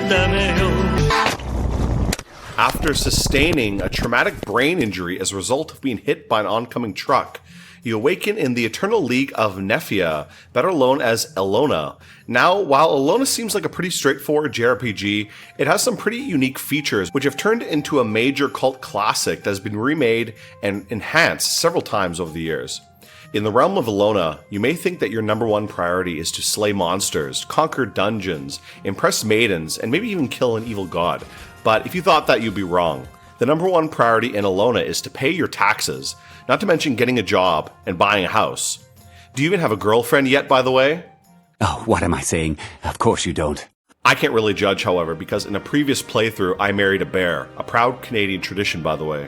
ダメよ After sustaining a traumatic brain injury as a result of being hit by an oncoming truck, you awaken in the Eternal League of Nephia, better known as Elona. Now, while Elona seems like a pretty straightforward JRPG, it has some pretty unique features which have turned it into a major cult classic that has been remade and enhanced several times over the years. In the realm of Elona, you may think that your number one priority is to slay monsters, conquer dungeons, impress maidens, and maybe even kill an evil god. But if you thought that, you'd be wrong. The number one priority in Elona is to pay your taxes, not to mention getting a job and buying a house. Do you even have a girlfriend yet, by the way? Oh, what am I saying? Of course you don't. I can't really judge, however, because in a previous playthrough, I married a bear, a proud Canadian tradition, by the way.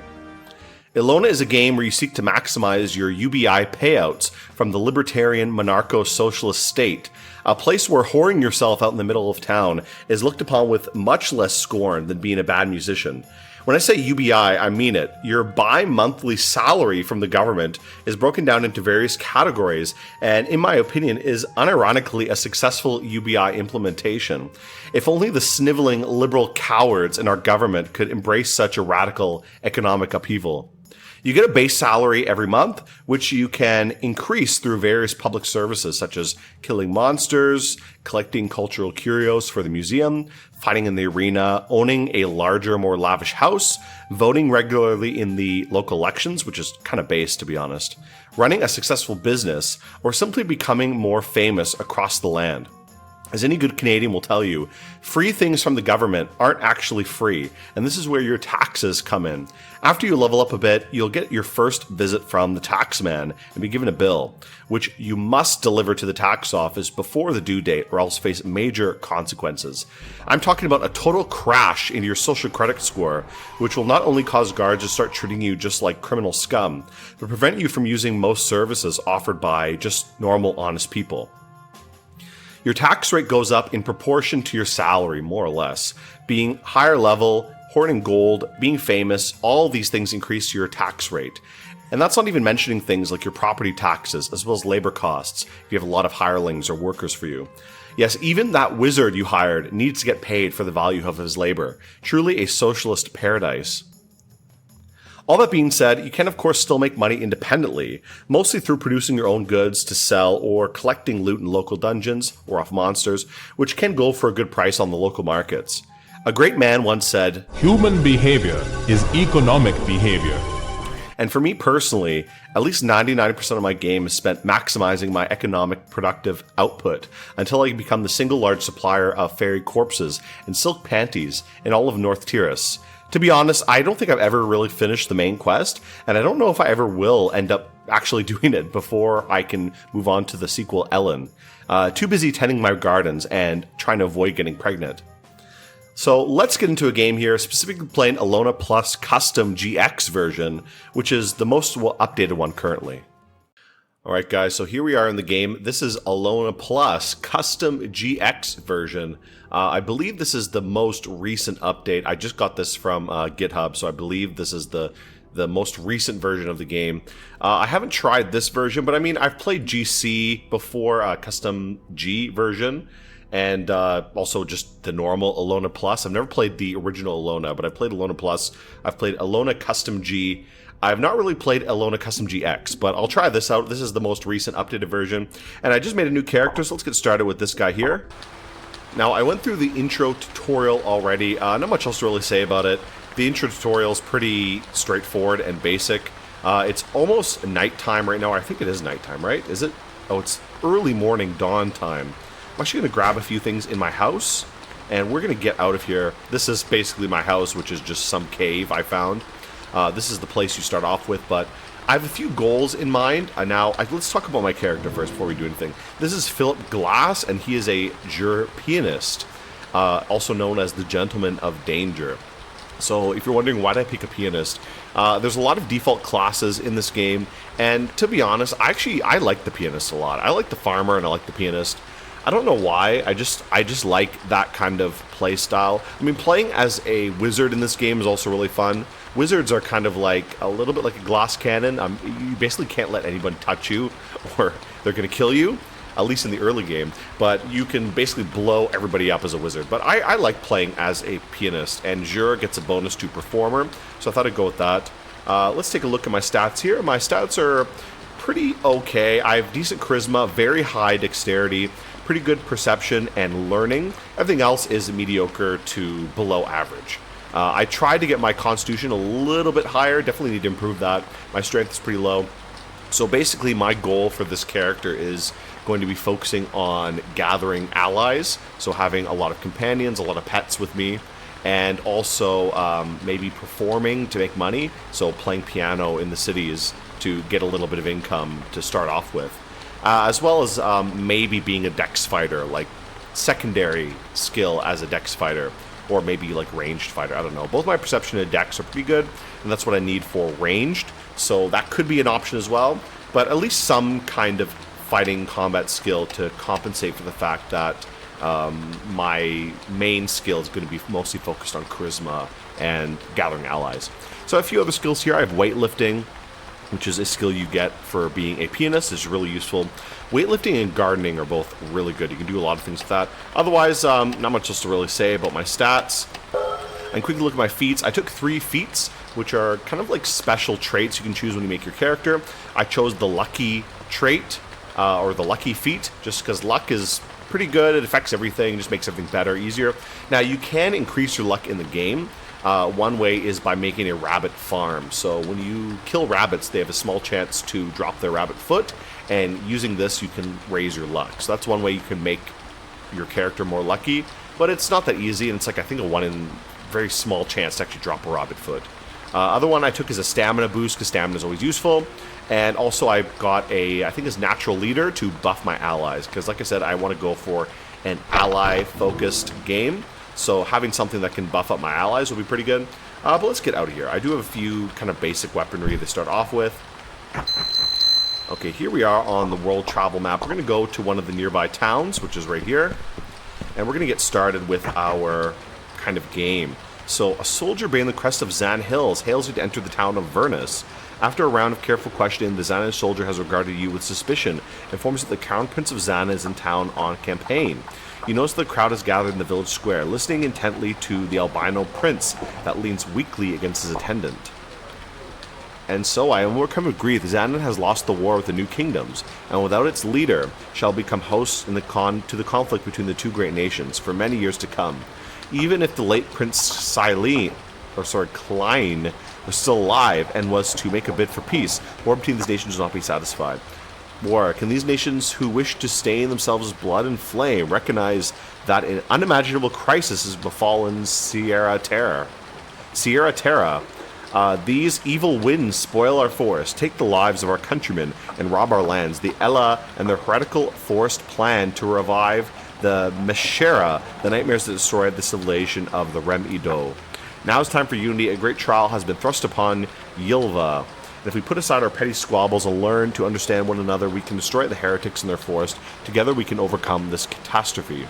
Elona is a game where you seek to maximize your UBI payouts from the libertarian monarcho-socialist state, a place where whoring yourself out in the middle of town is looked upon with much less scorn than being a bad musician. When I say UBI, I mean it. Your bi-monthly salary from the government is broken down into various categories, and in my opinion is unironically a successful UBI implementation. If only the sniveling liberal cowards in our government could embrace such a radical economic upheaval. You get a base salary every month, which you can increase through various public services such as killing monsters, collecting cultural curios for the museum, fighting in the arena, owning a larger, more lavish house, voting regularly in the local elections, which is kind of base to be honest, running a successful business, or simply becoming more famous across the land. As any good Canadian will tell you, free things from the government aren't actually free, and this is where your taxes come in. After you level up a bit, you'll get your first visit from the taxman and be given a bill, which you must deliver to the tax office before the due date or else face major consequences. I'm talking about a total crash in your social credit score, which will not only cause guards to start treating you just like criminal scum, but prevent you from using most services offered by just normal, honest people. Your tax rate goes up in proportion to your salary, more or less. Being higher level, hoarding gold, being famous, all these things increase your tax rate. And that's not even mentioning things like your property taxes, as well as labor costs, if you have a lot of hirelings or workers for you. Yes, even that wizard you hired needs to get paid for the value of his labor. Truly a socialist paradise. All that being said, you can of course still make money independently, mostly through producing your own goods to sell or collecting loot in local dungeons or off monsters, which can go for a good price on the local markets. A great man once said, "Human behavior is economic behavior." And for me personally, at least 99% of my game is spent maximizing my economic productive output until I become the single large supplier of fairy corpses and silk panties in all of North Tyris. To be honest, I don't think I've ever really finished the main quest, and I don't know if I ever will end up actually doing it before I can move on to the sequel, Ellen. Too busy tending my gardens and trying to avoid getting pregnant. So let's get into a game here, specifically playing Elona Plus Custom GX version, which is the most updated one currently. Alright guys, so here we are in the game. This is Elona Plus Custom GX version. I believe this is the most recent update. I just got this from GitHub, so I believe this is the most recent version of the game. I haven't tried this version, but I mean, I've played GC before, Custom G version, and also just the normal Elona Plus. I've never played the original Elona, but I've played Elona Plus. I've played Elona Custom G. I've not really played Elona Custom GX, but I'll try this out. This is the most recent updated version, and I just made a new character, so let's get started with this guy here. Now, I went through the intro tutorial already. Not much else to really say about it. The intro tutorial is pretty straightforward and basic. It's almost nighttime right now. I think it is nighttime, right? Is it? Oh, it's early morning dawn time. I'm actually going to grab a few things in my house, and we're going to get out of here. This is basically my house, which is just some cave I found. This is the place you start off with, but I have a few goals in mind. Let's talk about my character first before we do anything. This is Philip Glass, and he is a Juere Pianist, also known as the Gentleman of Danger. So if you're wondering why did I pick a pianist, there's a lot of default classes in this game, and to be honest, I like the pianist a lot. I like the farmer and I like the pianist. I don't know why, I just like that kind of play style. I mean, playing as a wizard in this game is also really fun. Wizards are kind of like a little bit like a glass cannon. You basically can't let anyone touch you or they're going to kill you. at least in the early game, but you can basically blow everybody up as a wizard. But I like playing as a pianist, and Juere gets a bonus to performer, so I thought I'd go with that. Let's take a look at my stats here. My stats are pretty okay. I have decent charisma, very high dexterity, pretty good perception and learning. Everything else is mediocre to below average. I tried to get my constitution a little bit higher, definitely need to improve that. My strength is pretty low. So basically my goal for this character is going to be focusing on gathering allies, so having a lot of companions, a lot of pets with me, and also maybe performing to make money, so playing piano in the cities to get a little bit of income to start off with. As well as maybe being a dex fighter, like secondary skill as a dex fighter, or maybe like ranged fighter, I don't know. Both my perception and dex are pretty good, and that's what I need for ranged, so that could be an option as well, but at least some kind of fighting combat skill to compensate for the fact that my main skill is going to be mostly focused on charisma and gathering allies. So a few other skills here. I have weightlifting, which is a skill you get for being a pianist. It's really useful. Weightlifting and gardening are both really good. You can do a lot of things with that. Otherwise, not much else to really say about my stats. And quickly look at my feats. I took 3 feats, which are kind of like special traits you can choose when you make your character. I chose the lucky trait, or the lucky feat, just because luck is pretty good. It affects everything, just makes everything better, easier. Now, you can increase your luck in the game. One way is by making a rabbit farm. So when you kill rabbits, they have a small chance to drop their rabbit foot, and using this, you can raise your luck. So that's one way you can make your character more lucky, but it's not that easy, and it's like, I think, a 1 in very small chance to actually drop a rabbit foot. Other one I took is a stamina boost, because stamina is always useful. And also I got a, I think it's natural leader to buff my allies, because like I said, I want to go for an ally-focused game. So having something that can buff up my allies will be pretty good. But let's get out of here. I do have a few kind of basic weaponry to start off with. Okay, here we are on the world travel map. We're going to go to one of the nearby towns, which is right here. And we're going to get started with our kind of game. So, a soldier bearing the crest of Zan Hills hails you to enter the town of Vernus. After a round of careful questioning, the Xanan soldier has regarded you with suspicion, informs that the Crown Prince of Xana is in town on campaign. You notice the crowd is gathered in the village square, listening intently to the albino prince that leans weakly against his attendant. And so I am overcome with grief. Xanan has lost the war with the new kingdoms, and without its leader, shall become host in the to the conflict between the two great nations for many years to come. Even if the late Prince Klein was still alive and was to make a bid for peace, war between these nations will not be satisfied. War. Can these nations who wish to stain themselves with blood and flame recognize that an unimaginable crisis has befallen Sierra Terra? These evil winds spoil our forest, take the lives of our countrymen, and rob our lands. The Ella and their heretical forced plan to revive the Meshera, the nightmares that destroyed the civilization of the Rem-Ido. Now it's time for unity. A great trial has been thrust upon Yilva. And if we put aside our petty squabbles and learn to understand one another, we can destroy the heretics in their forest. Together we can overcome this catastrophe.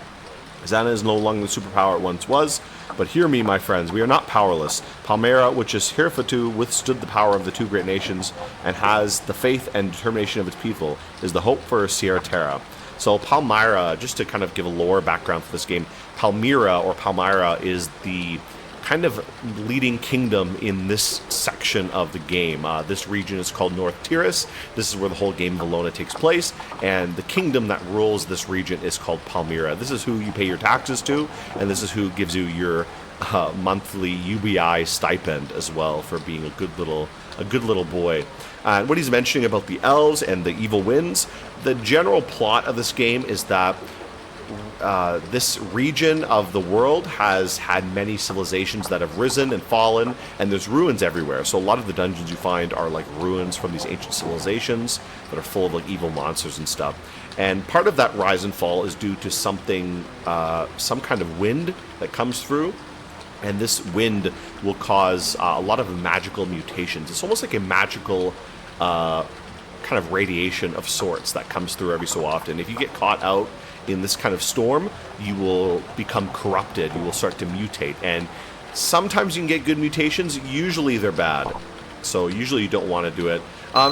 Xana is no longer the superpower it once was, but hear me, my friends, we are not powerless. Palmyra, which is hitherto withstood the power of the two great nations and has the faith and determination of its people, is the hope for Sierra Terra. So Palmyra, just to kind of give a lore background for this game, Palmyra or Palmyra is the kind of leading kingdom in this section of the game. This region is called North Tyris. This is where the whole game of Elona takes place, and the kingdom that rules this region is called Palmyra. This is who you pay your taxes to, and this is who gives you your monthly UBI stipend as well for being a good little boy. What he's mentioning about the elves and the evil winds, the general plot of this game is that this region of the world has had many civilizations that have risen and fallen, and there's ruins everywhere. So a lot of the dungeons you find are like ruins from these ancient civilizations that are full of like evil monsters and stuff. And part of that rise and fall is due to something, some kind of wind that comes through. And this wind will cause a lot of magical mutations. It's almost like a magical kind of radiation of sorts that comes through every so often. If you get caught out in this kind of storm, you will become corrupted. You will start to mutate. And sometimes you can get good mutations. Usually they're bad. So usually you don't want to do it.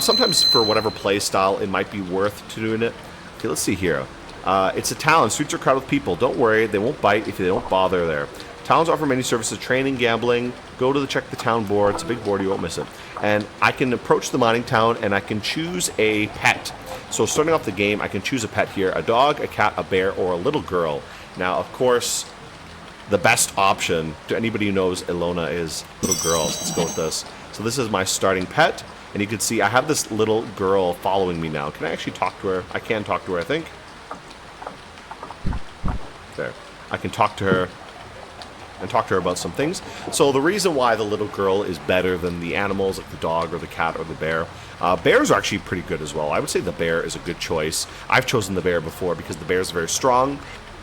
Sometimes for whatever play style, it might be worth doing it. Okay, let's see here. It's a town. Streets are crowded with people. Don't worry, they won't bite if they don't bother there. Towns offer many services, training, gambling. Go to check the town board. It's a big board, you won't miss it. And I can approach the mining town and I can choose a pet. So starting off the game, I can choose a pet here. A dog, a cat, a bear, or a little girl. Now, of course, the best option to anybody who knows Elona is little girls. Let's go with this. So this is my starting pet. And you can see I have this little girl following me now. Can I actually talk to her? I can talk to her, I think. There. I can talk to her and talk to her about some things. So the reason why the little girl is better than the animals like the dog or the cat or the bear. Bears are actually pretty good as well. I would say the bear is a good choice. I've chosen the bear before because the bear is very strong.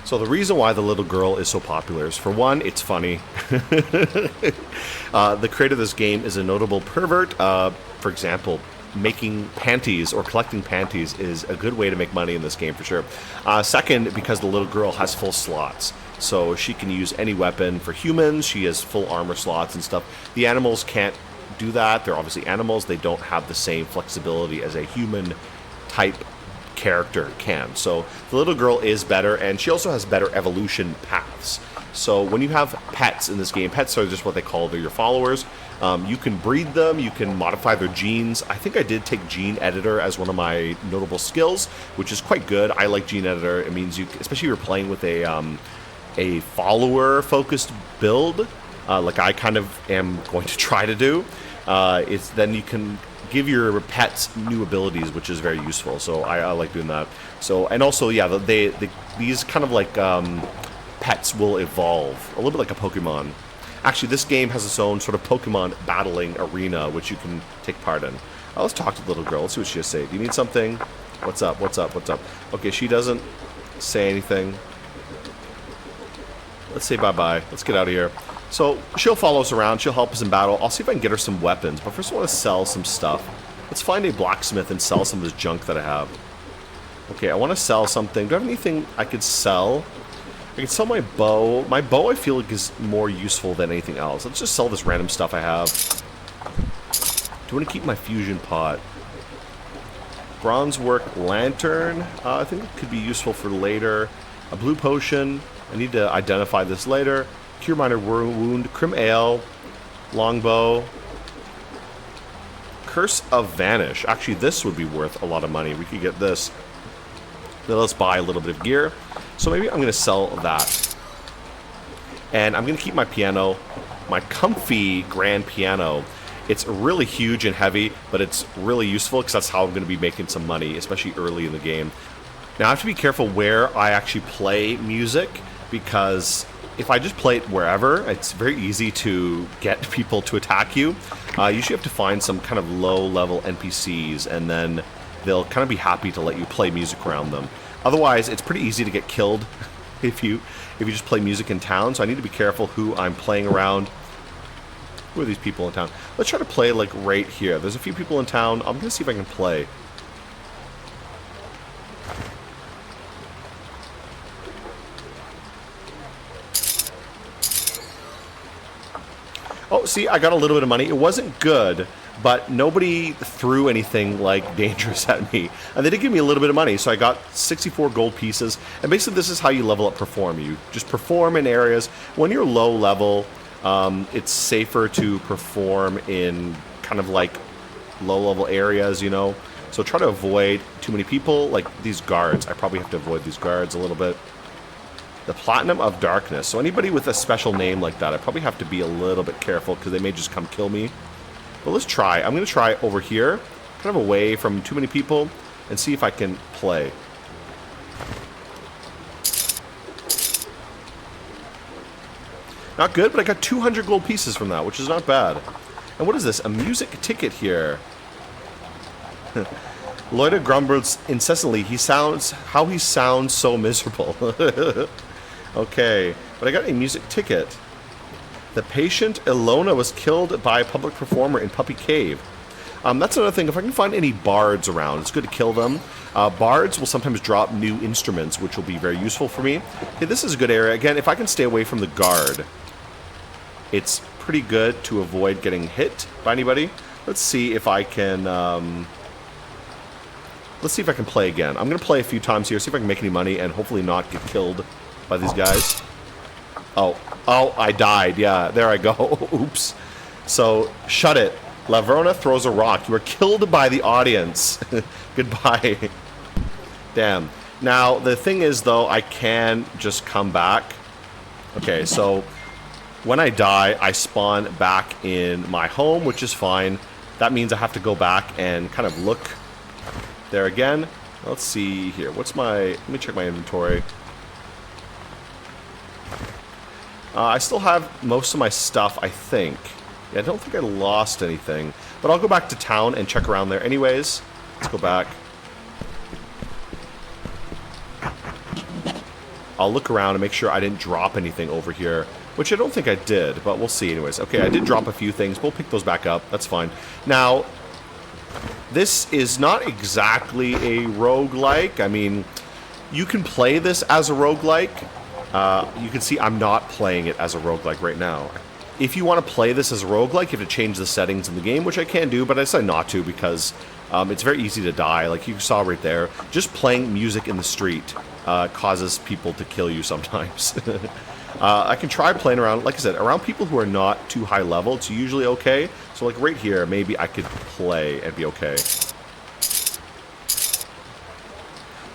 So the reason why the little girl is so popular is, for one, it's funny. The creator of this game is a notable pervert. For example, making panties or collecting panties is a good way to make money in this game for sure. Second, because the little girl has full slots. So she can use any weapon. For humans, she has full armor slots and stuff. The animals can't do that. They're obviously animals. They don't have the same flexibility as a human type character can. So the little girl is better, and she also has better evolution paths. So when you have pets in this game, pets are just what they call, they're your followers. You can breed them, you can modify their genes. I think I did take Gene Editor as one of my notable skills, which is quite good. I like Gene Editor. It means you, especially if you're playing with a follower-focused build, like I kind of am going to try to do. It's then you can give your pets new abilities, which is very useful. So I like doing that. So, and also, yeah, these kind of like pets will evolve a little bit like a Pokemon. Actually, this game has its own sort of Pokemon battling arena, which you can take part in. Let's talk to the little girl. Let's see what she has to say. Do you need something? What's up? What's up? What's up? Okay, she doesn't say anything. Let's say bye-bye. Let's get out of here. So she'll follow us around. She'll help us in battle. I'll see if I can get her some weapons. But first I want to sell some stuff. Let's find a blacksmith and sell some of this junk that I have. Okay, I want to sell something. Do I have anything I could sell? I can sell my bow. My bow, I feel like, is more useful than anything else. Let's just sell this random stuff I have. Do I want to keep my fusion pot? Bronze work lantern. I think it could be useful for later. A blue potion. I need to identify this later. Cure minor wound. Crim ale. Longbow. Curse of Vanish. Actually, this would be worth a lot of money. We could get this. Then let's buy a little bit of gear. So maybe I'm going to sell that. And I'm going to keep my piano, my comfy grand piano. It's really huge and heavy, but it's really useful because that's how I'm going to be making some money, especially early in the game. Now I have to be careful where I actually play music, because if I just play it wherever, it's very easy to get people to attack you. You usually have to find some kind of low-level NPCs, and then they'll kind of be happy to let you play music around them. Otherwise, it's pretty easy to get killed if you just play music in town. So I need to be careful who I'm playing around. Who are these people in town? Let's try to play like right here. There's a few people in town. I'm going to see if I can play. Oh, see, I got a little bit of money. It wasn't good, but nobody threw anything like dangerous at me. And they did give me a little bit of money, so I got 64 gold pieces. And basically this is how you level up perform. You just perform in areas. When you're low level, it's safer to perform in kind of like low level areas, you know. So try to avoid too many people, like these guards. I probably have to avoid these guards a little bit. The Platinum of Darkness. So anybody with a special name like that, I probably have to be a little bit careful because they may just come kill me. But let's try. I'm going to try over here, kind of away from too many people, and see if I can play. Not good, but I got 200 gold pieces from that, which is not bad. And what is this? A music ticket here. Lloyd grumbles incessantly. He sounds so miserable. Okay, but I got a music ticket. The patient Elona was killed by a public performer in Puppy Cave. That's another thing. If I can find any bards around, it's good to kill them. Bards will sometimes drop new instruments, which will be very useful for me. Okay, this is a good area. Again, if I can stay away from the guard, it's pretty good to avoid getting hit by anybody. Let's see if I can Let's see if I can play again. I'm going to play a few times here, see if I can make any money, and hopefully not get killed by these guys. Oh, I died. Yeah, there I go. Oops. So, shut it. La Verona throws a rock. You are killed by the audience. Goodbye. Damn. Now, the thing is, though, I can just come back. Okay, so when I die, I spawn back in my home, which is fine. That means I have to go back and kind of look there again. Let's see here. What's my... Let me check my inventory. I still have most of my stuff, I think. Yeah, I don't think I lost anything. But I'll go back to town and check around there anyways. Let's go back. I'll look around and make sure I didn't drop anything over here. Which I don't think I did, but we'll see anyways. Okay, I did drop a few things. We'll pick those back up. That's fine. Now, this is not exactly a roguelike. I mean, you can play this as a roguelike. You can see I'm not playing it as a roguelike right now. If you want to play this as a roguelike, you have to change the settings in the game, which I can do, but I decide not to because it's very easy to die. Like you saw right there, just playing music in the street causes people to kill you sometimes. I can try playing around, like I said, around people who are not too high level. It's usually okay. So like right here, maybe I could play and be okay.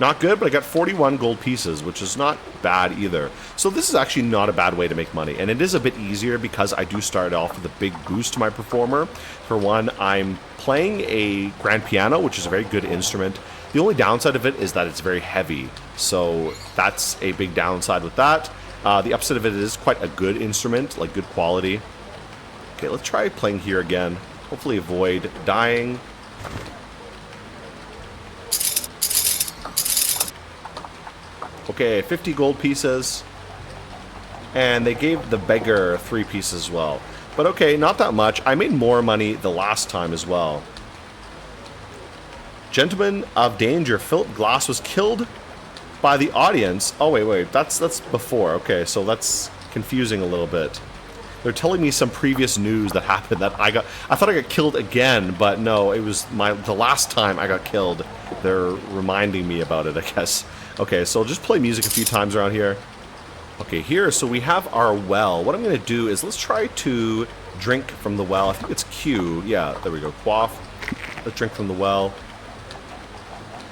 Not good, but I got 41 gold pieces, which is not bad either. So this is actually not a bad way to make money. And it is a bit easier because I do start off with a big boost to my performer. For one, I'm playing a grand piano, which is a very good instrument. The only downside of it is that it's very heavy. So that's a big downside with that. The upside of it is quite a good instrument, like good quality. Okay, let's try playing here again. Hopefully avoid dying. Okay, 50 gold pieces. And they gave the beggar 3 pieces as well. But okay, not that much. I made more money the last time as well. Gentleman of Danger, Philip Glass, was killed by the audience. Oh, wait. That's before. Okay, so that's confusing a little bit. They're telling me some previous news that happened that I thought I got killed again, but no, it was the last time I got killed. They're reminding me about it, I guess. Okay, so just play music a few times around here. Okay, here, so we have our well. What I'm going to do is let's try to drink from the well. I think it's Q. Yeah, there we go. Quaff. Let's drink from the well.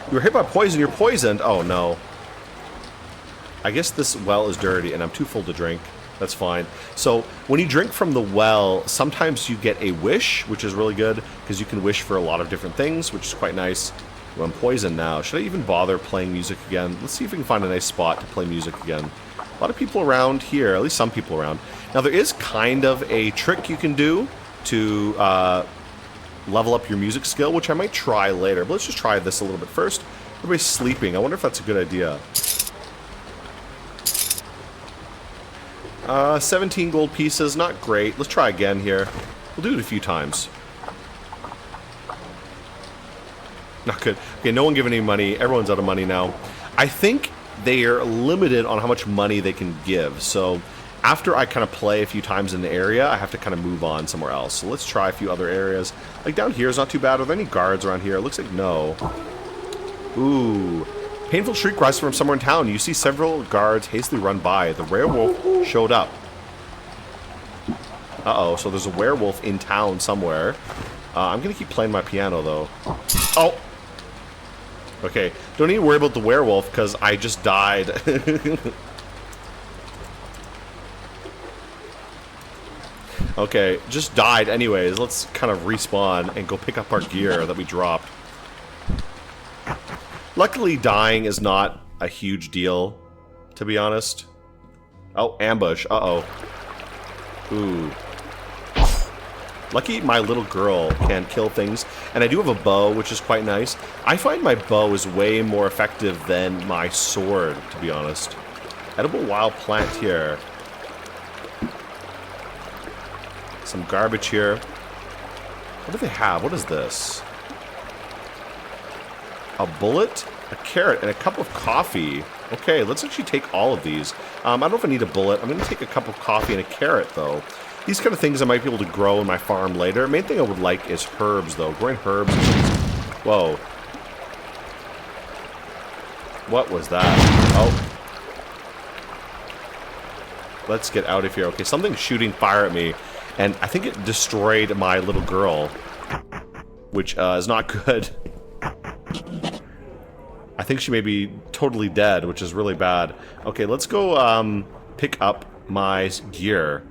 You were hit by poison. You're poisoned. Oh, no. I guess this well is dirty, and I'm too full to drink. That's fine. So, when you drink from the well, sometimes you get a wish, which is really good, because you can wish for a lot of different things, which is quite nice. Well, I'm poisoned now. Should I even bother playing music again? Let's see if we can find a nice spot to play music again. A lot of people around here, at least some people around. Now, there is kind of a trick you can do to level up your music skill, which I might try later. But let's just try this a little bit first. Everybody's sleeping. I wonder if that's a good idea. 17 gold pieces, not great. Let's try again here. We'll do it a few times. Not good. Okay, no one giving any money. Everyone's out of money now. I think they are limited on how much money they can give. So after I kind of play a few times in the area, I have to kind of move on somewhere else. So let's try a few other areas. Like down here is not too bad. Are there any guards around here? It looks like no. Ooh. Painful shriek rises from somewhere in town. You see several guards hastily run by. The werewolf showed up. Uh-oh, so there's a werewolf in town somewhere. I'm going to keep playing my piano, though. Oh! Okay, don't need to worry about the werewolf, because I just died. Okay, just died anyways. Let's kind of respawn and go pick up our gear that we dropped. Luckily, dying is not a huge deal, to be honest. Oh, ambush. Uh-oh. Ooh. Lucky my little girl can kill things. And I do have a bow, which is quite nice. I find my bow is way more effective than my sword, to be honest. Edible wild plant here. Some garbage here. What do they have? What is this? A bullet, a carrot, and a cup of coffee. Okay, let's actually take all of these. I don't know if I need a bullet. I'm going to take a cup of coffee and a carrot, though. These kind of things I might be able to grow in my farm later. Main thing I would like is herbs, though. Growing herbs. Whoa. What was that? Oh. Let's get out of here. Okay, something's shooting fire at me. And I think it destroyed my little girl. Which is not good. I think she may be totally dead, which is really bad. Okay, let's go pick up my gear.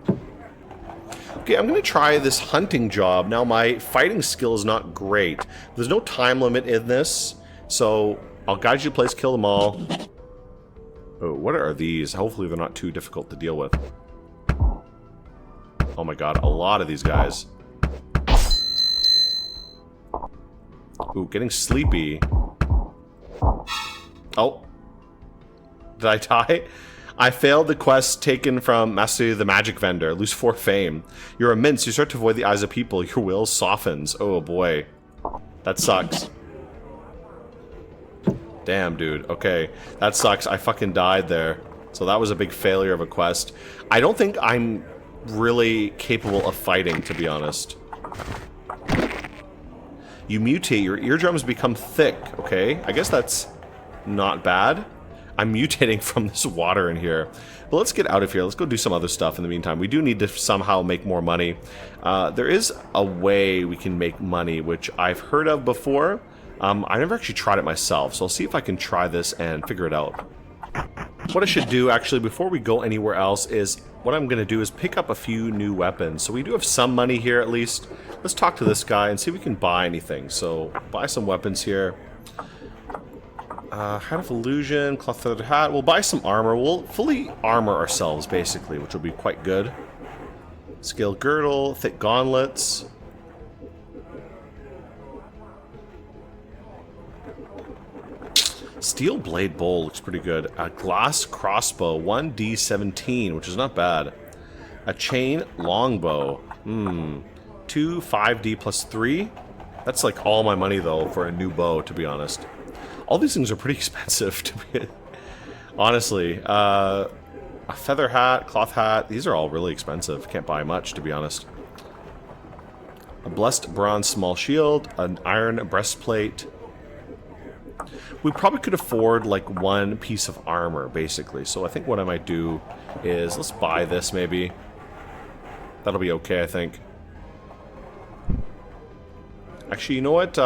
Okay, I'm going to try this hunting job. Now, my fighting skill is not great. There's no time limit in this, so I'll guide you to place, kill them all. Oh, what are these? Hopefully they're not too difficult to deal with. Oh my god, a lot of these guys. Ooh, getting sleepy. Oh. Did I die? I failed the quest taken from Master the Magic Vendor. Lose 4 fame. You're immense. You start to avoid the eyes of people. Your will softens. Oh boy. That sucks. Damn, dude. Okay. That sucks. I fucking died there. So that was a big failure of a quest. I don't think I'm really capable of fighting, to be honest. You mutate. Your eardrums become thick. Okay. I guess that's not bad. I'm mutating from this water in here. But let's get out of here. Let's go do some other stuff in the meantime. We do need to somehow make more money. There is a way we can make money, which I've heard of before. I never actually tried it myself, so I'll see if I can try this and figure it out. What I should do, actually, before we go anywhere else, is what I'm going to do is pick up a few new weapons. So we do have some money here, at least. Let's talk to this guy and see if we can buy anything. So, buy some weapons here. Hat of Illusion, cloth feathered hat. We'll buy some armor. We'll fully armor ourselves, basically, which will be quite good. Scale girdle, thick gauntlets. Steel blade bow looks pretty good. A glass crossbow, 1d17, which is not bad. A chain longbow. 2 5d plus 3. That's like all my money, though, for a new bow, to be honest. All these things are pretty expensive, to be honestly. A feather hat, cloth hat. These are all really expensive. Can't buy much, to be honest. A blessed bronze small shield. An iron breastplate. We probably could afford, like, one piece of armor, basically. So I think what I might do is, let's buy this, maybe. That'll be okay, I think. Actually, you know what?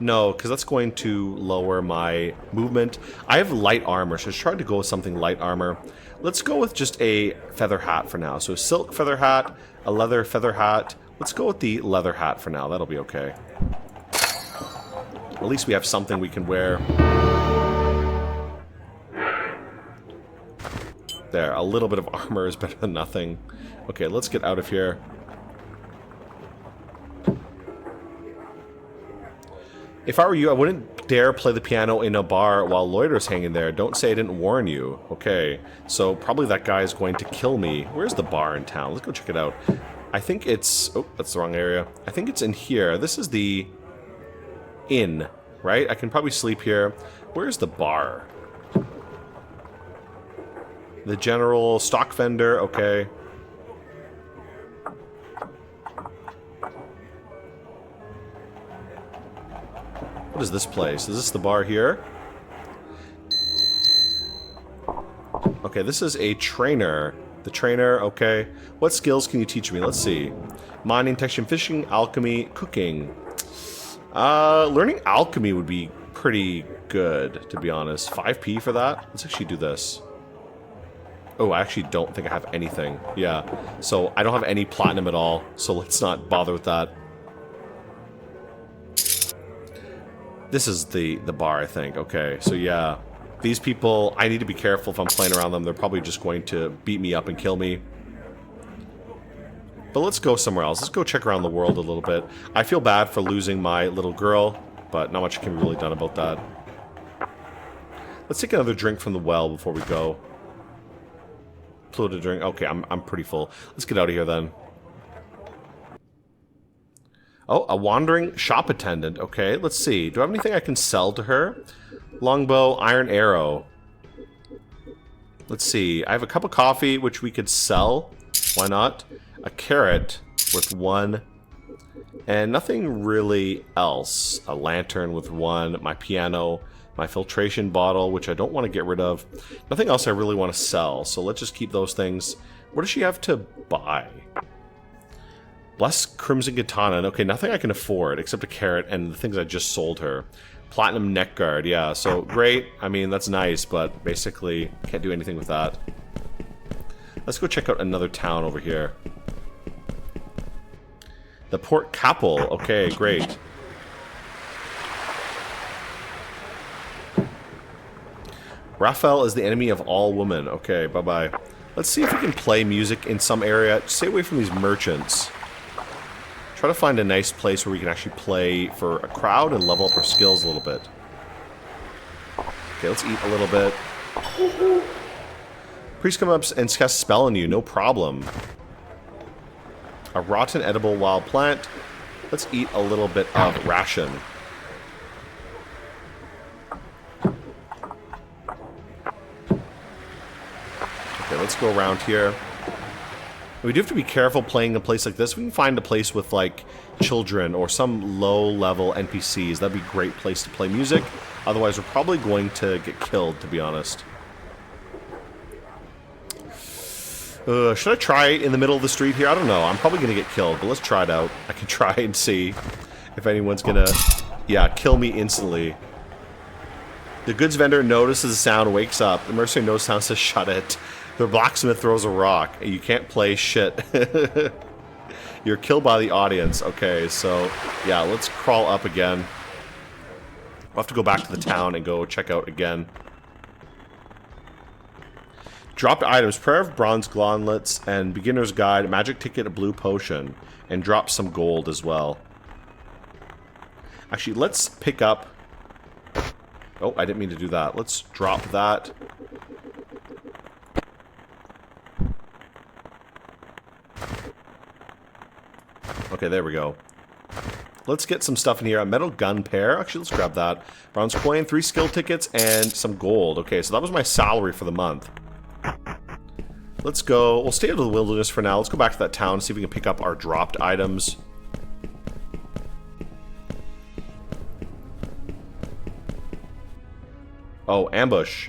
No, because that's going to lower my movement. I have light armor, so I tried to go with something light armor. Let's go with just a feather hat for now. So a silk feather hat, a leather feather hat. Let's go with the leather hat for now. That'll be okay. At least we have something we can wear. There, a little bit of armor is better than nothing. Okay, let's get out of here. If I were you, I wouldn't dare play the piano in a bar while Loiter's hanging there. Don't say I didn't warn you. Okay, so probably that guy is going to kill me. Where's the bar in town? Let's go check it out. I think it's... Oh, that's the wrong area. I think it's in here. This is the inn, right? I can probably sleep here. Where's the bar? The general stock vendor. Okay. What is this place? Is this the bar here? Okay, this is a trainer. The trainer, okay. What skills can you teach me? Let's see. Mining, texture, fishing, alchemy, cooking. Learning alchemy would be pretty good, to be honest. 5p for that? Let's actually do this. Oh, I actually don't think I have anything. Yeah, so I don't have any platinum at all, so let's not bother with that. This is the bar, I think. Okay, so yeah. These people, I need to be careful if I'm playing around them. They're probably just going to beat me up and kill me. But let's go somewhere else. Let's go check around the world a little bit. I feel bad for losing my little girl, but not much can be really done about that. Let's take another drink from the well before we go. Floated drink. Okay, I'm pretty full. Let's get out of here then. Oh, a wandering shop attendant. Okay, let's see. Do I have anything I can sell to her? Longbow, iron arrow. Let's see. I have a cup of coffee, which we could sell. Why not? A carrot worth 1. And nothing really else. A lantern with 1. My piano. My filtration bottle, which I don't want to get rid of. Nothing else I really want to sell, so let's just keep those things. What does she have to buy? Bless Crimson Katana. Okay, nothing I can afford except a carrot and the things I just sold her. Platinum neck guard, yeah, so great. I mean, that's nice, but basically can't do anything with that. Let's go check out another town over here. The Port Capel. Okay, great. Raphael is the enemy of all women. Okay, bye-bye. Let's see if we can play music in some area. Stay away from these merchants. Try to find a nice place where we can actually play for a crowd and level up our skills a little bit. Okay, let's eat a little bit. Priest come up and cast a spell on you. No problem. A rotten edible wild plant. Let's eat a little bit of ration. Okay, let's go around here. We do have to be careful playing a place like this. We can find a place with, like, children or some low-level NPCs. That'd be a great place to play music. Otherwise, we're probably going to get killed, to be honest. Should I try in the middle of the street here? I don't know. I'm probably going to get killed, but let's try it out. I can try and see if anyone's going to, yeah, kill me instantly. The goods vendor notices the sound, wakes up. The mercenary knows sound, says, shut it. The blacksmith throws a rock. You can't play shit. You're killed by the audience. Okay, so, yeah, let's crawl up again. We'll have to go back to the town and go check out again. Dropped items, prayer of bronze gauntlets and beginner's guide, magic ticket, a blue potion, and drop some gold as well. Actually, let's pick up... Oh, I didn't mean to do that. Let's drop that. Okay, there we go. Let's get some stuff in here. A metal gun pair. Actually, let's grab that. Bronze coin, 3 skill tickets, and some gold. Okay, so that was my salary for the month. Let's go. We'll stay out of the wilderness for now. Let's go back to that town and see if we can pick up our dropped items. Oh, ambush.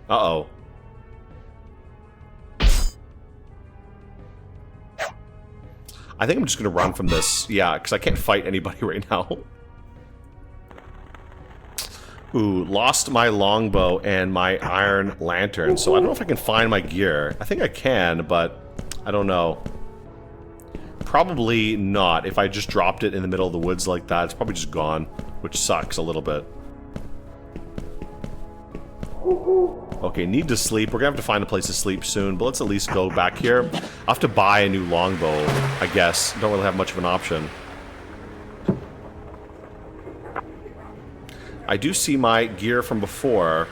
Uh-oh. I think I'm just going to run from this. Yeah, because I can't fight anybody right now. Ooh, lost my longbow and my iron lantern, so I don't know if I can find my gear. I think I can, but I don't know. Probably not. If I just dropped it in the middle of the woods like that, it's probably just gone, which sucks a little bit. Okay, need to sleep. We're gonna have to find a place to sleep soon, but let's at least go back here. I'll have to buy a new longbow, I guess. Don't really have much of an option. I do see my gear from before.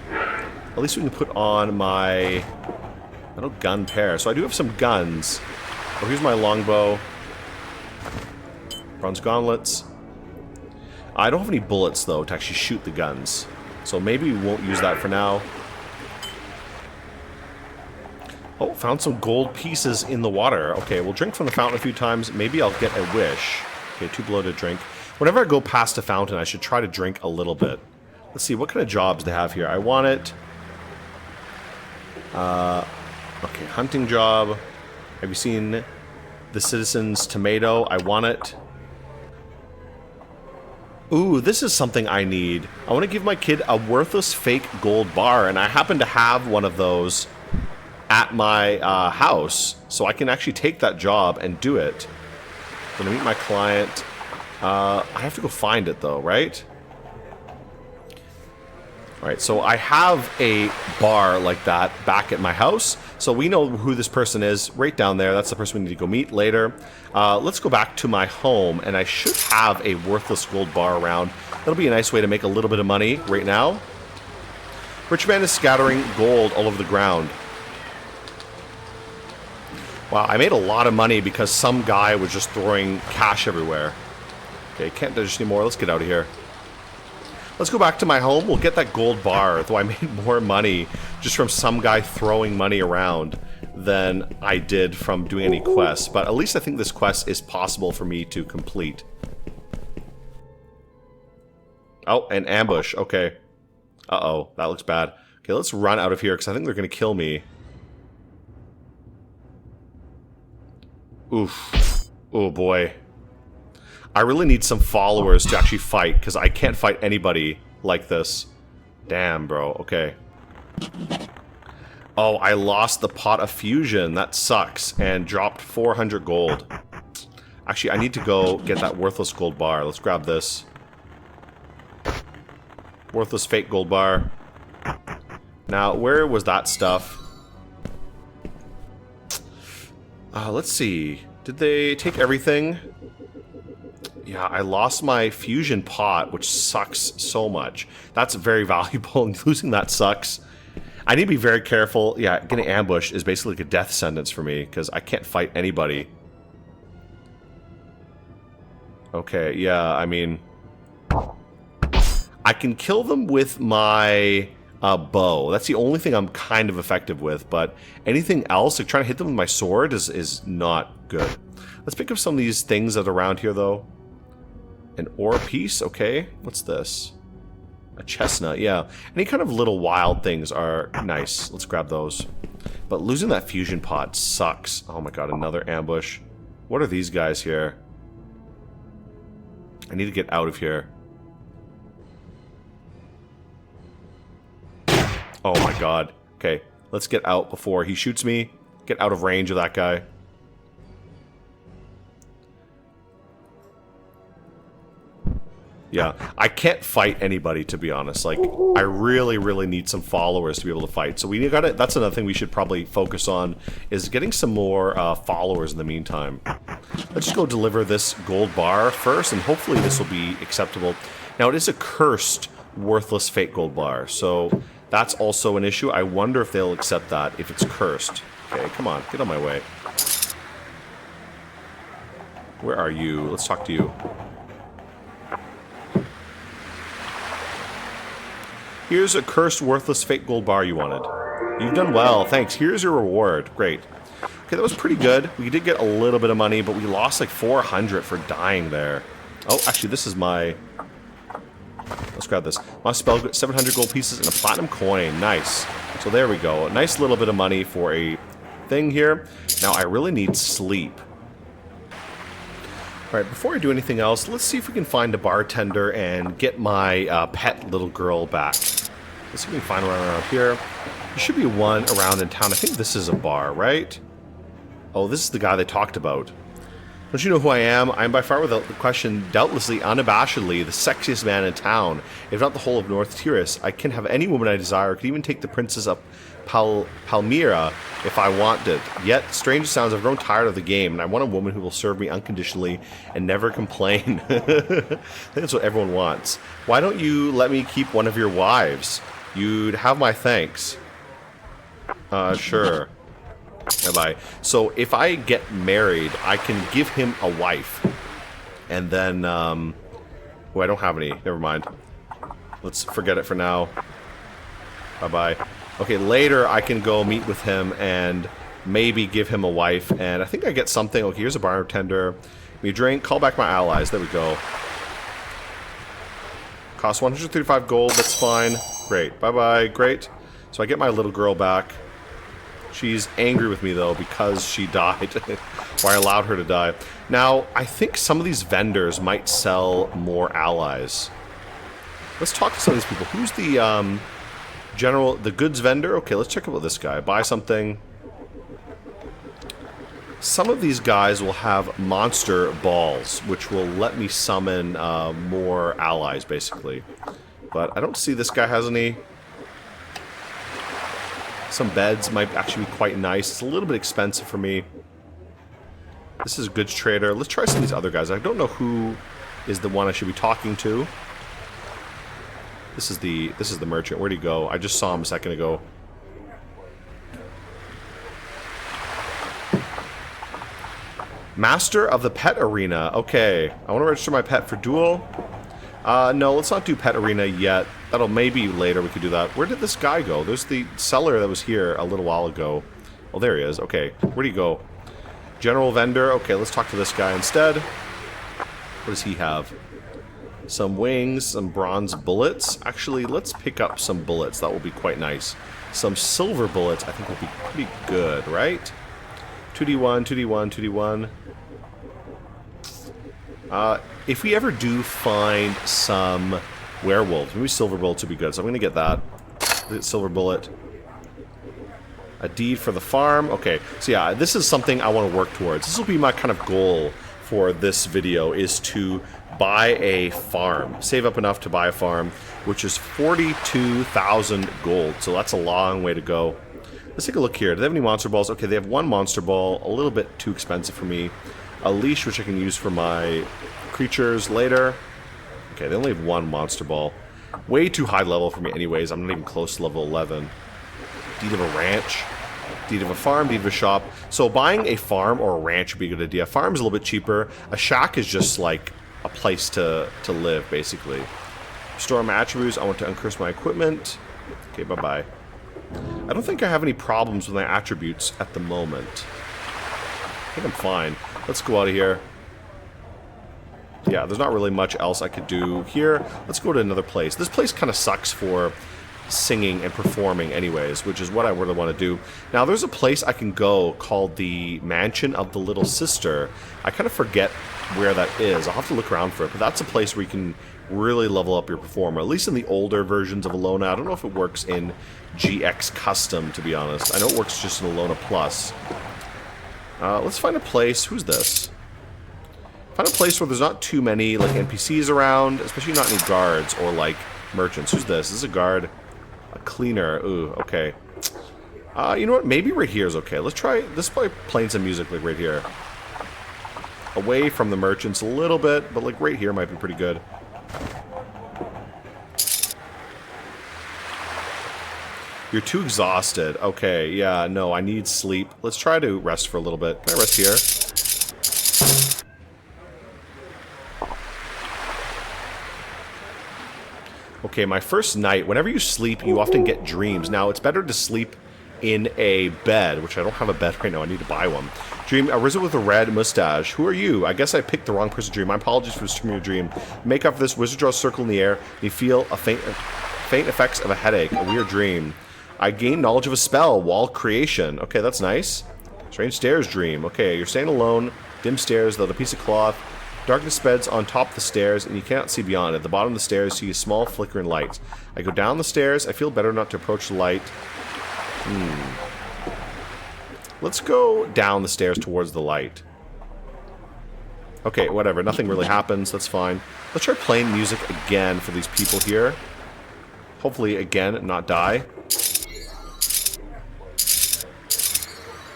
At least we can put on my metal gun pair. So I do have some guns. Oh, here's my longbow. Bronze gauntlets. I don't have any bullets, though, to actually shoot the guns. So maybe we won't use that for now. Oh, found some gold pieces in the water. Okay, we'll drink from the fountain a few times. Maybe I'll get a wish. Okay, 2 below to drink. Whenever I go past a fountain, I should try to drink a little bit. Let's see, what kind of jobs they have here? I want it. Okay, hunting job. Have you seen the Citizen's Tomato? I want it. Ooh, this is something I need. I want to give my kid a worthless fake gold bar, and I happen to have one of those at my house, so I can actually take that job and do it. I'm gonna meet my client. I have to go find it, though, right? Alright, so I have a bar like that back at my house, so we know who this person is right down there. That's the person we need to go meet later. Let's go back to my home, and I should have a worthless gold bar around. That'll be a nice way to make a little bit of money right now. Rich man is scattering gold all over the ground. Wow, I made a lot of money because some guy was just throwing cash everywhere. Okay, can't do this anymore. Let's get out of here. Let's go back to my home. We'll get that gold bar, though I made more money just from some guy throwing money around than I did from doing any quests. But at least I think this quest is possible for me to complete. Oh, an ambush. Okay. Uh-oh. That looks bad. Okay, let's run out of here because I think they're going to kill me. Oof. Oh, boy. I really need some followers to actually fight because I can't fight anybody like this. Damn, bro. Okay. Oh, I lost the pot of fusion. That sucks. And dropped 400 gold. Actually, I need to go get that worthless gold bar. Let's grab this. Worthless fake gold bar. Now, where was that stuff? Let's see. Did they take everything? Yeah, I lost my fusion pot, which sucks so much. That's very valuable, and losing that sucks. I need to be very careful. Yeah, getting ambushed is basically like a death sentence for me, because I can't fight anybody. Okay, yeah, I mean... I can kill them with my bow. That's the only thing I'm kind of effective with, but anything else, like trying to hit them with my sword is not good. Let's pick up some of these things that are around here, though. An ore piece, okay. What's this? A chestnut, yeah. Any kind of little wild things are nice. Let's grab those. But losing that fusion pot sucks. Oh my god, another ambush. What are these guys here? I need to get out of here. Oh my god. Okay, let's get out before he shoots me. Get out of range of that guy. Yeah, I can't fight anybody, to be honest. Like, I really, really need some followers to be able to fight. So we got it. That's another thing we should probably focus on, is getting some more followers in the meantime. Let's just go deliver this gold bar first, and hopefully this will be acceptable. Now, it is a cursed, worthless fake gold bar, so that's also an issue. I wonder if they'll accept that if it's cursed. Okay, come on, get on my way. Where are you? Let's talk to you. Here's a cursed, worthless, fake gold bar you wanted. You've done well, thanks. Here's your reward. Great. Okay, that was pretty good. We did get a little bit of money, but we lost like 400 for dying there. Oh, actually, this is my... Let's grab this. My spell, 700 gold pieces and a platinum coin. Nice. So there we go. A nice little bit of money for a thing here. Now, I really need sleep. Alright, before I do anything else, let's see if we can find a bartender and get my pet little girl back. Let's see if we can find one around here. There should be one around in town. I think this is a bar, right? Oh, this is the guy they talked about. Don't you know who I am? I am by far without the question, doubtlessly, unabashedly, the sexiest man in town, if not the whole of North Tyris. I can have any woman I desire, could even take the princess of Palmyra if I wanted. Yet, strange sounds, I've grown tired of the game, and I want a woman who will serve me unconditionally and never complain. I think that's what everyone wants. Why don't you let me keep one of your wives? You'd have my thanks. Sure. Bye-bye. So, if I get married, I can give him a wife. And then, oh, I don't have any. Never mind. Let's forget it for now. Bye-bye. Okay, later I can go meet with him and maybe give him a wife. And I think I get something. Okay, here's a bartender. Give me a drink. Call back my allies. There we go. Cost 135 gold. That's fine. Great. Bye-bye. Great. So I get my little girl back. She's angry with me, though, because she died. Or I allowed her to die. Now, I think some of these vendors might sell more allies. Let's talk to some of these people. Who's the, the goods vendor? Okay, let's check out this guy. Buy something. Some of these guys will have monster balls, which will let me summon more allies, basically. But I don't see this guy has any. Some beds might actually be quite nice. It's a little bit expensive for me. This is a goods trader. Let's try some of these other guys. I don't know who is the one I should be talking to. This is the merchant. Where'd he go? I just saw him a second ago. Master of the Pet Arena. Okay. I want to register my pet for duel. No, let's not do Pet Arena yet. That'll maybe later we could do that. Where did this guy go? There's the seller that was here a little while ago. Oh, there he is. Okay, where'd he go? General vendor. Okay, let's talk to this guy instead. What does he have? Some wings, some bronze bullets. Actually, let's pick up some bullets. That will be quite nice. Some silver bullets I think will be pretty good, right? 2d1, 2d1, 2d1. If we ever do find some werewolves, maybe silver bullets would be good. So I'm going to get that. Silver bullet. A deed for the farm. Okay, so yeah, this is something I want to work towards. This will be my kind of goal for this video, is to buy a farm. Save up enough to buy a farm, which is 42,000 gold. So that's a long way to go. Let's take a look here. Do they have any monster balls? Okay, they have one monster ball. A little bit too expensive for me. A leash, which I can use for my creatures later. Okay, they only have one monster ball. Way too high level for me anyways. I'm not even close to level 11. Deed of a ranch. Deed of a farm, deed of a shop. So buying a farm or a ranch would be a good idea. Farm is a little bit cheaper. A shack is just like a place to live, basically. Store my attributes. I want to uncurse my equipment. Okay, bye-bye. I don't think I have any problems with my attributes at the moment. I think I'm fine. Let's go out of here. Yeah, there's not really much else I could do here. Let's go to another place. This place kind of sucks for singing and performing anyways, which is what I really want to do. Now, there's a place I can go called the Mansion of the Little Sister. I kind of forget where that is. I'll have to look around for it, but that's a place where you can really level up your performer, at least in the older versions of Elona. I don't know if it works in GX Custom, to be honest. I know it works just in Elona Plus. Let's find a place. Who's this? Find a place where there's not too many like NPCs around, especially not any guards or like merchants. Who's this? This is a guard. A cleaner. Ooh, okay. You know what? Maybe right here is okay. Let's try this by playing some music like right here. Away from the merchants a little bit, but like right here might be pretty good. You're too exhausted. Okay, yeah, no, I need sleep. Let's try to rest for a little bit. Can I rest here? Okay, my first night, whenever you sleep, you often get dreams. Now, it's better to sleep in a bed, which I don't have a bed right now. I need to buy one. Dream, arisen with a red mustache. Who are you? I guess I picked the wrong person to dream. My apologies for disturbing your dream. Make up for this. Wizard draws a circle in the air. You feel a faint effects of a headache. A weird dream. I gain knowledge of a spell. Wall creation. Okay, that's nice. Strange stairs dream. Okay, you're staying alone. Dim stairs, without a piece of cloth. Darkness spreads on top of the stairs, and you cannot see beyond. At the bottom of the stairs, you see a small flickering light. I go down the stairs. I feel better not to approach the light. Let's go down the stairs towards the light. Okay, whatever. Nothing really happens. That's fine. Let's try playing music again for these people here. Hopefully, again, not die.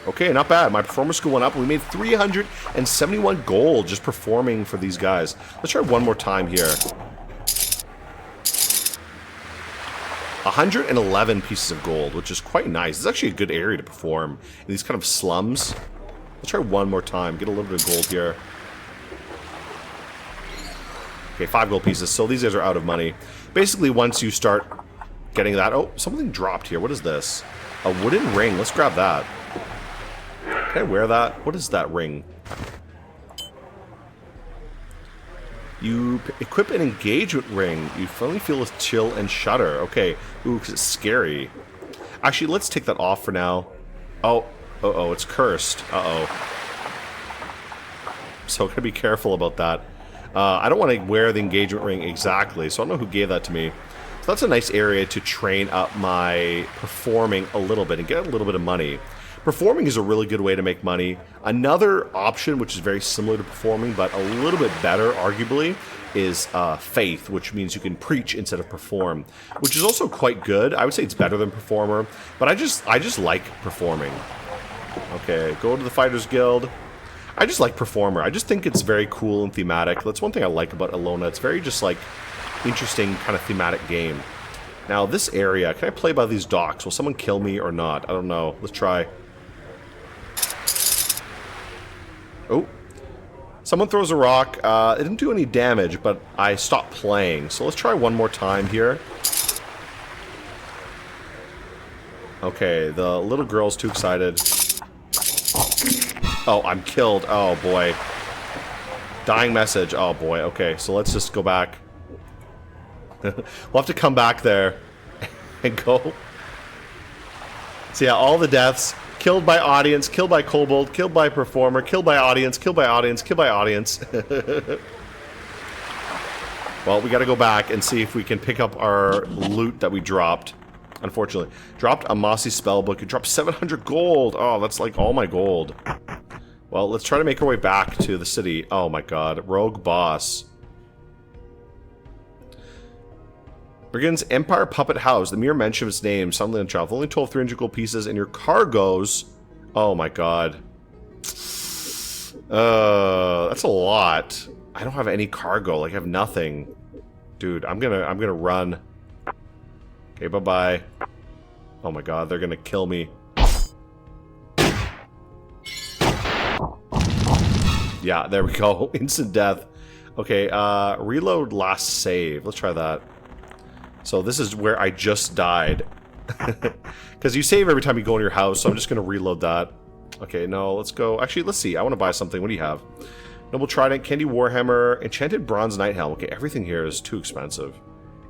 Okay, not bad. My performance score went up. We made 371 gold just performing for these guys. Let's try one more time here. 111 pieces of gold, which is quite nice. It's actually a good area to perform in these kind of slums. Let's try one more time. Get a little bit of gold here. Okay, 5 gold pieces. So these guys are out of money. Basically, once you start getting that... Oh, something dropped here. What is this? A wooden ring. Let's grab that. Can I wear that? What is that ring? You equip an engagement ring. You finally feel a chill and shudder. Okay. Ooh, because it's scary. Actually, let's take that off for now. Oh. Uh-oh, it's cursed. Uh-oh. So I'm going to be careful about that. I don't want to wear the engagement ring exactly, so I don't know who gave that to me. So that's a nice area to train up my performing a little bit and get a little bit of money. Performing is a really good way to make money. Another option, which is very similar to performing, but a little bit better, arguably, is faith, which means you can preach instead of perform, which is also quite good. I would say it's better than performer, but I just like performing. Okay, go to the Fighters Guild. I just like performer. I just think it's very cool and thematic. That's one thing I like about Elona. It's very just like interesting kind of thematic game. Now this area, can I play by these docks? Will someone kill me or not? I don't know. Let's try. Oh, Someone throws a rock. It didn't do any damage, but I stopped playing. So let's try one more time here. Okay, the little girl's too excited. Oh, I'm killed. Oh, boy. Dying message. Oh, boy. Okay, so let's just go back. We'll have to come back there and go. So yeah, all the deaths. Killed by audience, killed by kobold, killed by performer, killed by audience, killed by audience, killed by audience. Well, we gotta go back and see if we can pick up our loot that we dropped. Unfortunately. Dropped a mossy spellbook. It dropped 700 gold. Oh, that's like all my gold. Well, let's try to make our way back to the city. Oh my god. Rogue boss. Brigand's Empire Puppet House. The mere mention of its name, suddenly on child. Only 300 gold pieces, and your cargoes. Oh my god. That's a lot. I don't have any cargo. Like, I have nothing. Dude, I'm gonna run. Okay, bye-bye. Oh my god, they're gonna kill me. Yeah, there we go. Instant death. Okay, reload last save. Let's try that. So this is where I just died. Because you save every time you go in your house, so I'm just going to reload that. Okay, no, let's go. Actually, let's see. I want to buy something. What do you have? Noble Trident, Candy Warhammer, Enchanted Bronze Night Helm. Okay, everything here is too expensive.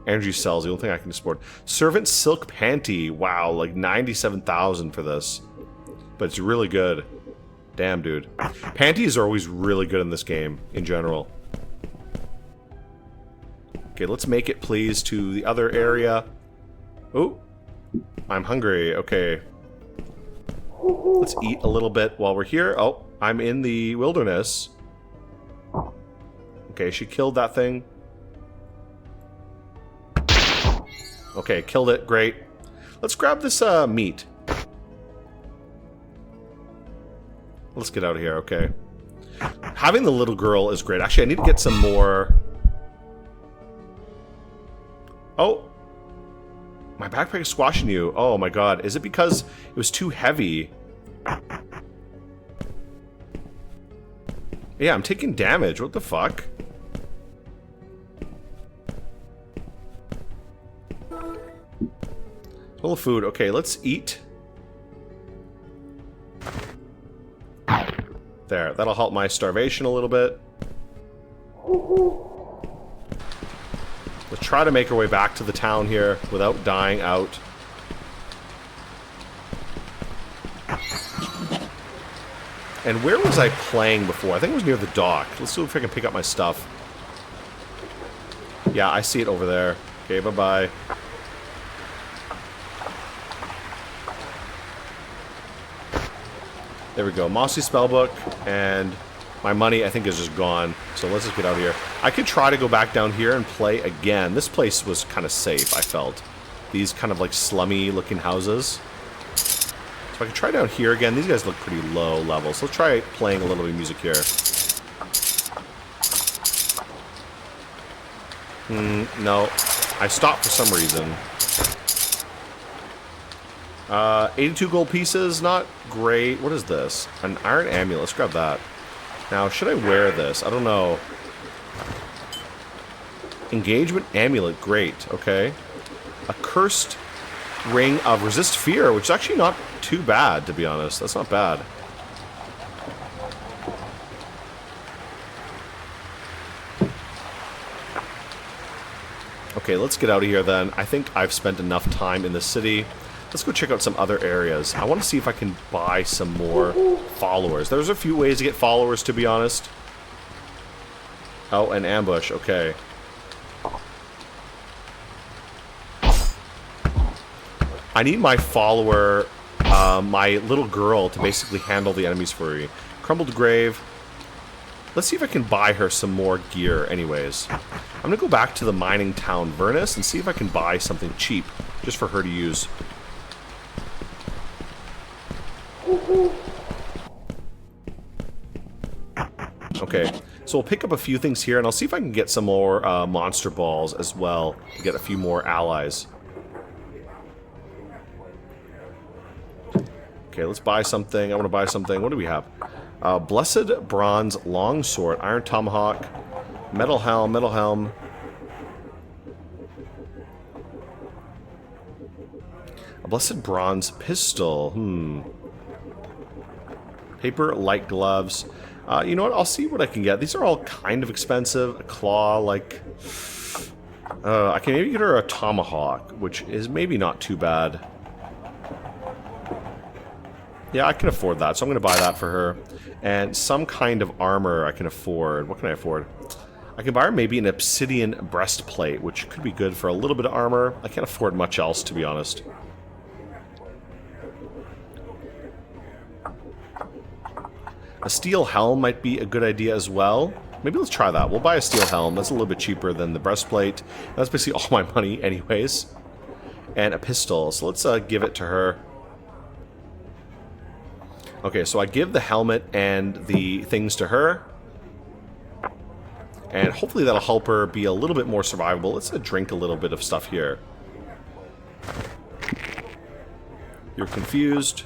Energy Cells, the only thing I can support. Servant Silk Panty. Wow, like 97,000 for this. But it's really good. Damn, dude. Panties are always really good in this game, in general. Okay, let's make it, please, to the other area. Oh, I'm hungry. Okay. Let's eat a little bit while we're here. Oh, I'm in the wilderness. Okay, she killed that thing. Okay, killed it. Great. Let's grab this meat. Let's get out of here. Okay. Having the little girl is great. Actually, I need to get some more... Oh, my backpack is squashing you. Oh my god. Is it because it was too heavy? Yeah, I'm taking damage. What the fuck? Full of food. Okay, let's eat. There, that'll help my starvation a little bit. Let's try to make our way back to the town here without dying out. And where was I playing before? I think it was near the dock. Let's see if I can pick up my stuff. Yeah, I see it over there. Okay, bye-bye. There we go. Mossy Spellbook, and my money, I think, is just gone. So let's just get out of here. I could try to go back down here and play again. This place was kind of safe, I felt. These kind of like slummy-looking houses. So I could try down here again. These guys look pretty low level. So let's try playing a little bit of music here. No. I stopped for some reason. 82 gold pieces, not great. What is this? An iron amulet. Let's grab that. Now, should I wear this? I don't know. Engagement amulet. Great. Okay. A cursed ring of resist fear, which is actually not too bad, to be honest. That's not bad. Okay, let's get out of here then. I think I've spent enough time in the city. Let's go check out some other areas. I want to see if I can buy some more followers. There's a few ways to get followers, to be honest. Oh, an ambush. Okay. I need my follower, my little girl, to basically handle the enemies for me. Crumbled Grave. Let's see if I can buy her some more gear anyways. I'm going to go back to the mining town, Vernus, and see if I can buy something cheap just for her to use. Okay, so we'll pick up a few things here, and I'll see if I can get some more monster balls as well to get a few more allies. Okay, let's buy something. I want to buy something. What do we have? Blessed Bronze Longsword, Iron Tomahawk, Metal Helm, Metal Helm. A Blessed Bronze Pistol, Paper Light Gloves. You know what, I'll see what I can get. These are all kind of expensive. A claw, like... I can maybe get her a Tomahawk, which is maybe not too bad. Yeah, I can afford that, so I'm going to buy that for her. And some kind of armor I can afford. What can I afford? I can buy her maybe an obsidian breastplate, which could be good for a little bit of armor. I can't afford much else, to be honest. A steel helm might be a good idea as well. Maybe let's try that. We'll buy a steel helm. That's a little bit cheaper than the breastplate. That's basically all my money anyways. And a pistol. So let's give it to her. Okay, so I give the helmet and the things to her. And hopefully that'll help her be a little bit more survivable. Let's drink a little bit of stuff here. You're confused.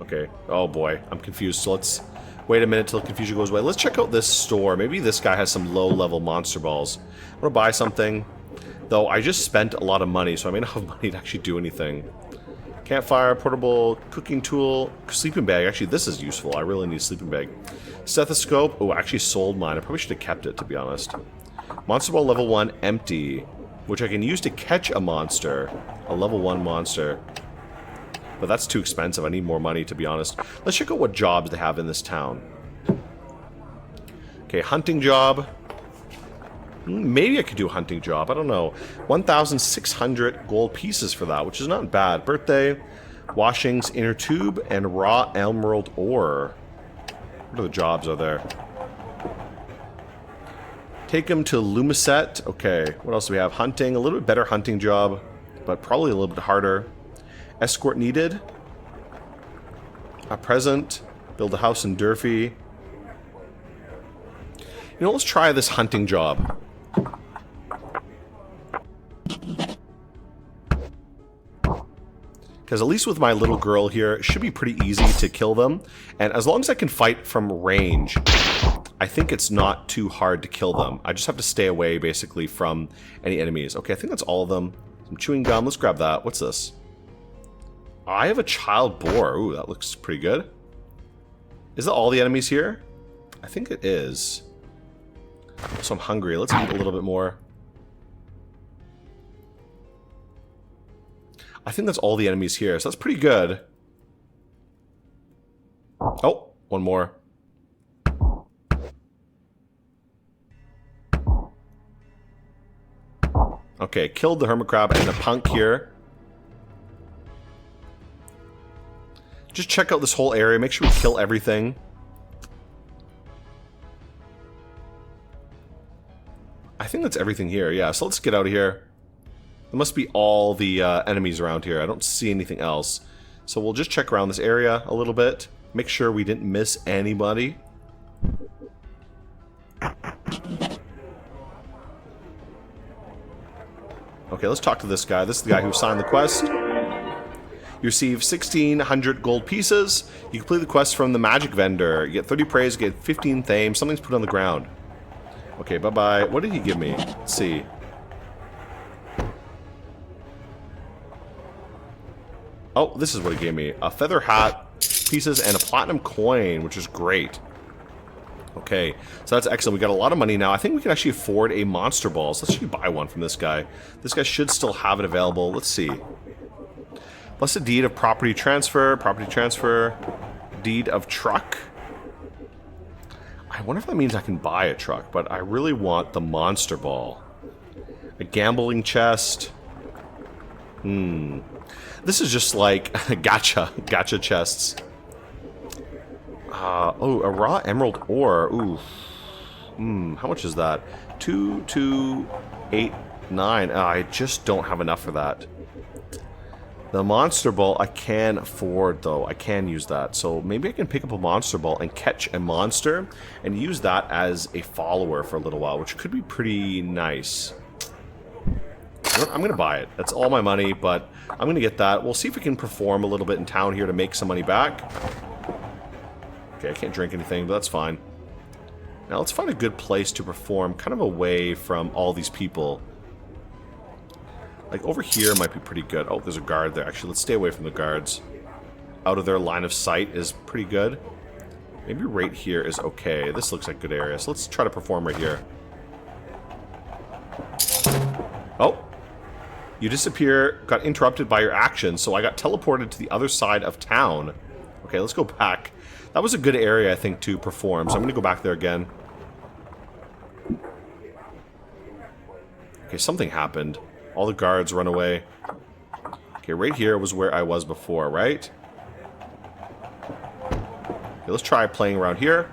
Okay. Oh boy, I'm confused. So let's wait a minute till the confusion goes away. Let's check out this store. Maybe this guy has some low-level monster balls. I'm gonna buy something. Though I just spent a lot of money, so I may not have money to actually do anything. Campfire, portable cooking tool, sleeping bag. Actually, this is useful. I really need a sleeping bag. Stethoscope. Oh, I actually sold mine. I probably should have kept it, to be honest. Monster ball level 1 empty, which I can use to catch a monster. A level 1 monster. But that's too expensive. I need more money, to be honest. Let's check out what jobs they have in this town. Okay, hunting job. Maybe I could do a hunting job. I don't know. 1,600 gold pieces for that, which is not bad. Birthday, washings, inner tube, and raw emerald ore. What other jobs are there? Take him to Lumiset. Okay, what else do we have? Hunting. A little bit better hunting job, but probably a little bit harder. Escort needed. A present. Build a house in Durfee. You know, let's try this hunting job. Because at least with my little girl here, it should be pretty easy to kill them. And as long as I can fight from range, I think it's not too hard to kill them. I just have to stay away, basically, from any enemies. Okay, I think that's all of them. Some chewing gum. Let's grab that. What's this? I have a child boar. Ooh, that looks pretty good. Is that all the enemies here? I think it is. So I'm hungry. Let's eat a little bit more. I think that's all the enemies here, so that's pretty good. Oh, one more. Okay, killed the hermit crab and the punk here. Just check out this whole area. Make sure we kill everything. I think that's everything here. Yeah, so let's get out of here. It must be all the enemies around here. I don't see anything else. So we'll just check around this area a little bit. Make sure we didn't miss anybody. Okay, let's talk to this guy. This is the guy who signed the quest. You receive 1,600 gold pieces. You complete the quest from the magic vendor. You get 30 praise, you get 15 fame. Something's put on the ground. Okay, bye-bye. What did he give me? Let's see. Oh, this is what he gave me. A feather hat, pieces, and a platinum coin, which is great. Okay, so that's excellent. We got a lot of money now. I think we can actually afford a monster ball. So let's actually buy one from this guy. This guy should still have it available. Let's see. Plus a deed of property transfer, deed of truck. I wonder if that means I can buy a truck, but I really want the monster ball. A gambling chest. This is just like gacha chests. Oh, a raw emerald ore. Ooh. How much is that? 2,289. I just don't have enough for that. The monster ball I can afford, though. I can use that. So maybe I can pick up a monster ball and catch a monster and use that as a follower for a little while, which could be pretty nice. I'm going to buy it. That's all my money, but I'm going to get that. We'll see if we can perform a little bit in town here to make some money back. Okay, I can't drink anything, but that's fine. Now let's find a good place to perform, kind of away from all these people. Like over here might be pretty good. Oh, there's a guard there. Actually, let's stay away from the guards. Out of their line of sight is pretty good. Maybe right here is okay. This looks like a good area. So let's try to perform right here. Oh. You disappear, got interrupted by your action, so I got teleported to the other side of town. Okay, let's go back. That was a good area, I think, to perform, so I'm going to go back there again. Okay, something happened. All the guards run away. Okay, right here was where I was before, right? Okay, let's try playing around here.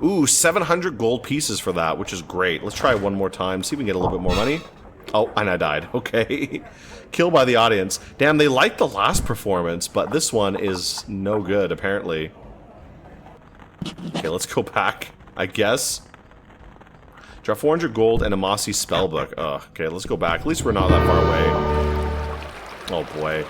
Ooh, 700 gold pieces for that, which is great. Let's try one more time, see if we can get a little bit more money. Oh, and I died. Okay. Killed by the audience. Damn, they liked the last performance, but this one is no good, apparently. Okay, let's go back, I guess. Draw 400 gold and a mossy spellbook. Ugh, okay, let's go back. At least we're not that far away. Oh, boy.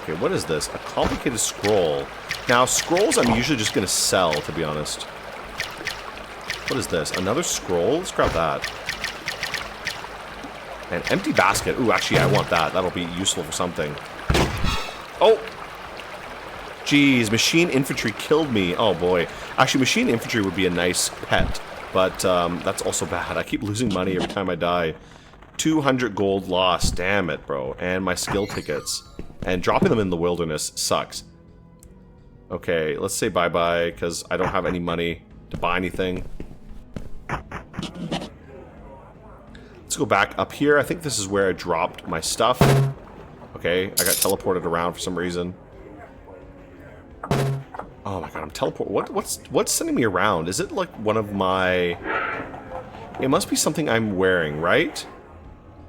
Okay, what is this? A complicated scroll. Now, scrolls I'm usually just going to sell, to be honest. What is this? Another scroll? Let's grab that. An empty basket. Ooh, actually, I want that. That'll be useful for something. Oh! Jeez, machine infantry killed me. Oh, boy. Actually, machine infantry would be a nice pet, but that's also bad. I keep losing money every time I die. 200 gold lost. Damn it, bro. And my skill tickets. And dropping them in the wilderness sucks. Okay, let's say bye-bye, because I don't have any money to buy anything. Let's go back up here. I think this is where I dropped my stuff. Okay, I got teleported around for some reason. Oh my god, I'm teleported. What's sending me around? Is it like one of my... It must be something I'm wearing, right?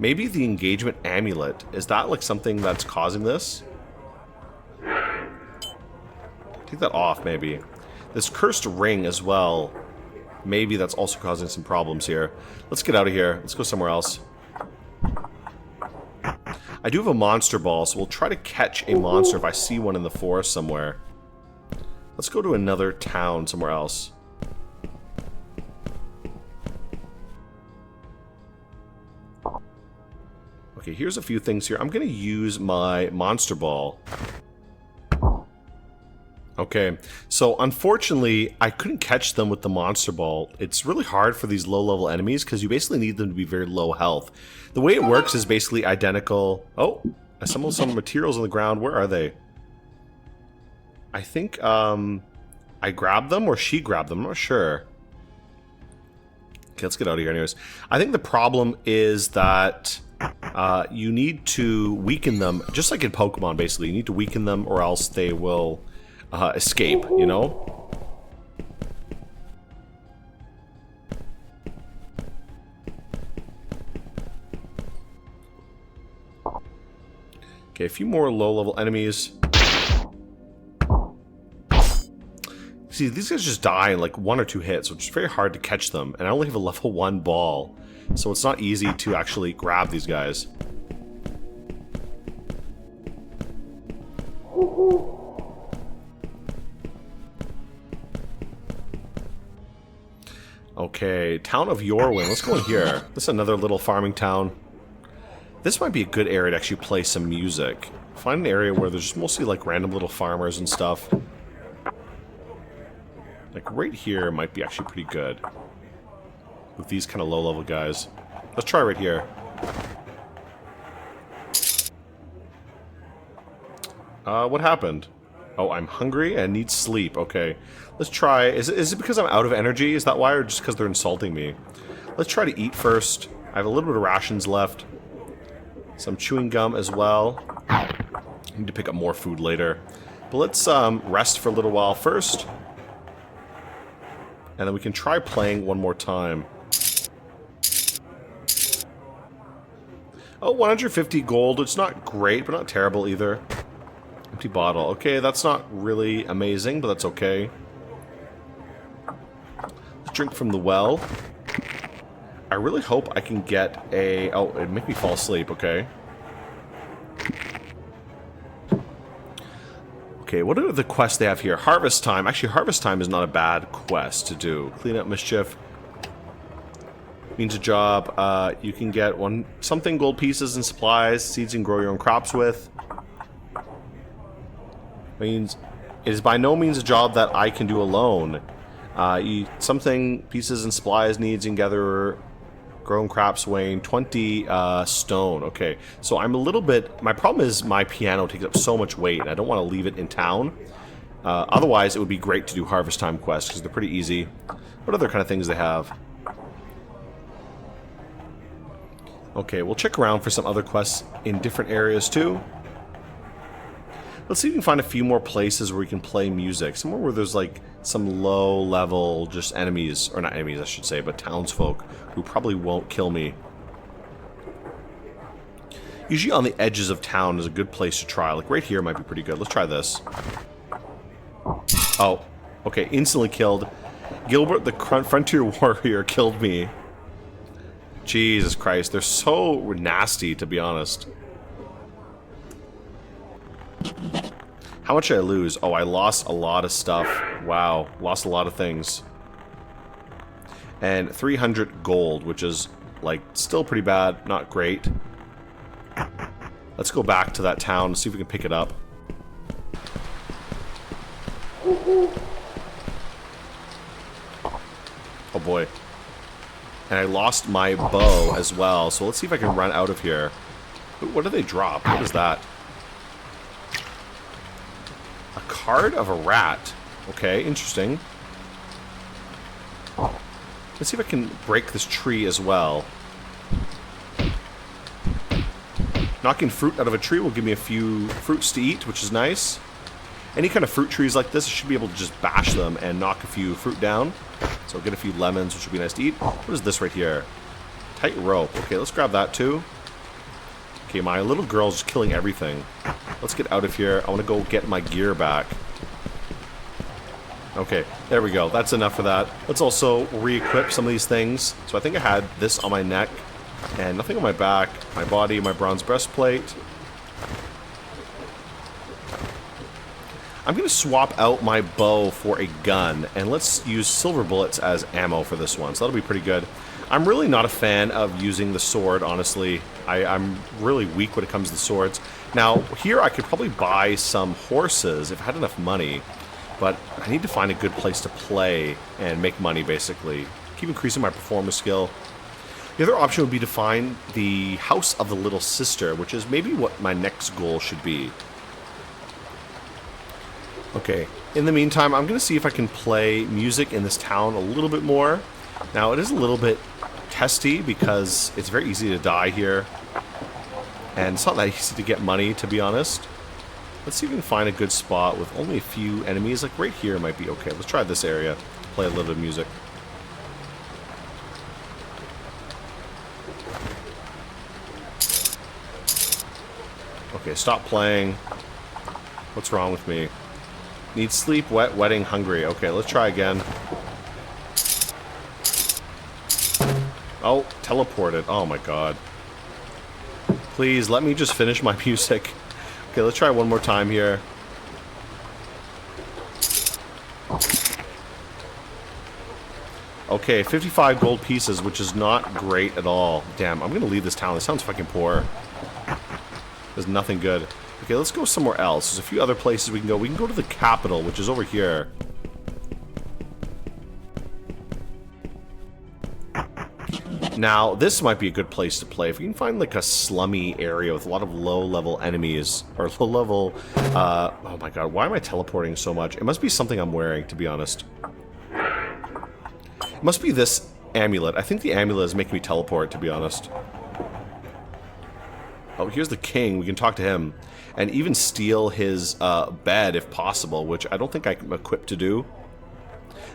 Maybe the engagement amulet. Is that like something that's causing this? Take that off, maybe. This cursed ring as well. Maybe that's also causing some problems here. Let's get out of here. Let's go somewhere else. I do have a monster ball, so we'll try to catch a monster if I see one in the forest somewhere. Let's go to another town somewhere else. Okay, here's a few things here. I'm going to use my monster ball. Okay, so unfortunately, I couldn't catch them with the monster ball. It's really hard for these low-level enemies because you basically need them to be very low health. The way it works is basically identical. Oh, I stumbled some materials on the ground. Where are they? I think I grabbed them or she grabbed them. I'm not sure. Okay, let's get out of here anyways. I think the problem is that you need to weaken them, just like in Pokemon, basically. You need to weaken them or else they will escape, you know? Okay, a few more low-level enemies. See, these guys just die in like 1 or 2 hits, which is very hard to catch them. And I only have a level 1 ball, so it's not easy to actually grab these guys. Okay, town of Juere. Let's go in here. This is another little farming town. This might be a good area to actually play some music. Find an area where there's just mostly like random little farmers and stuff. Like right here might be actually pretty good. With these kind of low-level guys. Let's try right here. What happened? Oh, I'm hungry and need sleep. Okay. Let's try... Is it because I'm out of energy? Is that why? Or just because they're insulting me? Let's try to eat first. I have a little bit of rations left. Some chewing gum as well. I need to pick up more food later. But let's rest for a little while first. And then we can try playing one more time. Oh, 150 gold. It's not great, but not terrible either. Empty bottle. Okay, that's not really amazing, but that's okay. drink from the well. I really hope I can get a... Oh, it'd make me fall asleep, okay. Okay, what are the quests they have here? Harvest time. Actually, harvest time is not a bad quest to do. Clean up mischief. Means a job. You can get something gold pieces and supplies, seeds you can grow your own crops with. Means it is by no means a job that I can do alone. Something pieces and supplies needs you can gather grown crops weighing 20 stone. Okay, so I'm a little bit... My problem is my piano takes up so much weight, and I don't want to leave it in town. Otherwise, it would be great to do harvest time quests, because they're pretty easy. What other kind of things they have? Okay, we'll check around for some other quests in different areas too. Let's see if we can find a few more places where we can play music. Somewhere where there's like some low level just enemies, or not enemies I should say, but townsfolk who probably won't kill me. Usually on the edges of town is a good place to try. Like right here might be pretty good. Let's try this. Oh, okay, instantly killed. Gilbert the Frontier Warrior killed me. Jesus Christ, they're so nasty, to be honest. How much did I lose? Oh, I lost a lot of stuff. Wow, lost a lot of things. And 300 gold, which is, like, still pretty bad, not great. Let's go back to that town and see if we can pick it up. Oh boy. And I lost my bow as well, so let's see if I can run out of here. Ooh, what do they drop? What is that? A card of a rat. Okay, interesting. Let's see if I can break this tree as well. Knocking fruit out of a tree will give me a few fruits to eat, which is nice. Any kind of fruit trees like this, I should be able to just bash them and knock a few fruit down. So I'll get a few lemons, which will be nice to eat. What is this right here? Tight rope. Okay, let's grab that too. Okay, my little girl's just killing everything. Let's get out of here. I want to go get my gear back. Okay, there we go. That's enough for that. Let's also re-equip some of these things. So I think I had this on my neck and nothing on my back, my body, my bronze breastplate. I'm going to swap out my bow for a gun, and let's use silver bullets as ammo for this one, so that'll be pretty good. I'm really not a fan of using the sword, honestly. I'm really weak when it comes to swords. Now, here I could probably buy some horses if I had enough money, but I need to find a good place to play and make money, basically. Keep increasing my performance skill. The other option would be to find the House of the Little Sister, which is maybe what my next goal should be. Okay, in the meantime, I'm going to see if I can play music in this town a little bit more. Now, it is a little bit testy because it's very easy to die here. And it's not that easy to get money, to be honest. Let's see if we can find a good spot with only a few enemies. Like right here might be okay. Let's try this area. Play a little bit of music. Okay, stop playing. What's wrong with me? Need sleep, wet, wedding, hungry. Okay, let's try again. Oh, teleported. Oh my god. Please, let me just finish my music. Okay, let's try one more time here. Okay, 55 gold pieces, which is not great at all. Damn, I'm gonna leave this town. This sounds fucking poor. There's nothing good. Okay, let's go somewhere else. There's a few other places we can go. We can go to the capital, which is over here. Now, this might be a good place to play. If we can find like a slummy area with a lot of low-level enemies, or low-level, oh my god, why am I teleporting so much? It must be something I'm wearing, to be honest. It must be this amulet. I think the amulet is making me teleport, to be honest. Oh, here's the king. We can talk to him. And even steal his bed, if possible, which I don't think I'm equipped to do.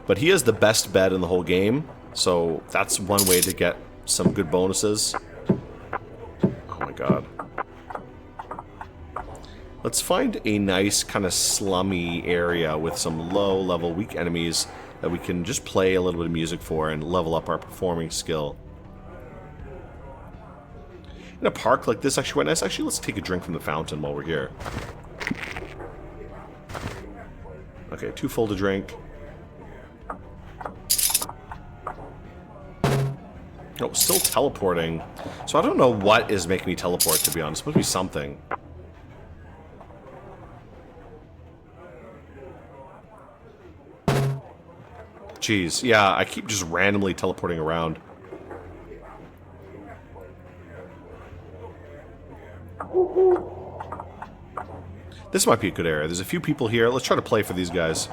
But he has the best bed in the whole game, so that's one way to get some good bonuses. Oh my god. Let's find a nice kind of slummy area with some low-level weak enemies. that we can just play a little bit of music for and level up our performing skill. In a park like this, actually, quite nice. Actually, let's take a drink from the fountain while we're here. Okay, too full to drink. Oh, still teleporting. So I don't know what is making me teleport, to be honest. It must be something. Jeez, yeah, I keep just randomly teleporting around. This might be a good area. There's a few people here. Let's try to play for these guys.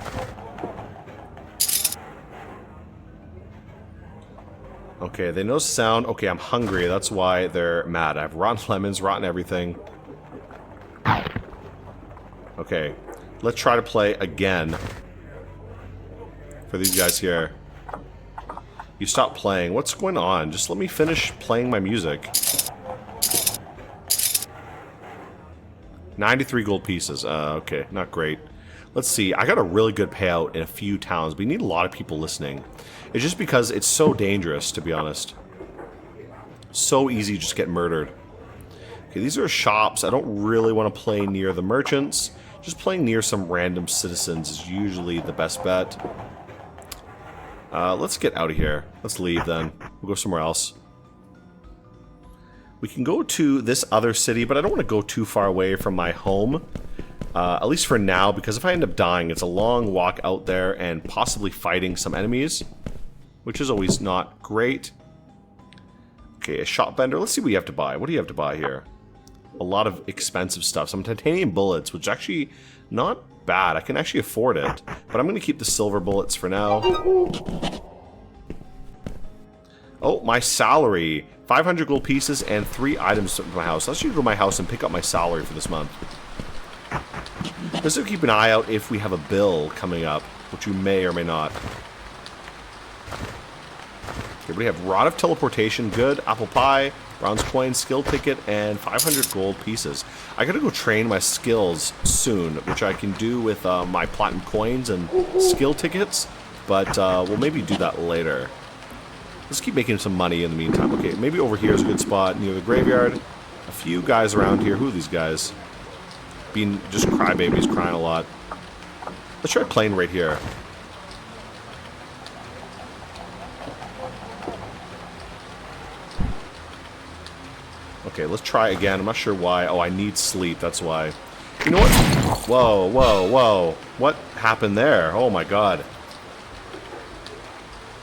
Okay, they know sound. Okay, I'm hungry. That's why they're mad. I have rotten lemons, rotten everything. Okay, let's try to play again. For these guys here. You stop playing. What's going on? Just let me finish playing my music. 93 gold pieces. Okay, not great. Let's see. I got a really good payout in a few towns, but you need a lot of people listening. It's just because it's so dangerous, to be honest. So easy to just get murdered. Okay, these are shops. I don't really want to play near the merchants. Just playing near some random citizens is usually the best bet. Let's get out of here. Let's leave then. We'll go somewhere else. We can go to this other city, but I don't want to go too far away from my home. At least for now, because if I end up dying, it's a long walk out there and possibly fighting some enemies, which is always not great. Okay, a shop vendor. Let's see what you have to buy. What do you have to buy here? A lot of expensive stuff. Some titanium bullets, which actually not bad. I can actually afford it, but I'm going to keep the silver bullets for now. Oh, my salary. 500 gold pieces and 3 items to my house. Let's just go to my house and pick up my salary for this month. Let's keep an eye out if we have a bill coming up, which we may or may not. Okay, we have Rod of Teleportation, good, apple pie, bronze coin, skill ticket, and 500 gold pieces. I gotta go train my skills soon, which I can do with my platinum coins and skill tickets, but we'll maybe do that later. Let's keep making some money in the meantime. Okay, maybe over here is a good spot near the graveyard. A few guys around here. Who are these guys? Being just crybabies, crying a lot. Let's try playing right here. Okay, let's try again. I'm not sure why. Oh, I need sleep. That's why. You know what? Whoa, whoa, whoa. What happened there? Oh my god.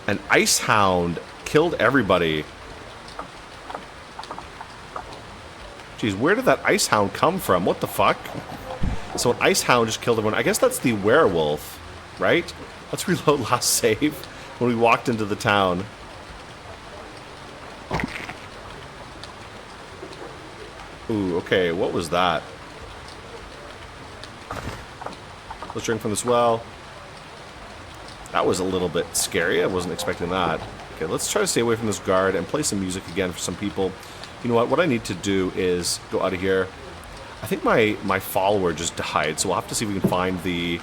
An ice hound killed everybody. Jeez, where did that ice hound come from? What the fuck? So an ice hound just killed everyone. I guess that's the werewolf, right? Let's reload last save when we walked into the town. Ooh, okay, what was that? Let's drink from this well. That was a little bit scary. I wasn't expecting that. Okay, let's try to stay away from this guard and play some music again for some people. You know what? What I need to do is go out of here. I think my follower just died, so we'll have to see if we can find the...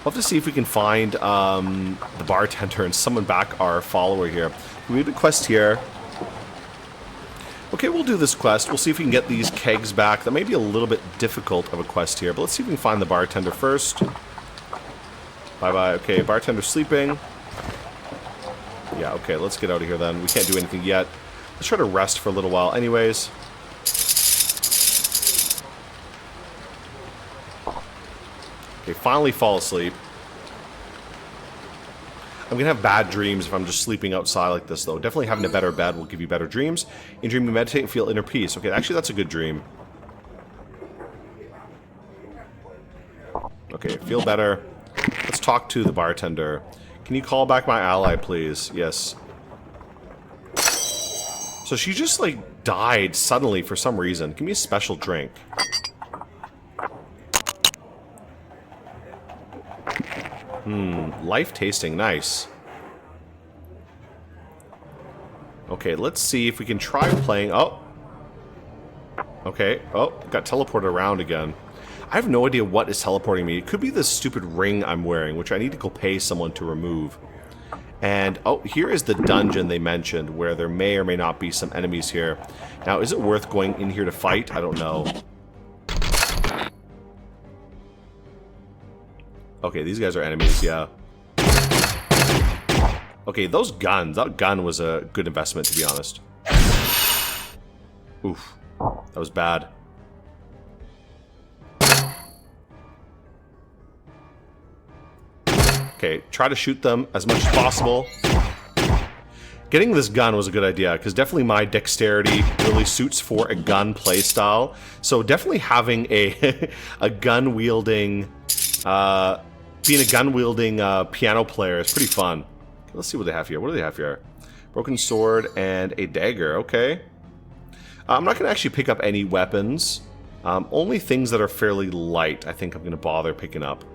We'll have to see if we can find the bartender and summon back our follower here. We have a quest here. Okay, we'll do this quest. We'll see if we can get these kegs back. That may be a little bit difficult of a quest here, but let's see if we can find the bartender first. Bye-bye. Okay, bartender sleeping. Yeah, okay, let's get out of here then. We can't do anything yet. Let's try to rest for a little while anyways. Okay, finally fall asleep. I'm going to have bad dreams if I'm just sleeping outside like this, though. Definitely having a better bed will give you better dreams. In dream, you meditate and feel inner peace. Okay, actually, that's a good dream. Okay, feel better. Let's talk to the bartender. Can you call back my ally, please? Yes. So she just, like, died suddenly for some reason. Give me a special drink. Life tasting, nice. Okay, let's see if we can try playing. Oh. Okay, oh, got teleported around again. I have no idea what is teleporting me. It could be this stupid ring I'm wearing, which I need to go pay someone to remove. And, oh, here is the dungeon they mentioned, where there may or may not be some enemies here. Now, is it worth going in here to fight? I don't know. Okay, these guys are enemies, yeah. Okay, those guns. That gun was a good investment, to be honest. Oof. That was bad. Okay, try to shoot them as much as possible. Getting this gun was a good idea, because definitely my dexterity really suits for a gun playstyle. So definitely having a gun-wielding... being a gun-wielding piano player is pretty fun. Let's see what they have here. What do they have here? Broken sword and a dagger. Okay. I'm not going to actually pick up any weapons. Only things that are fairly light I think I'm going to bother picking up.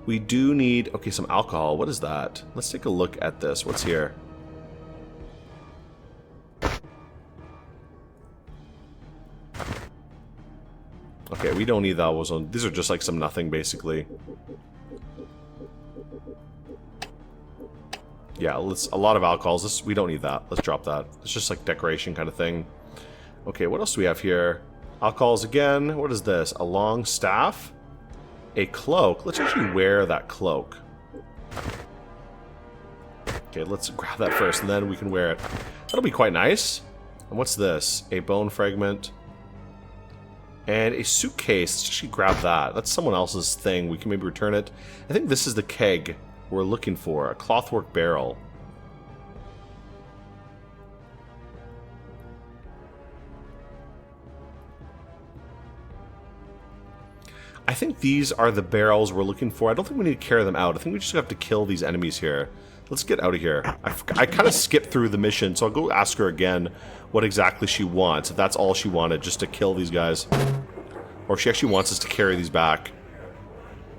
We do need, okay, some alcohol. What is that? Let's take a look at this. What's here? Okay, we don't need those. These are just like some nothing, basically. Yeah, a lot of alcohols. We don't need that. Let's drop that. It's just like decoration kind of thing. Okay, what else do we have here? Alcohols again. What is this? A long staff? A cloak. Let's actually wear that cloak. Okay, let's grab that first, and then we can wear it. That'll be quite nice. And what's this? A bone fragment. And a suitcase. Let's actually grab that. That's someone else's thing. We can maybe return it. I think this is the keg we're looking for. A clothwork barrel. I think these are the barrels we're looking for. I don't think we need to carry them out. I think we just have to kill these enemies here. Let's get out of here. I kind of skipped through the mission, so I'll go ask her again what exactly she wants. If that's all she wanted, just to kill these guys. Or if she actually wants us to carry these back.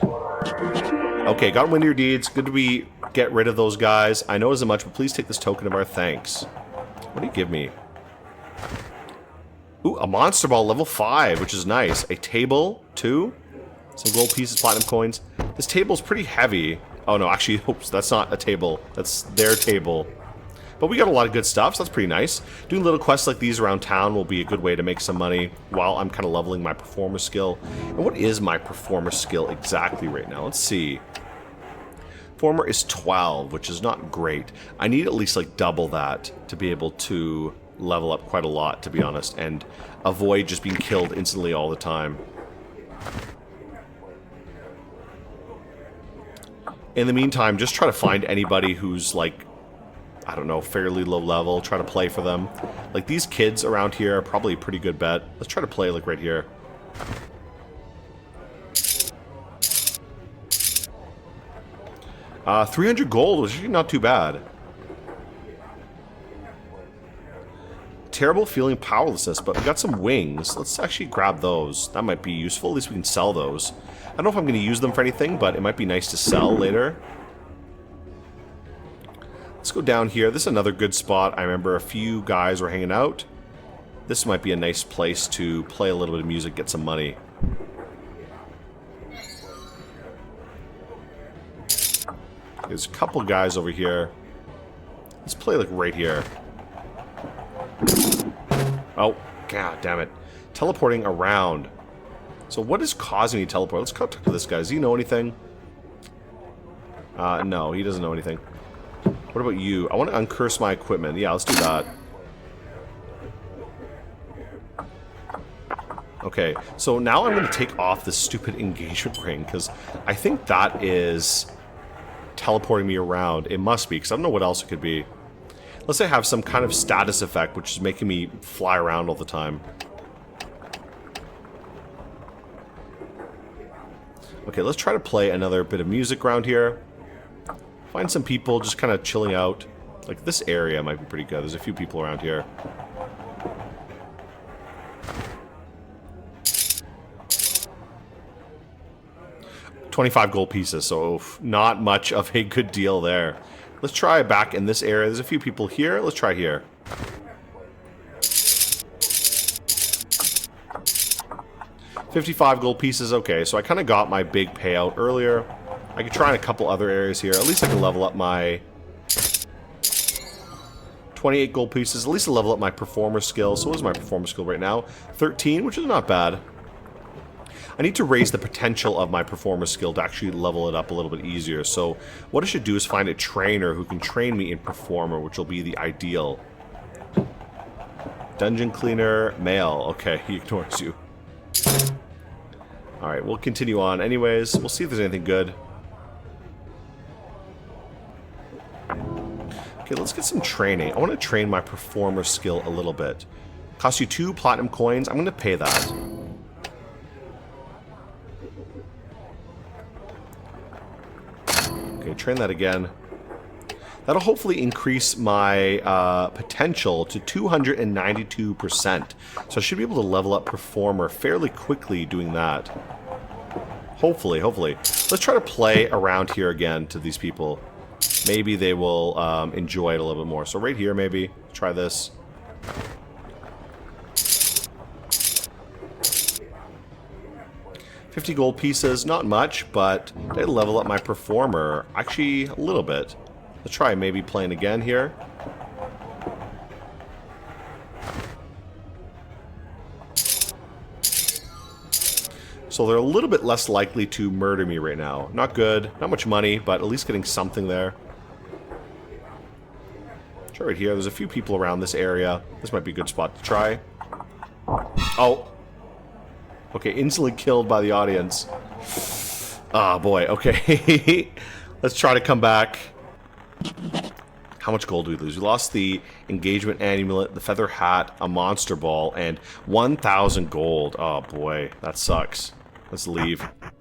Okay, got wind of your deeds. Good to get rid of those guys. I know isn't much, but please take this token of our thanks. What do you give me? Ooh, a monster ball level 5, which is nice. A table, 2. Some gold pieces, platinum coins. This table's pretty heavy. Oh no, actually, oops, that's not a table. That's their table. But we got a lot of good stuff, so that's pretty nice. Doing little quests like these around town will be a good way to make some money while I'm kind of leveling my performer skill. And what is my performer skill exactly right now? Let's see. Performer is 12, which is not great. I need at least like double that to be able to level up quite a lot, to be honest, and avoid just being killed instantly all the time. In the meantime, just try to find anybody who's like, I don't know, fairly low level, try to play for them. Like these kids around here are probably a pretty good bet. Let's try to play like right here. Uh, 300 gold, which is not too bad. Terrible feeling powerlessness, but we got some wings. Let's actually grab those. That might be useful. At least we can sell those. I don't know if I'm going to use them for anything, but it might be nice to sell later. Let's go down here. This is another good spot. I remember a few guys were hanging out. This might be a nice place to play a little bit of music, get some money. There's a couple guys over here. Let's play like right here. Oh, god damn it. Teleporting around. So what is causing me to teleport? Let's go talk to this guy. Does he know anything? No, he doesn't know anything. What about you? I want to uncurse my equipment. Yeah, let's do that. Okay, so now I'm going to take off this stupid engagement ring, because I think that is teleporting me around. It must be, because I don't know what else it could be. Let's say I have some kind of status effect, which is making me fly around all the time. Okay, let's try to play another bit of music around here. Find some people just kind of chilling out. Like this area might be pretty good. There's a few people around here. $25 gold pieces, so not much of a good deal there. Let's try back in this area. There's a few people here. Let's try here. 55 gold pieces, okay, so I kind of got my big payout earlier. I could try in a couple other areas here. At least I can level up my 28 gold pieces. At least I level up my performer skill. So what is my performer skill right now? 13, which is not bad. I need to raise the potential of my performer skill to actually level it up a little bit easier. So what I should do is find a trainer who can train me in performer, which will be the ideal. Dungeon cleaner, male. Okay, he ignores you. Alright, we'll continue on anyways. We'll see if there's anything good. Okay, let's get some training. I want to train my performer skill a little bit. Costs you 2 platinum coins. I'm going to pay that. Okay, train that again. That'll hopefully increase my potential to 292%. So I should be able to level up performer fairly quickly doing that. Hopefully, hopefully. Let's try to play around here again to these people. Maybe they will enjoy it a little bit more. So right here, maybe. Try this. $50 gold pieces, not much, but they level up my performer actually a little bit. Let's try maybe playing again here. So they're a little bit less likely to murder me right now. Not good, not much money, but at least getting something there. Try right here. There's a few people around this area. This might be a good spot to try. Oh. Okay, instantly killed by the audience. Ah, boy. Okay. Let's try to come back. How much gold do we lose? We lost the engagement amulet, the feather hat, a monster ball, and 1,000 gold. Oh boy, that sucks. Let's leave. At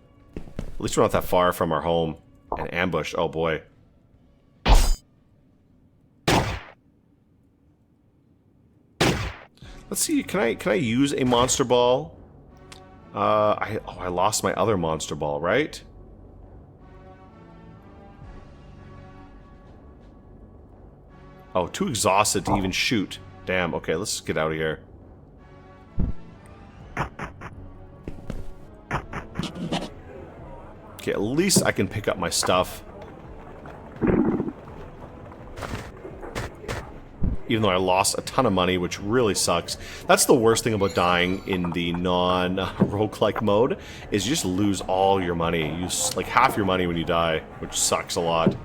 least we're not that far from our home. And ambushed. Oh boy. Let's see. Can I use a monster ball? I lost my other monster ball, right? Oh, too exhausted to even shoot. Damn, okay, let's get out of here. Okay, at least I can pick up my stuff. Even though I lost a ton of money, which really sucks. That's the worst thing about dying in the non-roguelike mode, is you just lose all your money. You lose like half your money when you die, which sucks a lot.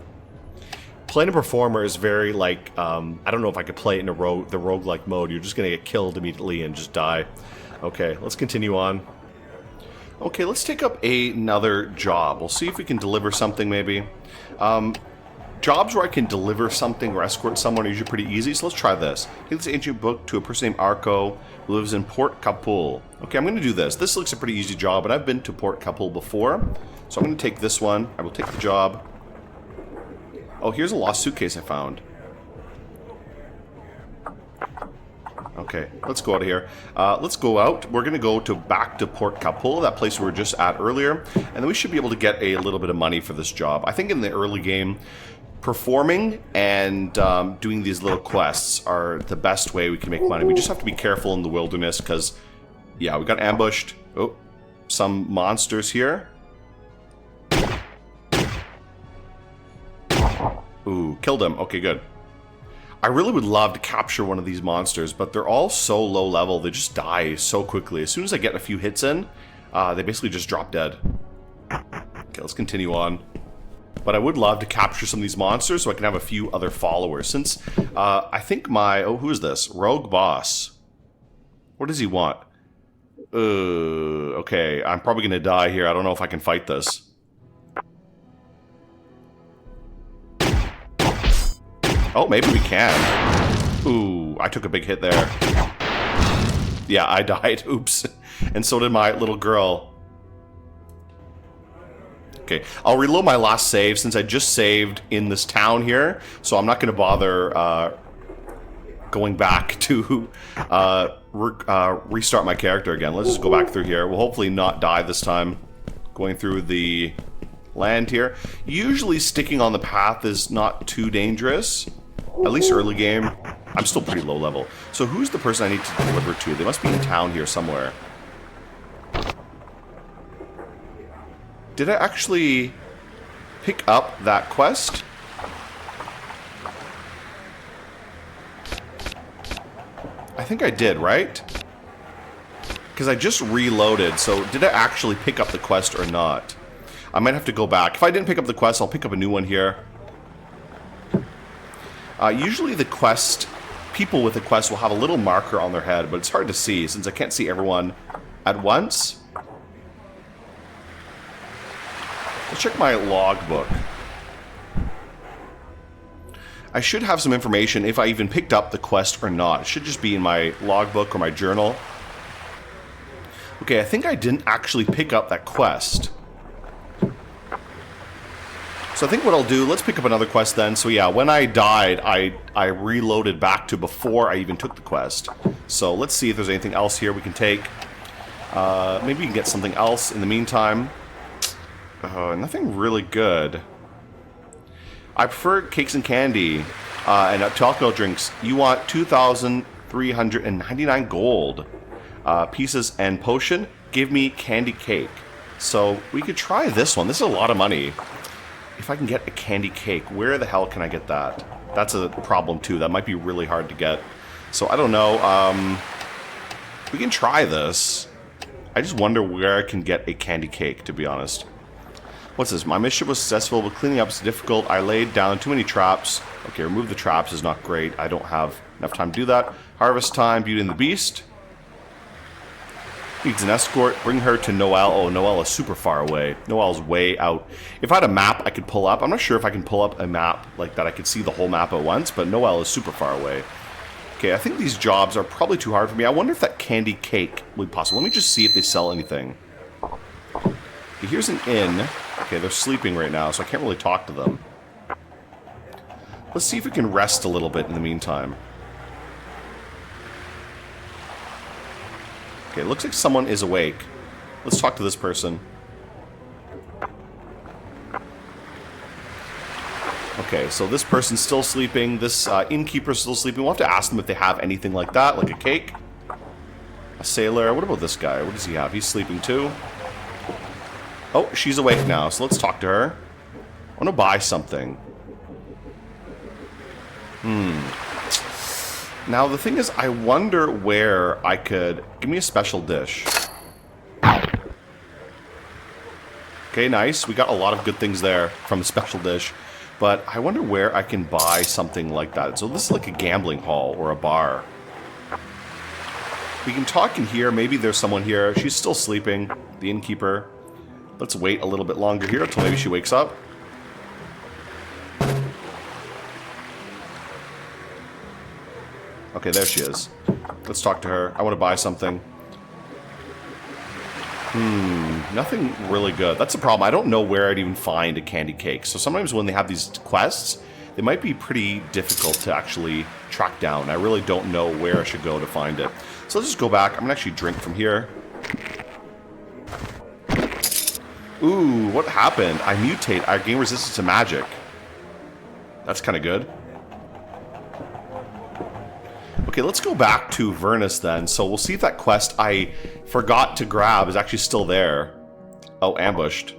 Playing a performer is very like, I don't know if I could play it in the roguelike mode. You're just going to get killed immediately and just die. Okay, let's continue on. Okay, let's take up another job. We'll see if we can deliver something maybe. Jobs where I can deliver something or escort someone are usually pretty easy, so let's try this. Take this ancient book to a person named Arco who lives in Port Capul. Okay, I'm going to do this. This looks a pretty easy job, and I've been to Port Capul before. So I'm going to take this one. I will take the job. Oh, here's a lost suitcase I found. Okay, let's go out of here. Let's go out. We're going to go back to Port Capul, that place we were just at earlier, and then we should be able to get a little bit of money for this job. I think in the early game, performing and doing these little quests are the best way we can make money. We just have to be careful in the wilderness because, yeah, we got ambushed. Oh, some monsters here. Ooh, killed him. Okay, good. I really would love to capture one of these monsters, but they're all so low level, they just die so quickly. As soon as I get a few hits in, they basically just drop dead. Okay, let's continue on. But I would love to capture some of these monsters so I can have a few other followers. Since I think my... Oh, who is this? Rogue Boss. What does he want? Okay, I'm probably going to die here. I don't know if I can fight this. Oh, maybe we can. Ooh, I took a big hit there. Yeah, I died. Oops. And so did my little girl. Okay, I'll reload my last save since I just saved in this town here. So I'm not going to bother going back to restart my character again. Let's just go back through here. We'll hopefully not die this time. Going through the land here. Usually sticking on the path is not too dangerous. At least early game. I'm still pretty low level. So who's the person I need to deliver to? They must be in town here somewhere. Did I actually pick up that quest? I think I did, right? Because I just reloaded, so did I actually pick up the quest or not? I might have to go back. If I didn't pick up the quest, I'll pick up a new one here. Usually the quest, people with the quest will have a little marker on their head, but it's hard to see since I can't see everyone at once. Let's check my logbook. I should have some information if I even picked up the quest or not. It should just be in my logbook or my journal. Okay, I think I didn't actually pick up that quest. So I think what I'll do, let's pick up another quest then. So yeah, when I died, I reloaded back to before I even took the quest. So let's see if there's anything else here we can take. Maybe we can get something else in the meantime. Nothing really good. I prefer cakes and candy and alcohol drinks. You want 2,399 gold pieces and potion. Give me candy cake. So we could try this one. This is a lot of money. If I can get a candy cake, where the hell can I get that? That's a problem too. That might be really hard to get. So I don't know. We can try this. I just wonder where I can get a candy cake, to be honest. What's this? My mission was successful, but cleaning up is difficult. I laid down too many traps. Okay, remove the traps is not great. I don't have enough time to do that. Harvest time, Beauty and the Beast. Needs an escort. Bring her to Noelle. Oh, Noelle is super far away. Noelle's way out. If I had a map I could pull up, I'm not sure if I can pull up a map like that I could see the whole map at once, but Noelle is super far away. Okay, I think these jobs are probably too hard for me. I wonder if that candy cake would be possible. Let me just see if they sell anything. Okay, here's an inn. Okay, they're sleeping right now, so I can't really talk to them. Let's see if we can rest a little bit in the meantime. Okay, it looks like someone is awake. Let's talk to this person. Okay, so this person's still sleeping. This innkeeper's still sleeping. We'll have to ask them if they have anything like that, like a cake. A sailor. What about this guy? What does he have? He's sleeping too. Oh, she's awake now, so let's talk to her. I want to buy something. Now, the thing is, I wonder where I could... Give me a special dish. Okay, nice. We got a lot of good things there from the special dish. But I wonder where I can buy something like that. So this is like a gambling hall or a bar. We can talk in here. Maybe there's someone here. She's still sleeping, the innkeeper. Let's wait a little bit longer here until maybe she wakes up. Okay, there she is. Let's talk to her. I want to buy something. Nothing really good. That's the problem. I don't know where I'd even find a candy cake. So sometimes when they have these quests, they might be pretty difficult to actually track down. I really don't know where I should go to find it. So let's just go back. I'm going to actually drink from here. Ooh, what happened? I mutate. I gain resistance to magic. That's kind of good. Okay, let's go back to Vernus then. So we'll see if that quest I forgot to grab is actually still there. Oh, ambushed.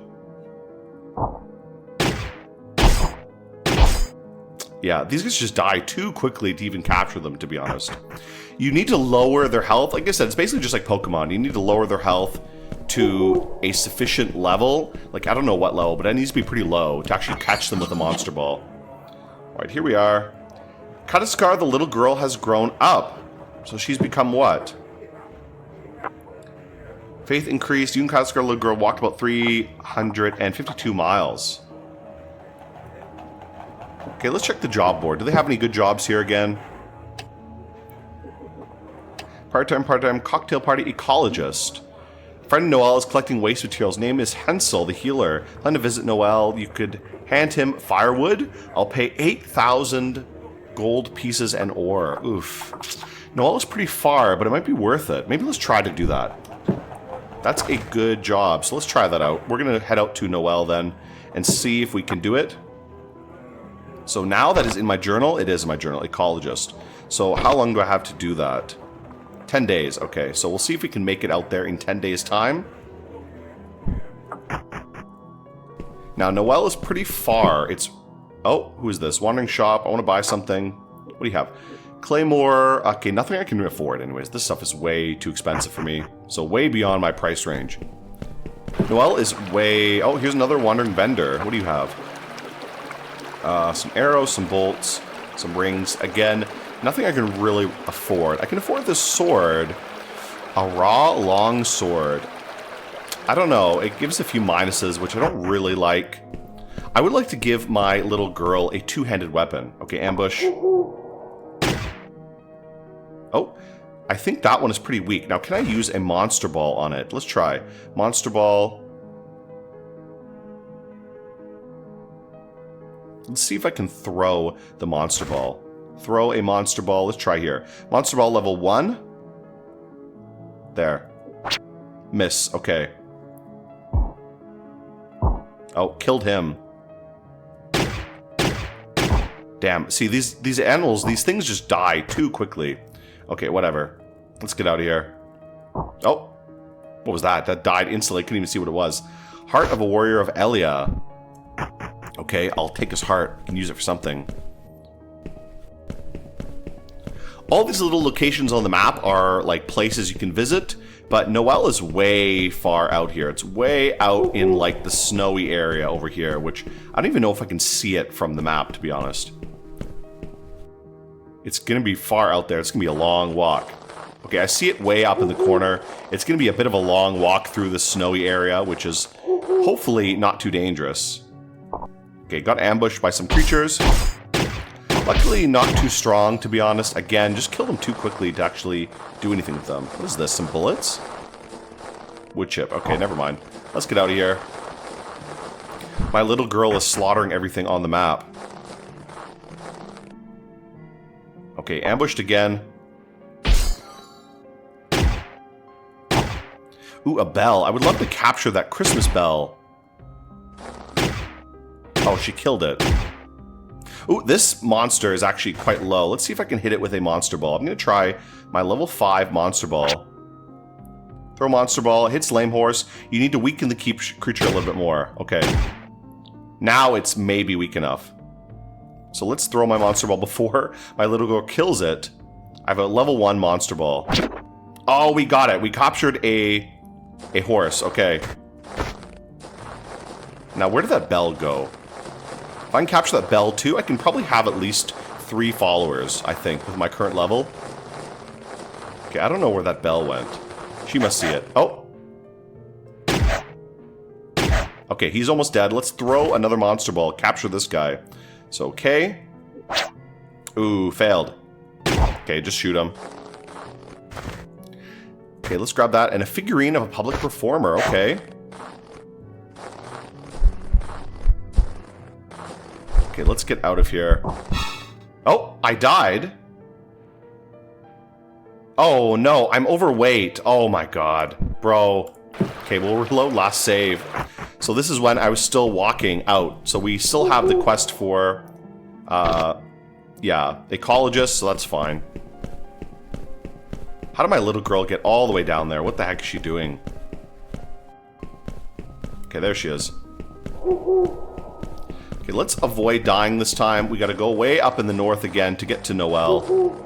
Yeah, these guys just die too quickly to even capture them, to be honest. You need to lower their health. Like I said, it's basically just like Pokemon. You need to lower their health to a sufficient level. Like, I don't know what level, but it needs to be pretty low to actually catch them with a Monster Ball. Alright, here we are. Kataskar, the little girl, has grown up. So she's become what? Faith increased. You and Kataskar, the little girl, walked about 352 miles. Okay, let's check the job board. Do they have any good jobs here again? Part-time, cocktail party ecologist. Friend Noelle is collecting waste materials. Name is Hensel, the healer. Plan to visit Noelle. You could hand him firewood. I'll pay 8,000 gold pieces and ore. Oof. Noelle is pretty far, but it might be worth it. Maybe let's try to do that. That's a good job. So let's try that out. We're going to head out to Noelle then and see if we can do it. So now that is in my journal. It is in my journal. Ecologist. So how long do I have to do that? 10 days. Okay, so we'll see if we can make it out there in 10 days' time. Now, Noelle is pretty far. It's... Oh, who is this? Wandering shop. I want to buy something. What do you have? Claymore. Okay, nothing I can afford anyways. This stuff is way too expensive for me. So way beyond my price range. Noelle is way... Oh, here's another wandering vendor. What do you have? Some arrows, some bolts, some rings. Again, nothing I can really afford. I can afford this sword. A raw, long sword. I don't know. It gives a few minuses, which I don't really like. I would like to give my little girl a two-handed weapon. Okay, ambush. Oh, I think that one is pretty weak. Now, can I use a monster ball on it? Let's try. Monster ball. Let's see if I can throw the monster ball. Throw a monster ball. Let's try here. Monster ball level 1. There. Miss. Okay. Oh, killed him. Damn. See, these animals, these things just die too quickly. Okay, whatever. Let's get out of here. Oh. What was that? That died instantly. Couldn't even see what it was. Heart of a Warrior of Elia. Okay, I'll take his heart and use it for something. All these little locations on the map are like places you can visit, but Noelle is way far out here. It's way out in like the snowy area over here, which I don't even know if I can see it from the map, to be honest. It's going to be far out there. It's going to be a long walk. Okay, I see it way up in the corner. It's going to be a bit of a long walk through the snowy area, which is hopefully not too dangerous. Okay, got ambushed by some creatures. Luckily, not too strong, to be honest. Again, just kill them too quickly to actually do anything with them. What is this? Some bullets? Wood chip. Okay, never mind. Let's get out of here. My little girl is slaughtering everything on the map. Okay, ambushed again. Ooh, a bell. I would love to capture that Christmas bell. Oh, she killed it. Ooh, this monster is actually quite low. Let's see if I can hit it with a monster ball. I'm going to try my level 5 monster ball. Throw monster ball. It hits lame horse. You need to weaken the creature a little bit more. Okay. Now it's maybe weak enough. So let's throw my monster ball before my little girl kills it. I have a level 1 monster ball. Oh, we got it. We captured a horse. Okay. Now, where did that bell go? If I can capture that bell too, I can probably have at least 3 followers, I think, with my current level. Okay, I don't know where that bell went. She must see it. Oh. Okay, he's almost dead. Let's throw another monster ball. Capture this guy. So, okay. Ooh, failed. Okay, just shoot him. Okay, let's grab that. And a figurine of a public performer. Okay. Okay, let's get out of here. Oh, I died. Oh, no, I'm overweight. Oh, my God. Bro. Okay, we'll reload last save. So this is when I was still walking out. So we still have the quest for, yeah, ecologist, so that's fine. How did my little girl get all the way down there? What the heck is she doing? Okay, there she is. Okay, let's avoid dying this time. We gotta go way up in the north again to get to Noelle.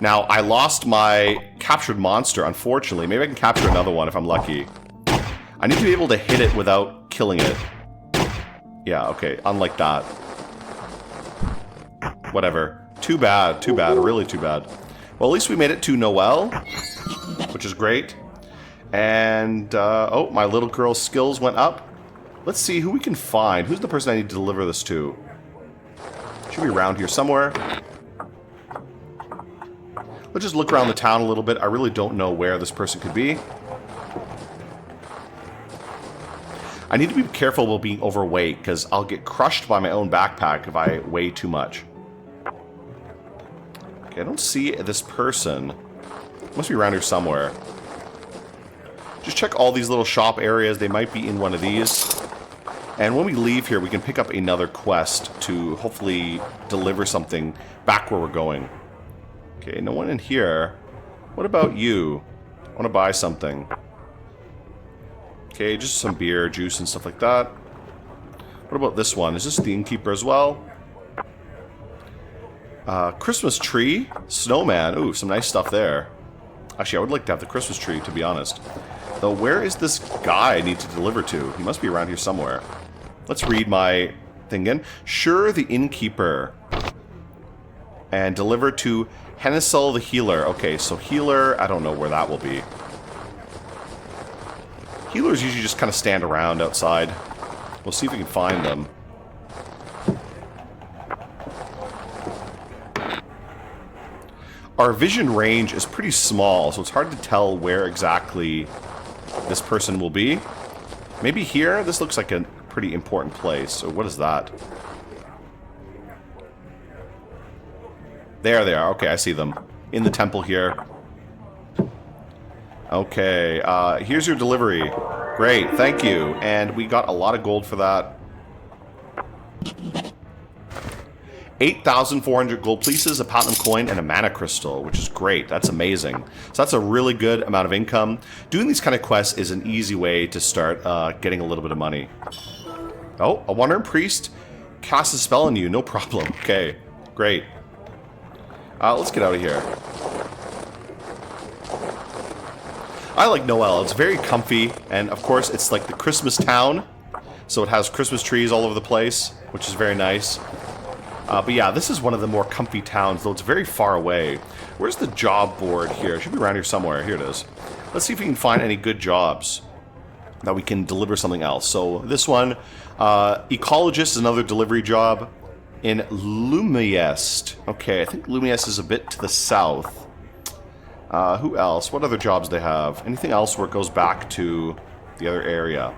Now, I lost my captured monster, unfortunately. Maybe I can capture another one if I'm lucky. I need to be able to hit it without killing it. Yeah, okay, unlike that. Whatever. Too bad, really too bad. Well, at least we made it to Noelle, which is great. And, oh, my little girl's skills went up. Let's see who we can find. Who's the person I need to deliver this to? Should be around here somewhere. Let's just look around the town a little bit. I really don't know where this person could be. I need to be careful about being overweight, because I'll get crushed by my own backpack if I weigh too much. Okay, I don't see this person. Must be around here somewhere. Just check all these little shop areas. They might be in one of these. And when we leave here, we can pick up another quest to hopefully deliver something back where we're going. Okay, no one in here. What about you? I want to buy something. Okay, just some beer, juice, and stuff like that. What about this one? Is this the innkeeper as well? Christmas tree, snowman. Ooh, some nice stuff there. Actually, I would like to have the Christmas tree, to be honest. Though, where is this guy I need to deliver to? He must be around here somewhere. Let's read my thing again. Sure, the innkeeper. And deliver to Hennisel the healer. Okay, so healer, I don't know where that will be. Healers usually just kind of stand around outside. We'll see if we can find them. Our vision range is pretty small, so it's hard to tell where exactly this person will be. Maybe here? This looks like a pretty important place. So what is that? There they are. Okay, I see them. In the temple here. Okay, here's your delivery. Great, thank you. And we got a lot of gold for that. 8,400 gold pieces, a platinum coin, and a mana crystal, which is great. That's amazing. So that's a really good amount of income. Doing these kind of quests is an easy way to start getting a little bit of money. Oh, a wandering priest casts a spell on you. No problem. Okay, great. Let's get out of here. I like Noel. It's very comfy, and of course, it's like the Christmas town. So it has Christmas trees all over the place, which is very nice. But yeah, this is one of the more comfy towns, though it's very far away. Where's the job board here? It should be around here somewhere. Here it is. Let's see if we can find any good jobs that we can deliver something else. So this one, ecologist is another delivery job in Lumiest. Okay, I think Lumiest is a bit to the south. Who else? What other jobs they have? Anything else where it goes back to the other area?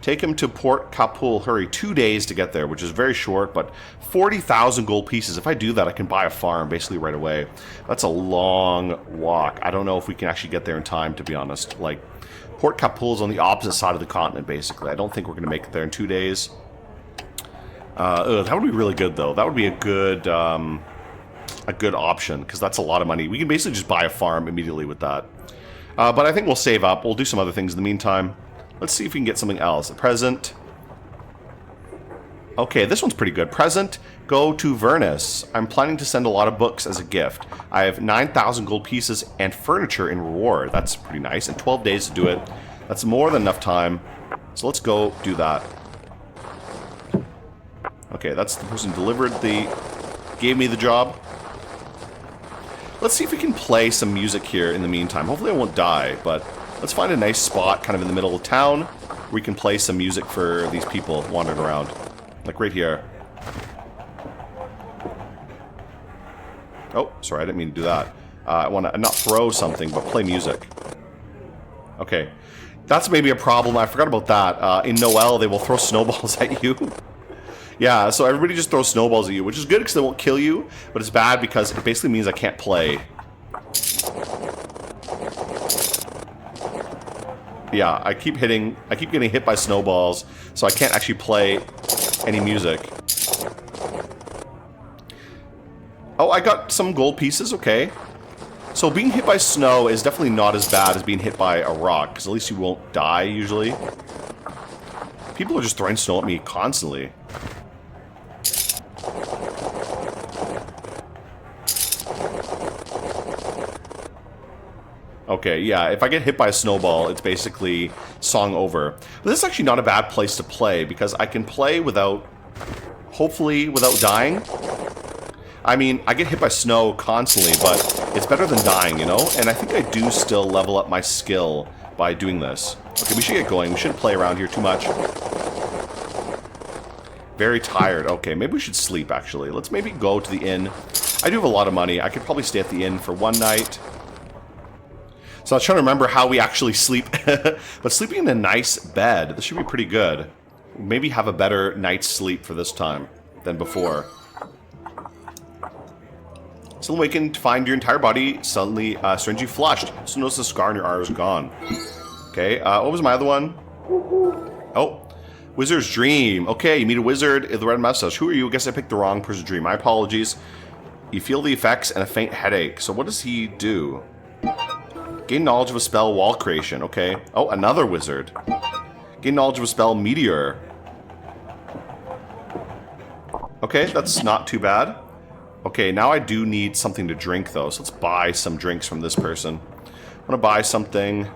Take him to Port Kapul. Hurry, 2 days to get there, which is very short, but 40,000 gold pieces. If I do that, I can buy a farm basically right away. That's a long walk. I don't know if we can actually get there in time, to be honest. Like, Port Kapul is on the opposite side of the continent, basically. I don't think we're going to make it there in 2 days. That would be really good, though. That would be a good option, because that's a lot of money. We can basically just buy a farm immediately with that. But I think we'll save up. We'll do some other things in the meantime. Let's see if we can get something else. A present. Okay, this one's pretty good. Present, go to Vernus. I'm planning to send a lot of books as a gift. I have 9,000 gold pieces and furniture in reward. That's pretty nice. And 12 days to do it. That's more than enough time. So let's go do that. Okay, that's the person who gave me the job. Let's see if we can play some music here in the meantime. Hopefully I won't die, but let's find a nice spot kind of in the middle of town where we can play some music for these people wandering around. Like right here. Oh, sorry, I didn't mean to do that. I want to not throw something, but play music. Okay. That's maybe a problem. I forgot about that. In Noel, they will throw snowballs at you. Yeah, so everybody just throws snowballs at you, which is good because they won't kill you, but it's bad because it basically means I can't play. Yeah, I keep getting hit by snowballs, so I can't actually play any music. Oh, I got some gold pieces, okay. So being hit by snow is definitely not as bad as being hit by a rock, because at least you won't die, usually. People are just throwing snow at me constantly. Okay, yeah, if I get hit by a snowball, it's basically song over. But this is actually not a bad place to play, because I can play hopefully without dying. I mean, I get hit by snow constantly, but it's better than dying, you know? And I think I do still level up my skill by doing this. Okay, we should get going. We shouldn't play around here too much. Very tired. Okay, maybe we should sleep, actually. Let's maybe go to the inn. I do have a lot of money. I could probably stay at the inn for one night. So I was trying to remember how we actually sleep. But sleeping in a nice bed, this should be pretty good. Maybe have a better night's sleep for this time than before. Still awakened to find your entire body suddenly strangely flushed. So notice the scar on your arm is gone. Okay, what was my other one? Oh, Wizard's Dream. Okay, you meet a wizard with the red mustache. Who are you? I guess I picked the wrong person's dream. My apologies. You feel the effects and a faint headache. So what does he do? Gain knowledge of a spell, wall creation. Okay. Oh, another wizard. Gain knowledge of a spell, meteor. Okay, that's not too bad. Okay, now I do need something to drink, though. So let's buy some drinks from this person. I'm gonna buy something.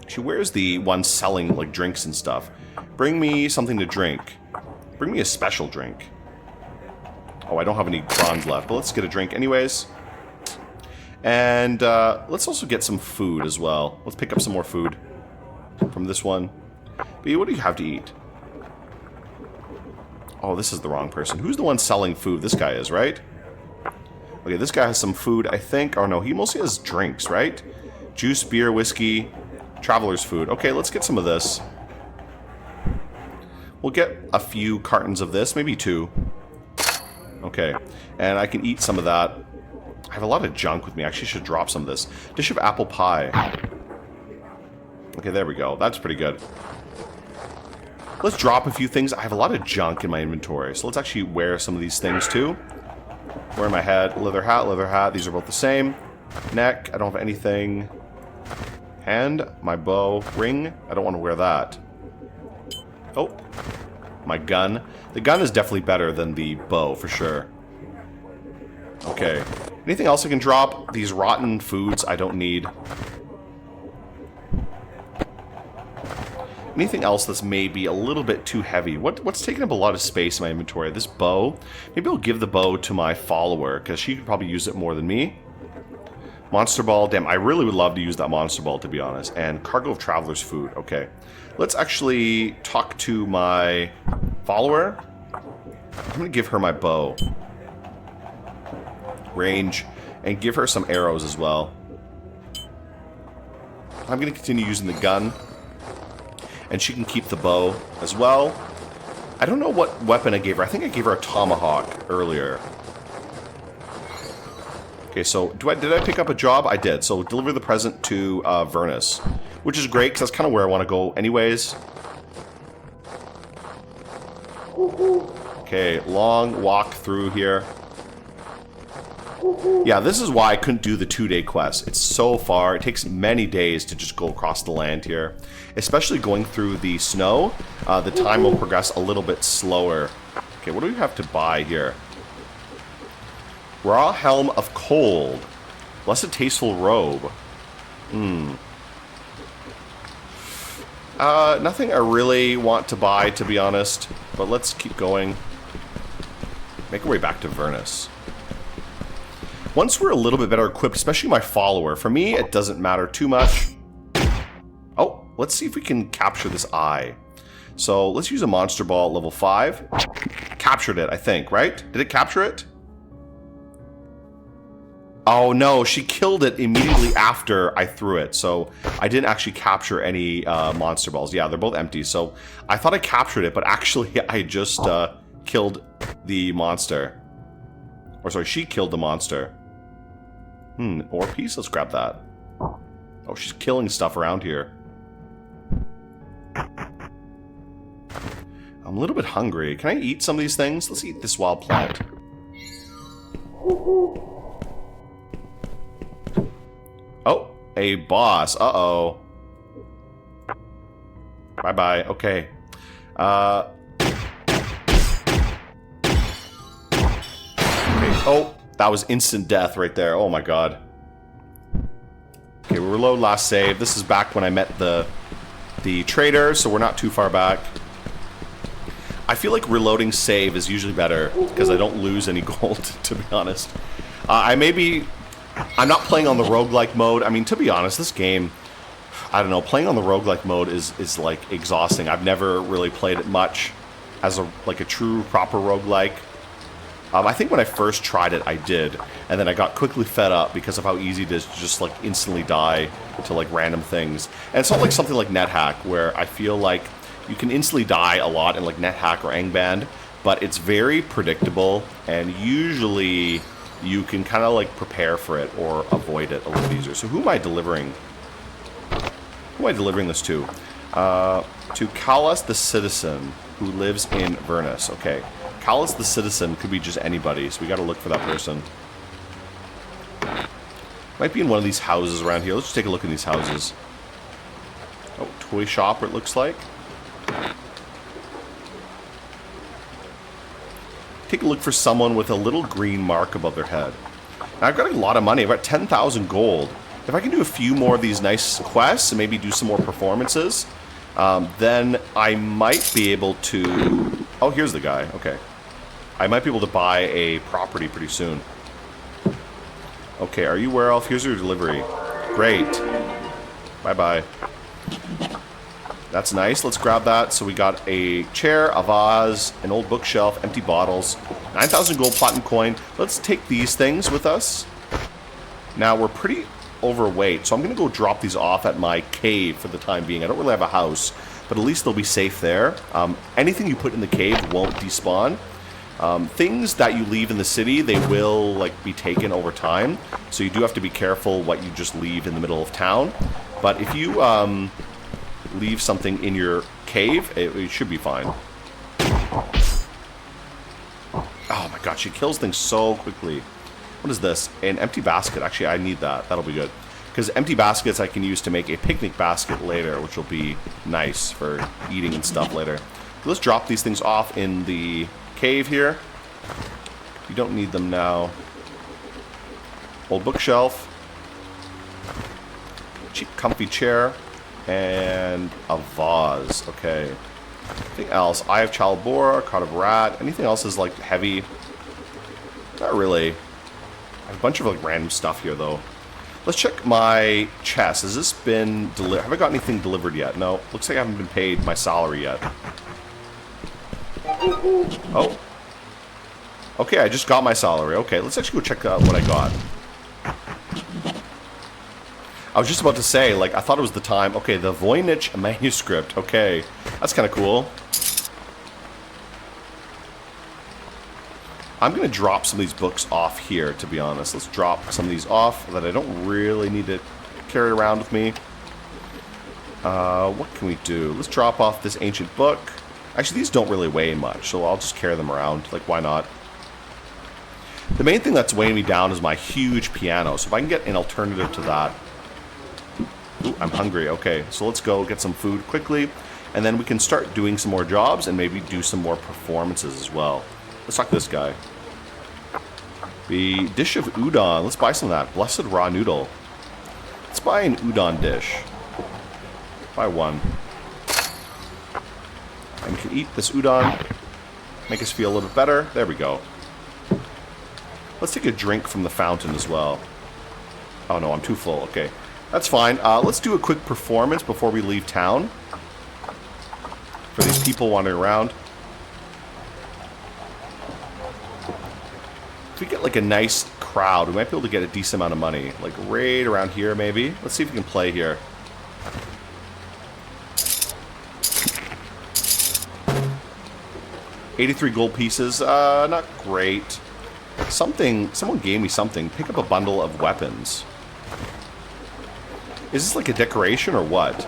Actually, where's the one selling, like, drinks and stuff? Bring me something to drink. Bring me a special drink. Oh, I don't have any bronze left, but let's get a drink anyways. And let's also get some food as well. Let's pick up some more food from this one. But what do you have to eat? Oh, this is the wrong person. Who's the one selling food? This guy is, right? Okay, this guy has some food, I think. Oh, no, he mostly has drinks, right? Juice, beer, whiskey, traveler's food. Okay, let's get some of this. We'll get a few cartons of this, maybe 2. Okay, and I can eat some of that. I have a lot of junk with me. I actually should drop some of this. Dish of apple pie. Okay, there we go. That's pretty good. Let's drop a few things. I have a lot of junk in my inventory, so let's actually wear some of these things too. Wear my head. Leather hat, leather hat. These are both the same. Neck. I don't have anything. Hand. My bow. Ring. I don't want to wear that. Oh. My gun. The gun is definitely better than the bow, for sure. Okay. Anything else I can drop? These rotten foods I don't need. Anything else that's maybe a little bit too heavy? What's taking up a lot of space in my inventory? This bow? Maybe I'll give the bow to my follower, because she could probably use it more than me. Monster ball. Damn, I really would love to use that monster ball, to be honest. And cargo of traveler's food. Okay. Let's actually talk to my follower. I'm going to give her my bow. Range. And give her some arrows as well. I'm going to continue using the gun. And she can keep the bow as well. I don't know what weapon I gave her. I think I gave her a tomahawk earlier. Okay, so did I pick up a job? I did. So deliver the present to Vernus. Which is great, because that's kind of where I want to go anyways. Okay, long walk through here. Yeah, this is why I couldn't do the 2-day quest. It's so far. It takes many days to just go across the land here. Especially going through the snow, the time will progress a little bit slower. Okay, what do we have to buy here? Raw Helm of Cold. Blessed Tasteful Robe. Nothing I really want to buy, to be honest. But let's keep going. Make our way back to Vernus. Once we're a little bit better equipped, especially my follower, for me, it doesn't matter too much. Oh, let's see if we can capture this eye. So let's use a monster ball at level 5. Captured it, I think, right? Did it capture it? Oh no, she killed it immediately after I threw it. So I didn't actually capture any monster balls. Yeah, they're both empty. So I thought I captured it, but actually I just killed the monster. Or sorry, she killed the monster. Ore piece? Let's grab that. Oh, she's killing stuff around here. I'm a little bit hungry. Can I eat some of these things? Let's eat this wild plant. Oh, a boss. Uh-oh. Bye-bye. Okay. Okay. Oh, that was instant death right there. Oh my god. Okay, we reload last save. This is back when I met the trader, so we're not too far back. I feel like reloading save is usually better because I don't lose any gold, to be honest. I'm not playing on the roguelike mode. I mean, to be honest, this game, I don't know, playing on the roguelike mode is like exhausting. I've never really played it much as a true proper roguelike. I think when I first tried it, I did, and then I got quickly fed up because of how easy it is to just like instantly die to like random things. And it's not like something like NetHack where I feel like you can instantly die a lot in like NetHack or Angband, but it's very predictable, and usually you can kind of like prepare for it or avoid it a little easier. So who am I delivering? Who am I delivering this to? To Kalas the Citizen, who lives in Vernus. Okay. Kalas the Citizen could be just anybody, so we gotta look for that person. Might be in one of these houses around here. Let's just take a look in these houses. Oh, toy shop, it looks like. Take a look for someone with a little green mark above their head. Now, I've got a lot of money. I've got 10,000 gold. If I can do a few more of these nice quests and maybe do some more performances, then I might be able to... Oh, here's the guy. Okay. I might be able to buy a property pretty soon. Okay, are you Werewolf? Here's your delivery. Great. Bye-bye. That's nice. Let's grab that. So we got a chair, a vase, an old bookshelf, empty bottles, 9,000 gold platinum coin. Let's take these things with us. Now, we're pretty overweight, so I'm going to go drop these off at my cave for the time being. I don't really have a house, but at least they'll be safe there. Anything you put in the cave won't despawn. Things that you leave in the city, they will like be taken over time, so you do have to be careful what you just leave in the middle of town. But if you leave something in your cave, it should be fine. Oh my god, she kills things so quickly. What is this? An empty basket. Actually, I need that. That'll be good. Because empty baskets I can use to make a picnic basket later, which will be nice for eating and stuff later. Let's drop these things off in the cave here. You don't need them now. Old bookshelf. Cheap comfy chair. And a vase. Okay. Anything else? Eye of Chalbora, Cod of Rat. Anything else is like heavy? Not really. I have a bunch of like random stuff here though. Let's check my chest. Has this been delivered? Have I got anything delivered yet? No. Looks like I haven't been paid my salary yet. Oh. Okay, I just got my salary. Okay, let's actually go check out what I got. I was just about to say, like, I thought it was the time. Okay, the Voynich manuscript. Okay, that's kind of cool. I'm going to drop some of these books off here, to be honest. Let's drop some of these off that I don't really need to carry around with me. What can we do? Let's drop off this ancient book. Actually, these don't really weigh much, so I'll just carry them around. Like, why not? The main thing that's weighing me down is my huge piano, so if I can get an alternative to that. Ooh, I'm hungry. Okay, so let's go get some food quickly, and then we can start doing some more jobs and maybe do some more performances as well. Let's talk to this guy. The dish of udon. Let's buy some of that. Blessed raw noodle. Let's buy an udon dish. Buy one. And we can eat this udon. Make us feel a little bit better. There we go. Let's take a drink from the fountain as well. Oh no, I'm too full. Okay. That's fine. Let's do a quick performance before we leave town. For these people wandering around. If we get like a nice crowd, we might be able to get a decent amount of money. Like right around here maybe. Let's see if we can play here. $83 gold pieces. Not great. Someone gave me something. Pick up a bundle of weapons. Is this like a decoration or what?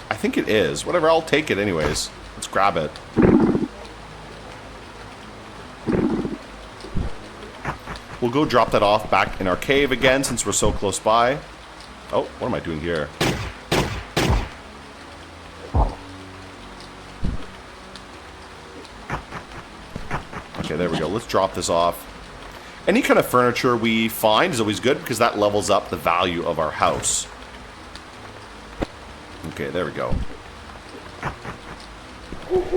I think it is. Whatever, I'll take it anyways. Let's grab it. We'll go drop that off back in our cave again since we're so close by. Oh, what am I doing here? Okay, there we go. Let's drop this off. Any kind of furniture we find is always good because that levels up the value of our house. Okay, there we go.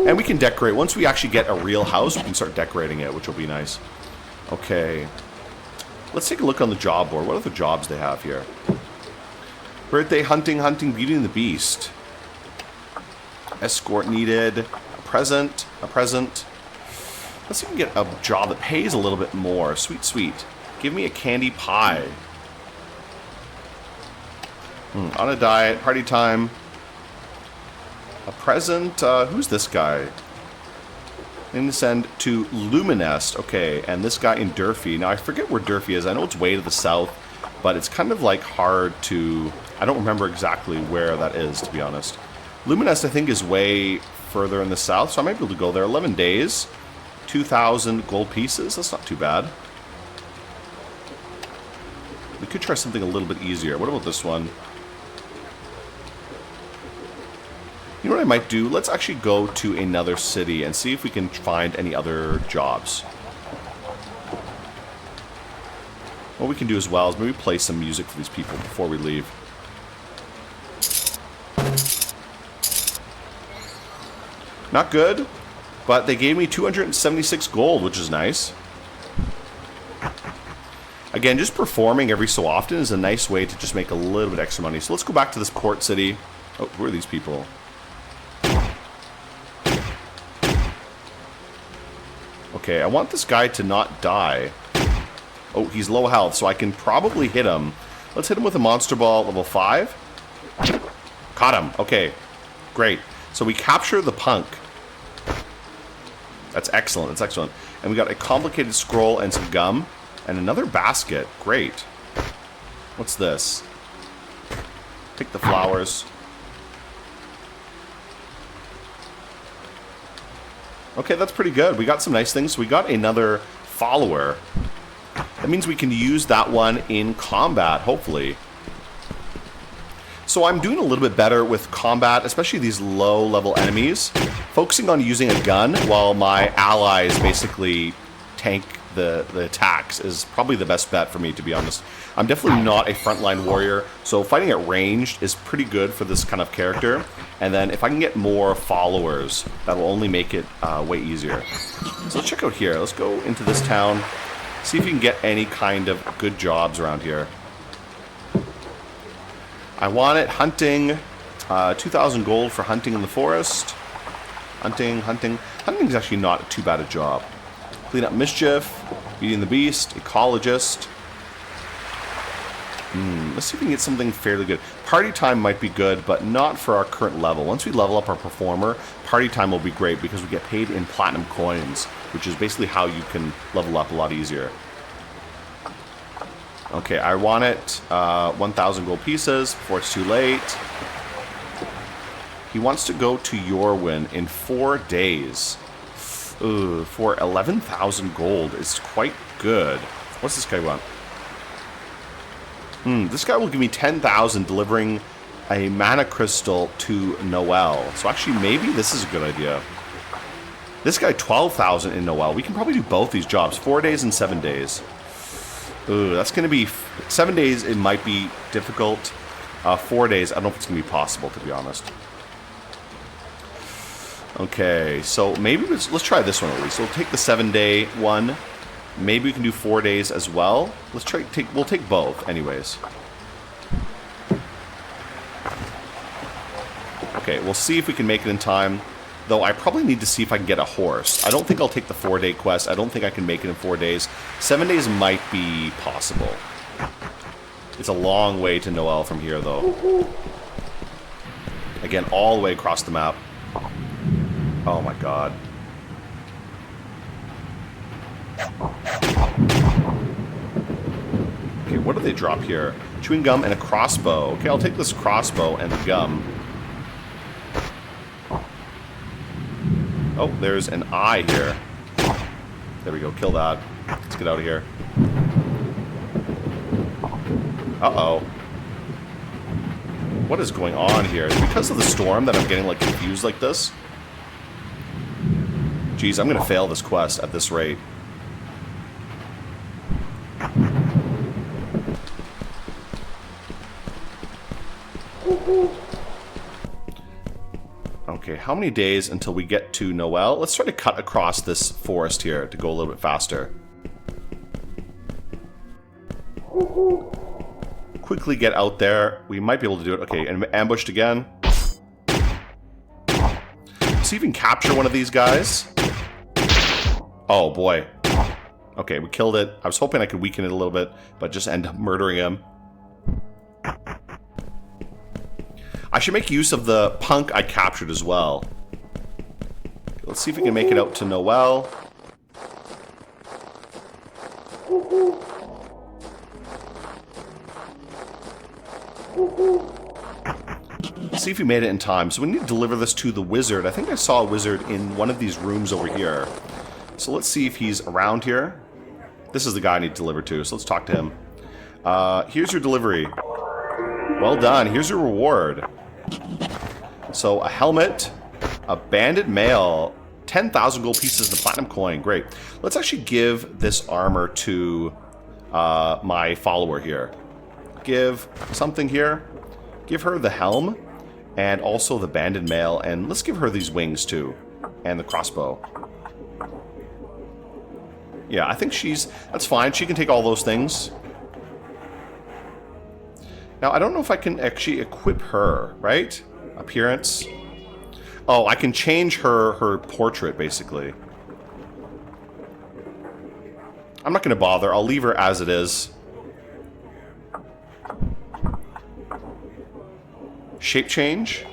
And we can decorate. Once we actually get a real house, we can start decorating it, which will be nice. Okay. Let's take a look on the job board. What other jobs they have here? Birthday, hunting, Beauty and the Beast. Escort needed. A present. Let's see if we can get a job that pays a little bit more. Sweet, sweet. Give me a candy pie. On a diet. Party time. A present. Who's this guy? I'm going to send to Luminest. Okay, and this guy in Durfee. Now, I forget where Durfee is. I know it's way to the south, but it's kind of like hard to... I don't remember exactly where that is, to be honest. Luminest, I think, is way further in the south, so I might be able to go there. 11 days. 2,000 gold pieces. That's not too bad. We could try something a little bit easier. What about this one? You know what I might do? Let's actually go to another city and see if we can find any other jobs. What we can do as well is maybe play some music for these people before we leave. Not good, but they gave me 276 gold, which is nice. Again, just performing every so often is a nice way to just make a little bit extra money. So let's go back to this port city. Oh, who are these people? Okay, I want this guy to not die. Oh, he's low health, so I can probably hit him. Let's hit him with a monster ball level 5. Caught him. Okay, great. So we capture the punk. That's excellent. That's excellent. And we got a complicated scroll and some gum. And another basket. Great. What's this? Pick the flowers. Okay, that's pretty good. We got some nice things. We got another follower. That means we can use that one in combat, hopefully. So I'm doing a little bit better with combat, especially these low-level enemies. Focusing on using a gun while my allies basically tank the attacks is probably the best bet for me, to be honest. I'm definitely not a frontline warrior, so fighting at ranged is pretty good for this kind of character. And then if I can get more followers, that will only make it way easier. So let's check out here. Let's go into this town, see if we can get any kind of good jobs around here. I want it hunting, 2,000 gold for hunting in the forest. Hunting. Hunting is actually not too bad a job. Clean up mischief, beating the beast, ecologist. Let's see if we can get something fairly good. Party time might be good, but not for our current level. Once we level up our performer, party time will be great because we get paid in platinum coins, which is basically how you can level up a lot easier. Okay, I want it 1,000 gold pieces before it's too late. He wants to go to Jorwin in 4 days. Ooh, for 11,000 gold is quite good. What's this guy want? This guy will give me 10,000 delivering a mana crystal to Noel. So actually, maybe this is a good idea. This guy 12,000 in Noel. We can probably do both these jobs. 4 days and 7 days. Ooh, that's going to be... 7 days, it might be difficult. 4 days, I don't know if it's going to be possible, to be honest. Okay, so maybe let's try this one at least. We'll take the 7-day one. Maybe we can do 4 days as well. Let's try. We'll take both, anyways. Okay, we'll see if we can make it in time. Though I probably need to see if I can get a horse. I don't think I'll take the 4-day quest. I don't think I can make it in 4 days. 7 days might be possible. It's a long way to Noel from here, though. Again, all the way across the map. Oh my god. Okay, what do they drop here? Chewing gum and a crossbow. Okay, I'll take this crossbow and the gum. Oh, there's an eye here. There we go, kill that. Let's get out of here. Uh-oh. What is going on here? Is it because of the storm that I'm getting, like, confused like this? Jeez, I'm gonna fail this quest at this rate. Okay, how many days until we get to Noel? Let's try to cut across this forest here to go a little bit faster. Quickly get out there. We might be able to do it. Okay, and ambushed again. See if we can capture one of these guys. Oh, boy. Okay, we killed it. I was hoping I could weaken it a little bit, but just end up murdering him. I should make use of the punk I captured as well. Let's see if we can make it out to Noel. Let's see if we made it in time. So we need to deliver this to the wizard. I think I saw a wizard in one of these rooms over here. So let's see if he's around here. This is the guy I need to deliver to, so let's talk to him. Here's your delivery. Well done. Here's your reward. So a helmet, a banded mail, 10,000 gold pieces, and a platinum coin. Great. Let's actually give this armor to my follower here. Give something here. Give her the helm and also the banded mail, and let's give her these wings too, and the crossbow. Yeah, I think that's fine. She can take all those things. Now, I don't know if I can actually equip her, right? Appearance. Oh, I can change her portrait, basically. I'm not going to bother. I'll leave her as it is. Shape change.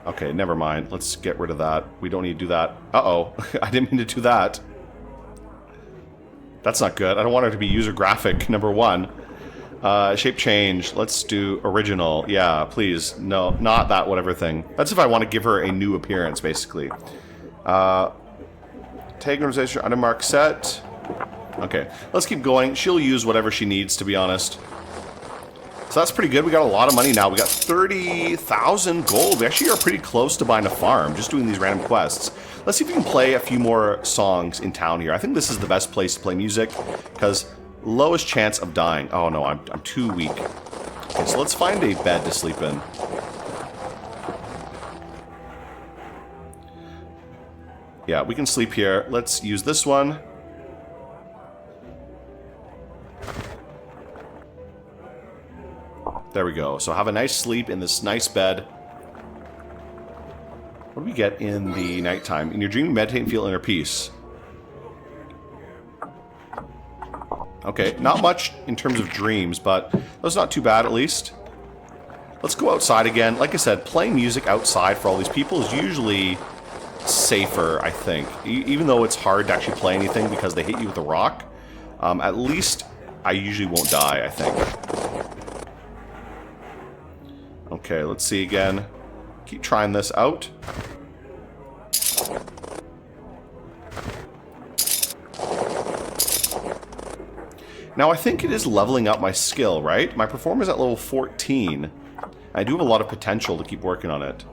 Okay, never mind. Let's get rid of that. We don't need to do that. Uh-oh. I didn't mean to do that. That's not good. I don't want her to be user graphic, number one. Shape change. Let's do original. Yeah, please. No, not that whatever thing. That's if I want to give her a new appearance, basically. Tag organization, undermark set. Okay, let's keep going. She'll use whatever she needs, to be honest. So that's pretty good. We got a lot of money now. We got 30,000 gold. We actually are pretty close to buying a farm, just doing these random quests. Let's see if we can play a few more songs in town here. I think this is the best place to play music, because lowest chance of dying. Oh no, I'm too weak. Okay, so let's find a bed to sleep in. Yeah, we can sleep here. Let's use this one. There we go. So have a nice sleep in this nice bed. What do we get in the nighttime? In your dream, meditate and feel inner peace. Okay, not much in terms of dreams, but that's not too bad at least. Let's go outside again. Like I said, playing music outside for all these people is usually safer, I think. Even though it's hard to actually play anything because they hit you with a rock, at least I usually won't die, I think. Okay, let's see again. Keep trying this out. Now, I think it is leveling up my skill, right? My performance at level 14. I do have a lot of potential to keep working on it.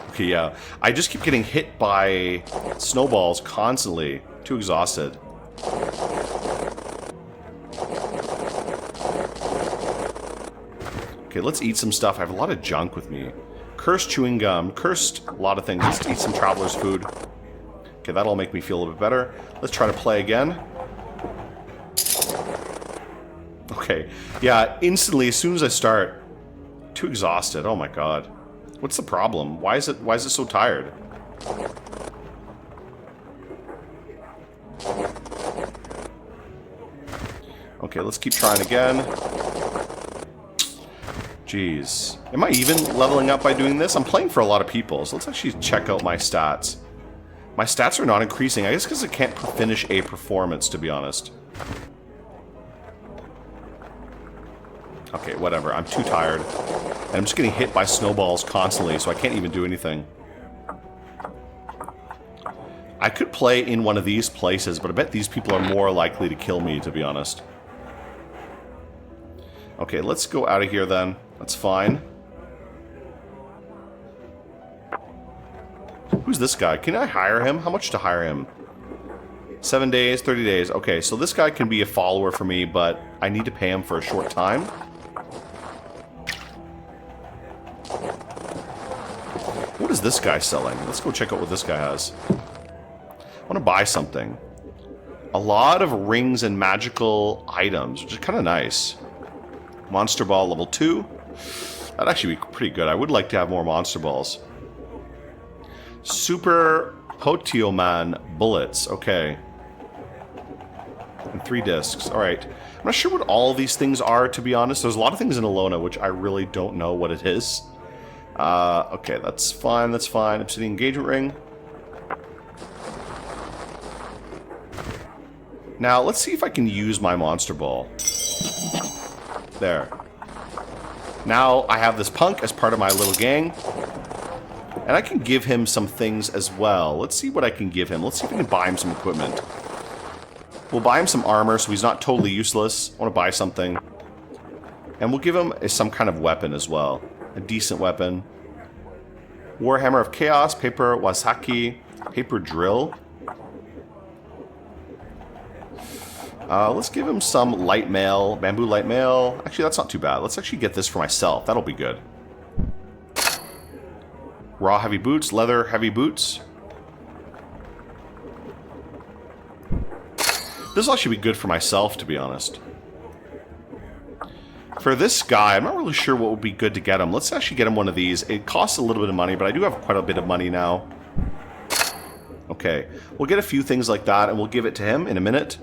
Okay, yeah. I just keep getting hit by snowballs constantly. Too exhausted. Okay, let's eat some stuff. I have a lot of junk with me. Cursed chewing gum. Cursed a lot of things. Let's eat some traveler's food. Okay, that'll make me feel a little bit better. Let's try to play again. Okay. Yeah, instantly, as soon as I start, too exhausted. Oh my god. What's the problem? Why is it so tired? Okay, let's keep trying again. Jeez. Am I even leveling up by doing this? I'm playing for a lot of people, so let's actually check out my stats. My stats are not increasing, I guess because I can't finish a performance, to be honest. Okay, whatever. I'm too tired. And I'm just getting hit by snowballs constantly, so I can't even do anything. I could play in one of these places, but I bet these people are more likely to kill me, to be honest. Okay, let's go out of here then. That's fine. Who's this guy? Can I hire him? How much to hire him? 7 days, 30 days. Okay, so this guy can be a follower for me, but I need to pay him for a short time. What is this guy selling? Let's go check out what this guy has. I want to buy something. A lot of rings and magical items, which is kind of nice. Monster Ball level 2. That'd actually be pretty good. I would like to have more Monster Balls. Super Potioman bullets. Okay. And 3 discs. Alright. I'm not sure what all of these things are, to be honest. There's a lot of things in Elona which I really don't know what it is. Okay, that's fine. That's fine. Obsidian engagement ring. Now, let's see if I can use my Monster Ball. There. Now I have this punk as part of my little gang. And I can give him some things as well. Let's see what I can give him. Let's see if we can buy him some equipment. We'll buy him some armor so he's not totally useless. I want to buy something. And we'll give him some kind of weapon as well. A decent weapon. Warhammer of Chaos, paper Wasaki, paper drill. Let's give him some light mail, bamboo light mail. Actually, that's not too bad. Let's actually get this for myself. That'll be good. Raw heavy boots, leather heavy boots. This will actually be good for myself, to be honest. For this guy, I'm not really sure what would be good to get him. Let's actually get him one of these. It costs a little bit of money, but I do have quite a bit of money now. Okay, we'll get a few things like that, and we'll give it to him in a minute.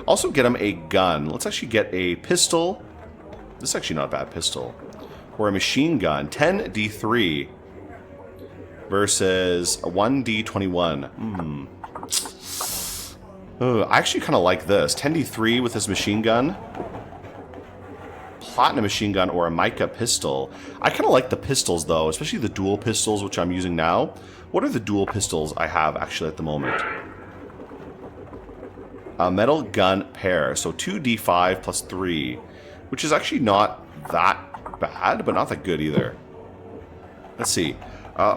Also get him a gun. Let's actually get a pistol. This is actually not a bad pistol. Or a machine gun. 10d3 versus a 1d21. I actually kind of like this. 10d3 with this machine gun. Platinum machine gun or a mica pistol. I kind of like the pistols though, especially the dual pistols which I'm using now. What are the dual pistols I have actually at the moment? A metal gun pair, so 2d5 plus 3, which is actually not that bad, but not that good either. Let's see.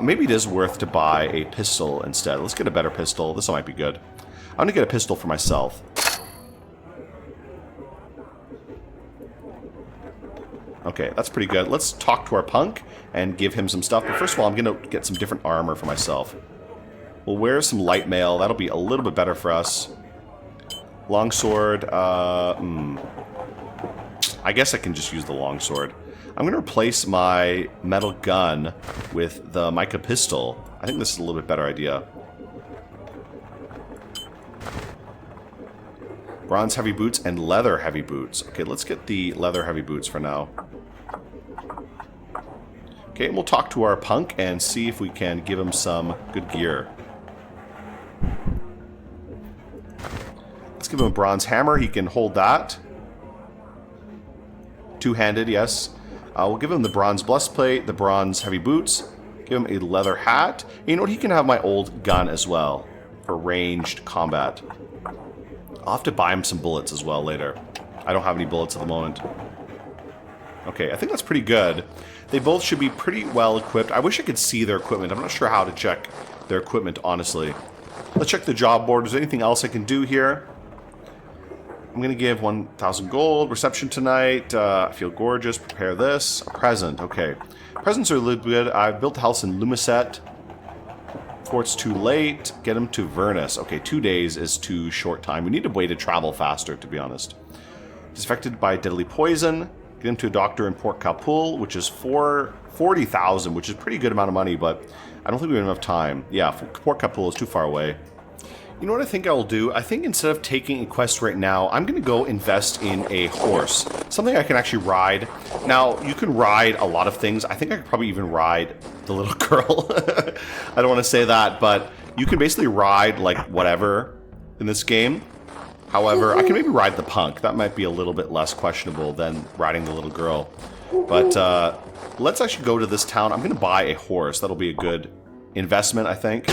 Maybe it is worth to buy a pistol instead. Let's get a better pistol. This one might be good. I'm going to get a pistol for myself. Okay, that's pretty good. Let's talk to our punk and give him some stuff. But first of all, I'm going to get some different armor for myself. We'll wear some light mail. That'll be a little bit better for us. Longsword. I guess I can just use the longsword. I'm going to replace my metal gun with the mica pistol. I think this is a little bit better idea. Bronze heavy boots and leather heavy boots. Okay, let's get the leather heavy boots for now. Okay, we'll talk to our punk and see if we can give him some good gear. Let's give him a bronze hammer. He can hold that. Two-handed, yes. We'll give him the bronze breastplate, the bronze heavy boots. Give him a leather hat. And you know what? He can have my old gun as well for ranged combat. I'll have to buy him some bullets as well later. I don't have any bullets at the moment. Okay, I think that's pretty good. They both should be pretty well equipped. I wish I could see their equipment. I'm not sure how to check their equipment, honestly. Let's check the job board. Is there anything else I can do here? I'm going to give 1,000 gold. Reception tonight. I feel gorgeous. Prepare this. A present. Okay. Presents are a little good. I've built a house in Lumiset. Before it's too late, get him to Vernus. Okay, 2 days is too short time. We need a way to travel faster, to be honest. He's affected by deadly poison. Get him to a doctor in Port Capul, which is 40,000, which is a pretty good amount of money, but I don't think we have enough time. Yeah, Port Capul is too far away. You know what I think I will do? I think instead of taking a quest right now, I'm going to go invest in a horse. Something I can actually ride. Now, you can ride a lot of things. I think I could probably even ride the little girl. I don't want to say that, but you can basically ride, like, whatever in this game. However, I can maybe ride the punk. That might be a little bit less questionable than riding the little girl. But let's actually go to this town. I'm going to buy a horse. That'll be a good investment, I think.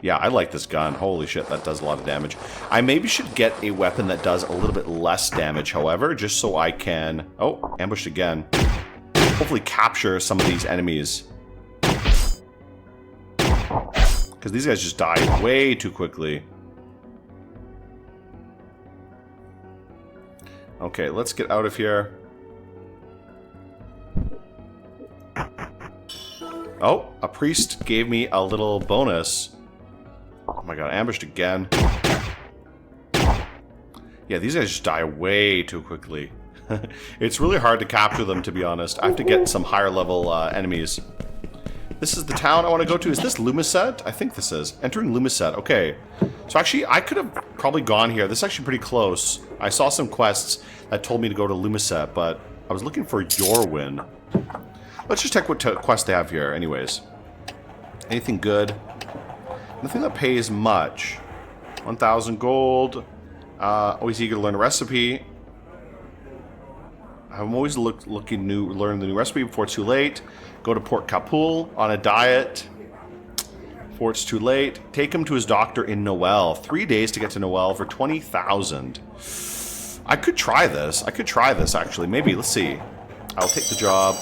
Yeah, I like this gun. Holy shit, that does a lot of damage. I maybe should get a weapon that does a little bit less damage, however, just so I can... Oh, ambushed again. Hopefully capture some of these enemies. Because these guys just die way too quickly. Okay, let's get out of here. Oh, a priest gave me a little bonus. Oh my god, ambushed again. Yeah, these guys just die way too quickly. It's really hard to capture them, to be honest. I have to get some higher level enemies. This is the town I want to go to. Is this Lumiset? I think this is. Entering Lumiset. Okay. So actually, I could have probably gone here. This is actually pretty close. I saw some quests that told me to go to Lumiset, but I was looking for Jorwin. Let's just check what quest they have here, anyways. Anything good? Nothing that pays much. 1,000 gold. Always eager to learn a recipe. I'm always looking to learn the new recipe before it's too late. Go to Port Capul on a diet. Before it's too late. Take him to his doctor in Noel. 3 days to get to Noel for 20,000. I could try this. I could try this, actually. Maybe. Let's see. I'll take the job.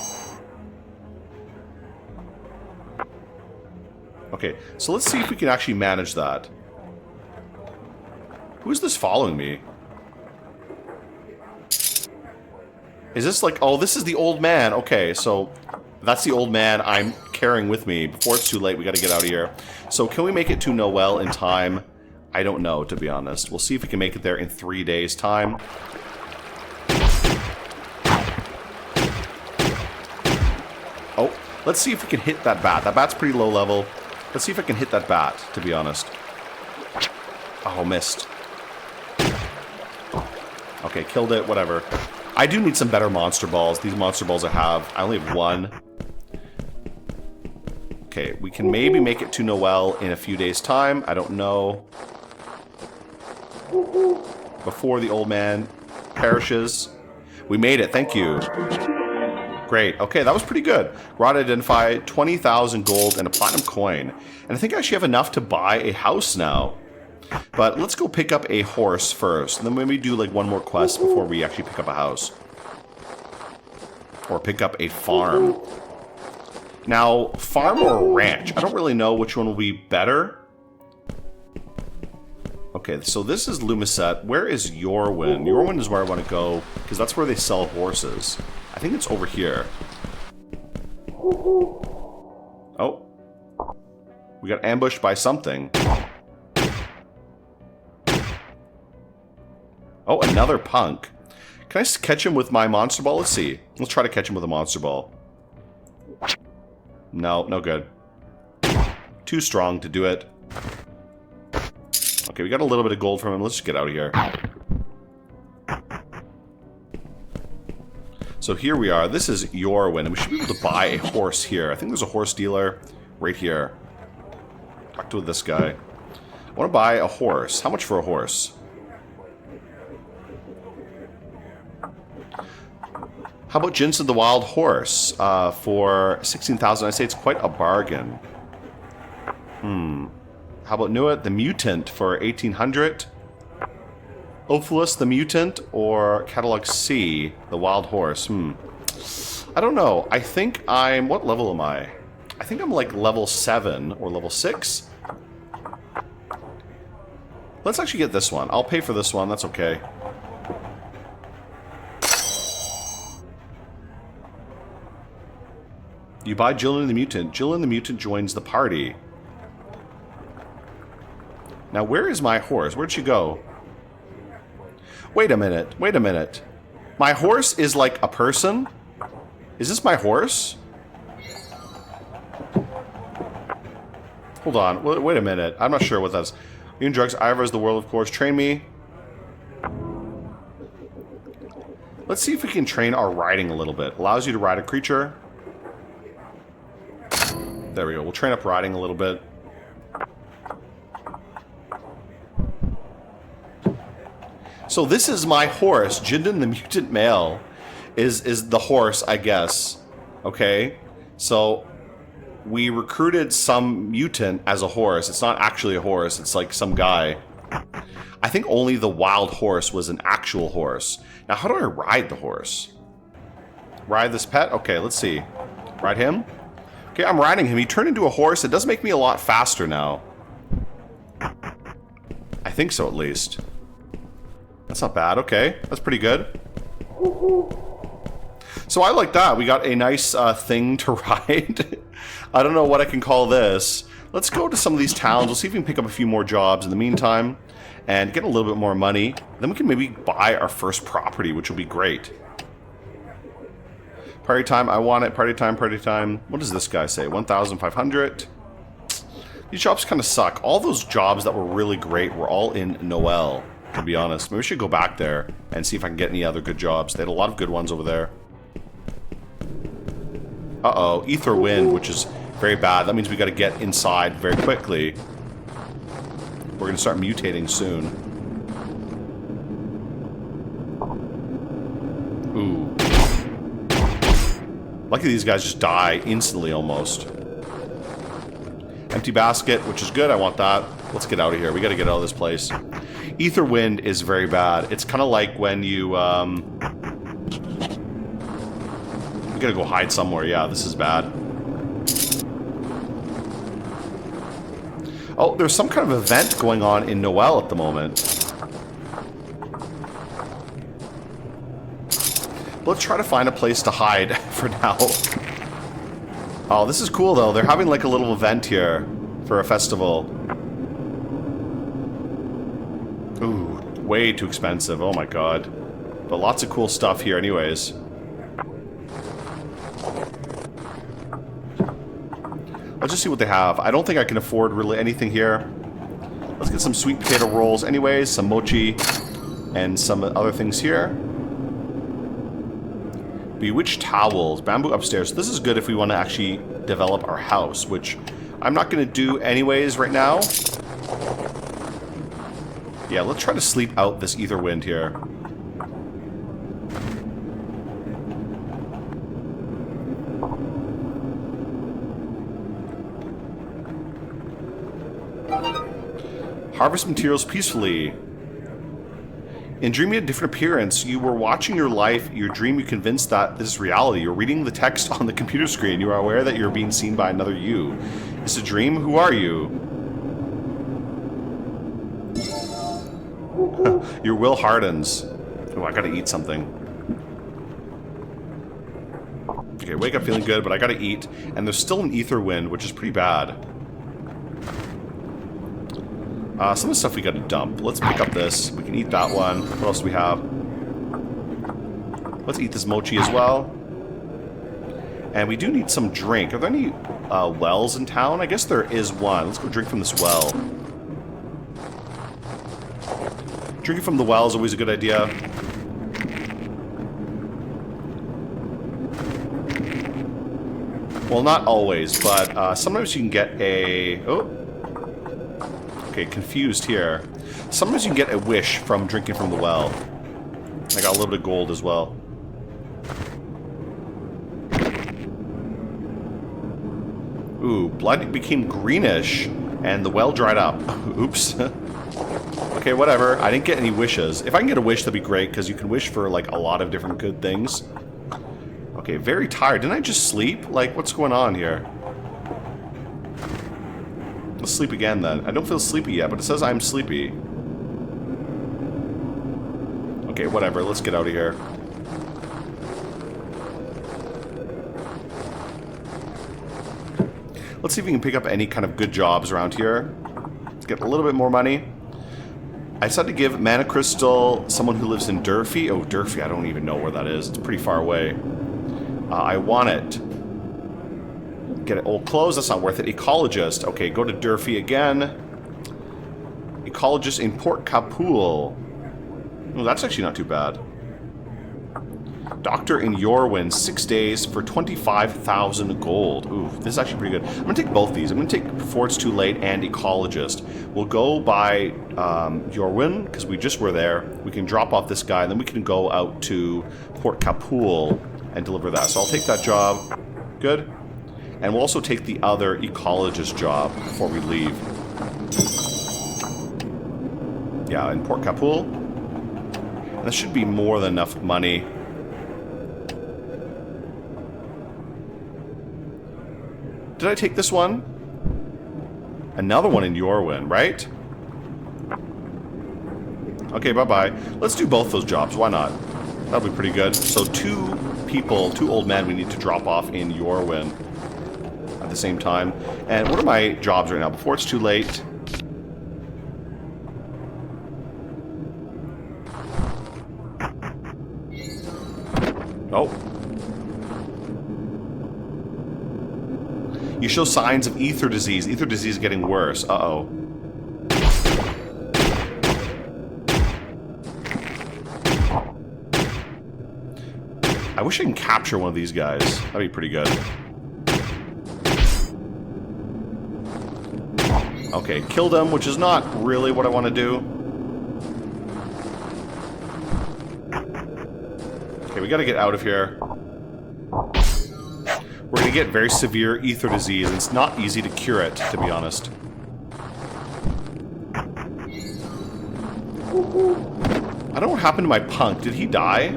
Okay, so let's see if we can actually manage that. Who's this following me? Is this like... Oh, this is the old man. Okay, so that's the old man I'm carrying with me. Before it's too late, we got to get out of here. So can we make it to Noel in time? I don't know, to be honest. We'll see if we can make it there in 3 days' time. Oh, let's see if we can hit that bat. That bat's pretty low level. Let's see if I can hit that bat, to be honest. Oh, missed. Okay, killed it, whatever. I do need some better monster balls. These monster balls I only have one. Okay, we can maybe make it to Noel in a few days' time. I don't know. Before the old man perishes. We made it, thank you. Great. Okay, that was pretty good. Rod identified 20,000 gold and a platinum coin. And I think I actually have enough to buy a house now. But let's go pick up a horse first. And then maybe do like one more quest before we actually pick up a house. Or pick up a farm. Now, farm or ranch? I don't really know which one will be better. Okay, so this is Lumiset. Where is Yorwin? Yorwin is where I want to go, because that's where they sell horses. I think it's over here. Oh. We got ambushed by something. Oh, another punk. Can I catch him with my monster ball? Let's see. Let's try to catch him with a monster ball. No, no good. Too strong to do it. Okay, we got a little bit of gold from him. Let's just get out of here. So here we are. This is Yorwin, and we should be able to buy a horse here. I think there's a horse dealer right here. Talk to this guy. I want to buy a horse. How much for a horse? How about Jinsen the Wild Horse for 16,000? I say it's quite a bargain. How about Nuit the Mutant for 1,800? Ophelus the Mutant or Catalog C, the Wild Horse? I don't know. I think I'm... What level am I? I think I'm like level 7 or level 6. Let's actually get this one. I'll pay for this one. That's okay. You buy Jillian the Mutant. Jillian the Mutant joins the party. Now, where is my horse? Where'd she go? Wait a minute. Wait a minute. My horse is like a person? Is this my horse? Hold on. Wait a minute. I'm not sure what that's... Ian Drugs, Ivor is the world, of course. Train me. Let's see if we can train our riding a little bit. Allows you to ride a creature. There we go. We'll train up riding a little bit. So this is my horse. Jinden the Mutant Male is the horse, I guess. Okay? So we recruited some mutant as a horse. It's not actually a horse. It's like some guy. I think only the wild horse was an actual horse. Now, how do I ride the horse? Ride this pet? Okay, let's see. Ride him? Okay, I'm riding him. He turned into a horse. It does make me a lot faster now. I think so, at least. That's not bad. Okay, that's pretty good. So I like that. We got a nice thing to ride. I don't know what I can call this. Let's go to some of these towns. We'll see if we can pick up a few more jobs in the meantime and get a little bit more money. Then we can maybe buy our first property, which will be great. Party time, I want it. Party time, party time. What does this guy say? 1,500. These jobs kind of suck. All those jobs that were really great were all in Noel, to be honest. Maybe we should go back there and see if I can get any other good jobs. They had a lot of good ones over there. Uh-oh, Ether Wind, which is very bad. That means we got to get inside very quickly. We're going to start mutating soon. Ooh. Luckily these guys just die instantly almost. Empty basket, which is good. I want that. Let's get out of here. We got to get out of this place. Ether wind is very bad. It's kind of like when you... we got to go hide somewhere. Yeah, this is bad. Oh, there's some kind of event going on in Noel at the moment. Let's try to find a place to hide for now. Oh, this is cool though. They're having like a little event here for a festival. Ooh, way too expensive. Oh my god. But lots of cool stuff here anyways. Let's just see what they have. I don't think I can afford really anything here. Let's get some sweet potato rolls anyways, some mochi, and some other things here. Bewitched towels, bamboo upstairs. This is good if we want to actually develop our house, which I'm not going to do anyways right now. Yeah, let's try to sleep out this ether wind here. Harvest materials peacefully. In dreaming a different appearance, you were watching your life, your dream, you convinced that this is reality. You're reading the text on the computer screen. You are aware that you're being seen by another you. Is it a dream? Who are you? Your will hardens. Oh, I gotta eat something. Okay, wake up feeling good, but I gotta eat. And there's still an ether wind, which is pretty bad. Some of the stuff we gotta dump. Let's pick up this. We can eat that one. What else do we have? Let's eat this mochi as well. And we do need some drink. Are there any wells in town? I guess there is one. Let's go drink from this well. Drinking from the well is always a good idea. Well, not always, but sometimes you can get a... Oh. Okay, confused here. Sometimes you can get a wish from drinking from the well. I got a little bit of gold as well. Ooh, blood became greenish, and the well dried up. Oops. Okay, whatever. I didn't get any wishes. If I can get a wish, that'd be great, because you can wish for, like, a lot of different good things. Okay, very tired. Didn't I just sleep? Like, what's going on here? Let's sleep again, then. I don't feel sleepy yet, but it says I'm sleepy. Okay, whatever. Let's get out of here. Let's see if we can pick up any kind of good jobs around here. Let's get a little bit more money. I decided to give Mana Crystal someone who lives in Durfee. Oh, Durfee. I don't even know where that is. It's pretty far away. I want it. Get it old clothes, that's not worth it. Ecologist. Okay, go to Durfee again. Ecologist in Port Kapoor. Oh, that's actually not too bad. Doctor in Yorwin, 6 days for 25,000 gold. Ooh, this is actually pretty good. I'm gonna take both these. I'm gonna take Before It's Too Late and Ecologist. We'll go by Yorwin, because we just were there. We can drop off this guy, and then we can go out to Port Kapoor and deliver that. So I'll take that job. Good. And we'll also take the other ecologist job before we leave. Yeah, in Port Kapoor. And that should be more than enough money. Did I take this one? Another one in Yorwin, right? Okay, bye-bye. Let's do both those jobs. Why not? That'll be pretty good. So 2 people, 2 old men we need to drop off in Yorwin at the same time. And what are my jobs right now? Before It's Too Late. Oh. You show signs of ether disease. Ether disease is getting worse. Uh-oh. I wish I can capture one of these guys. That'd be pretty good. Okay, kill them, which is not really what I want to do. Okay, we gotta get out of here. we're going to get very severe ether disease, and it's not easy to cure it, to be honest. I don't know what happened to my punk. Did he die?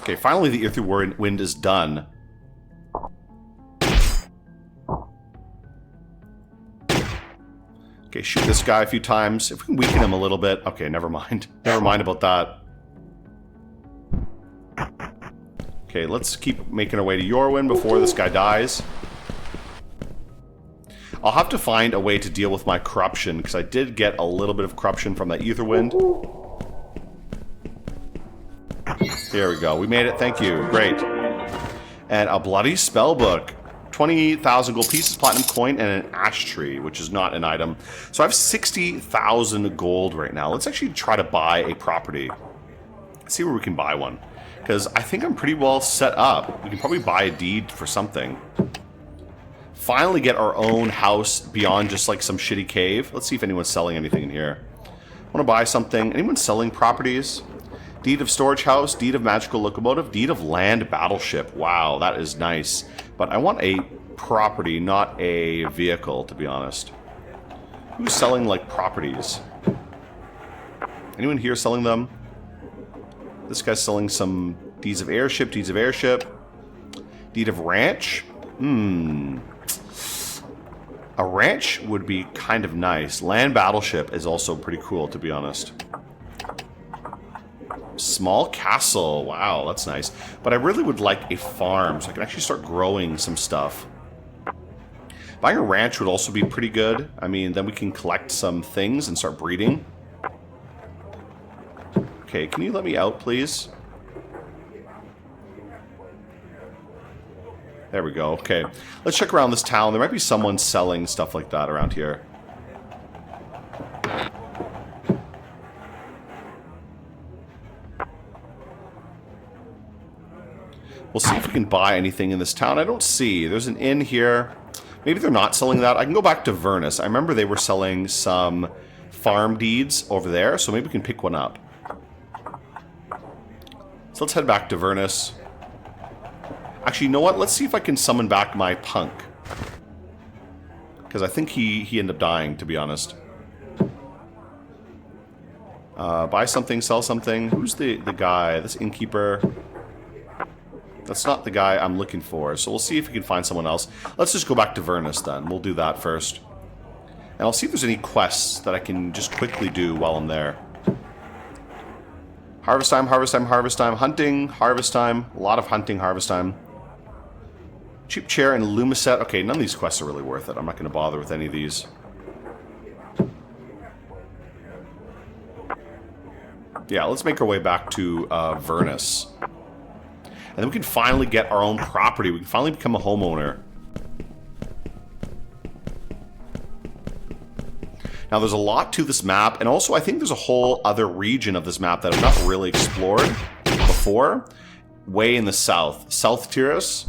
Okay, finally the ether wind is done. Okay, shoot this guy a few times. If we can weaken him a little bit. Okay, never mind. Never mind about that. Okay, let's keep making our way to Jorwin before this guy dies. I'll have to find a way to deal with my corruption, because I did get a little bit of corruption from that ether wind. Here we go. We made it. Thank you. Great. And a bloody spellbook. 20,000 gold pieces, platinum coin, and an ash tree, which is not an item. So I have 60,000 gold right now. Let's actually try to buy a property. Let's see where we can buy one. Because I think I'm pretty well set up. We can probably buy a deed for something. Finally get our own house beyond just like some shitty cave. Let's see if anyone's selling anything in here. I want to buy something. Anyone selling properties? Deed of storage house, deed of magical locomotive, deed of land battleship. Wow, that is nice. But I want a property, not a vehicle, to be honest. Who's selling, like, properties? Anyone here selling them? This guy's selling some deeds of airship, deed of ranch. A ranch would be kind of nice. Land battleship is also pretty cool, to be honest. Small castle. Wow, that's nice. But I really would like a farm, so I can actually start growing some stuff. Buying a ranch would also be pretty good. I mean, then we can collect some things and start breeding. Okay, can you let me out, please? There we go. Okay, let's check around this town. There might be someone selling stuff like that around here. We'll see if we can buy anything in this town. I don't see. There's an inn here. Maybe they're not selling that. I can go back to Vernus. I remember they were selling some farm deeds over there, so maybe we can pick one up. So let's head back to Vernus. Actually, you know what? Let's see if I can summon back my punk. Because I think he ended up dying, to be honest. Buy something, sell something. Who's the guy? This innkeeper... That's not the guy I'm looking for, so we'll see if we can find someone else. Let's just go back to Vernus then. We'll do that first. And I'll see if there's any quests that I can just quickly do while I'm there. Harvest time, harvest time, harvest time. Hunting, harvest time. A lot of hunting, harvest time. Cheap chair and Lumiset. Okay, none of these quests are really worth it. I'm not going to bother with any of these. Yeah, let's make our way back to Vernus. And then we can finally get our own property. We can finally become a homeowner. Now, there's a lot to this map. And also, I think there's a whole other region of this map that I've not really explored before. Way in the south. South Tyris.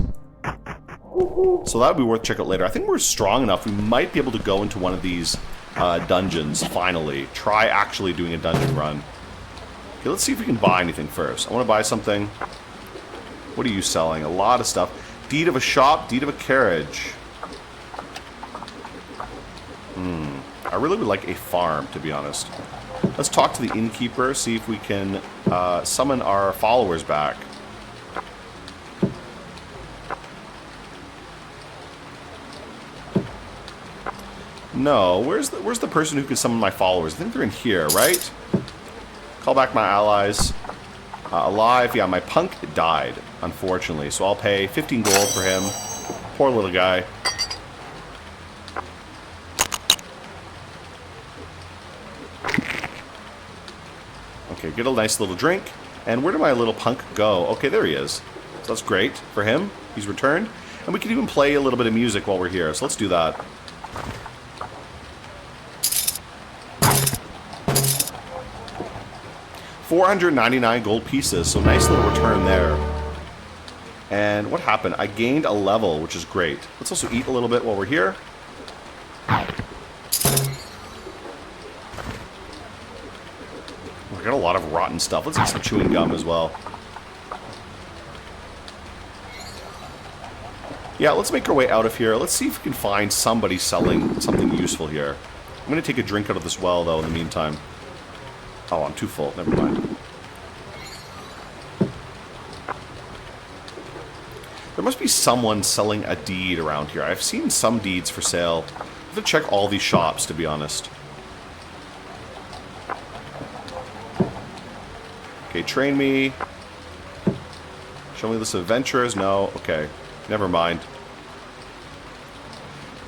So that would be worth checking out later. I think we're strong enough. We might be able to go into one of these dungeons, finally. Try actually doing a dungeon run. Okay, let's see if we can buy anything first. I want to buy something. What are you selling? A lot of stuff. Deed of a shop, deed of a carriage. I really would like a farm, to be honest. Let's talk to the innkeeper, see if we can summon our followers back. No, where's the person who can summon my followers? I think they're in here, right? Call back my allies. Alive. Yeah, my punk died, unfortunately. So I'll pay 15 gold for him. Poor little guy. Okay, get a nice little drink. And where did my little punk go? Okay, there he is. So that's great for him. He's returned. And we can even play a little bit of music while we're here. So let's do that. $499 gold pieces, so nice little return there. And what happened? I gained a level, which is great. Let's also eat a little bit while we're here. lot of rotten stuff. Let's get some chewing gum as well. Yeah, let's make our way out of here. Let's see if we can find somebody selling something useful here. I'm going to take a drink out of this well, though, in the meantime. Oh, I'm too full. Never mind. There must be someone selling a deed around here. I've seen some deeds for sale. I have to check all these shops, to be honest. Okay, train me. Show me this adventurers. No, okay. Never mind.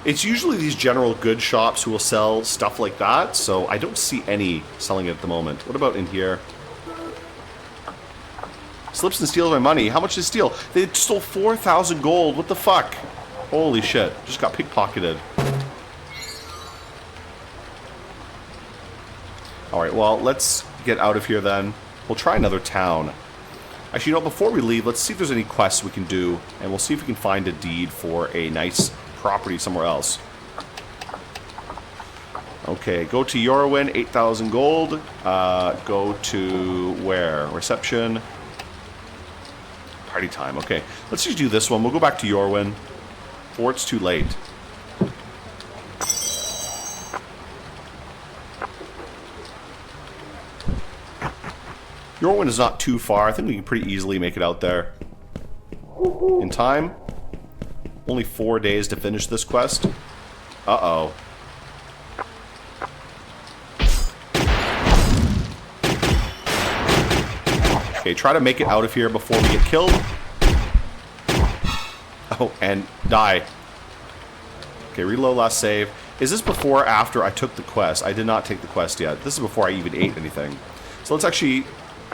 It's usually these general goods shops who will sell stuff like that, so I don't see any selling it at the moment. What about in here? Slips and steals my money. How much did they steal? They stole 4,000 gold. What the fuck? Holy shit. Just got pickpocketed. Alright, well, let's get out of here then. We'll try another town. Actually, you know, before we leave, let's see if there's any quests we can do, and we'll see if we can find a deed for a nice property somewhere else. Okay, go to Juere, 8,000 gold. Go to where? Reception. Party time. Okay, let's just do this one. We'll go back to Juere, or it's too late. Juere is not too far. I think we can pretty easily make it out there. In time. Only 4 days to finish this quest. Uh-oh. Okay, try to make it out of here before we get killed. Oh, and die. Okay, reload last save. Is this before or after I took the quest? I did not take the quest yet. This is before I even ate anything. So let's actually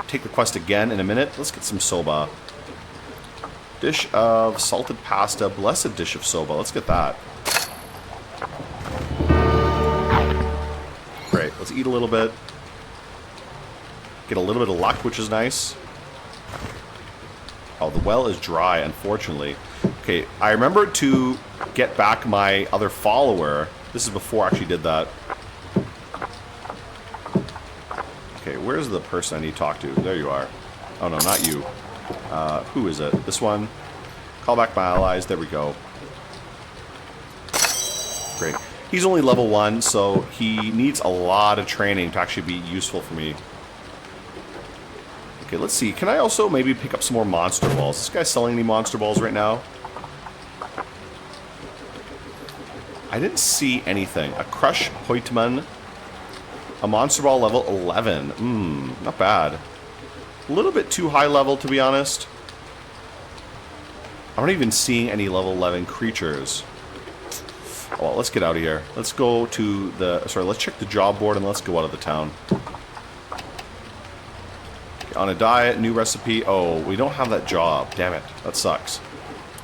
take the quest again in a minute. Let's get some soba. Dish of salted pasta. Blessed dish of soba. Let's get that. Great. Let's eat a little bit. Get a little bit of luck, which is nice. Oh, the well is dry, unfortunately. Okay, I remembered to get back my other follower. This is before I actually did that. Okay, where's the person I need to talk to? There you are. Oh, no, not you. Who is it? This one. Call back my allies. There we go. Great. He's only level 1, so he needs a lot of training to actually be useful for me. Okay, let's see. Can I also maybe pick up some more monster balls? Is this guy selling any monster balls right now? I didn't see anything. A Crush Poitman. A monster ball level 11. Not bad. A little bit too high level, to be honest. I'm not even seeing any level 11 creatures. Oh, well, let's get out of here. Let's go to the... Sorry, let's check the job board and let's go out of the town. Okay, on a diet, new recipe. Oh, we don't have that job. Damn it. That sucks.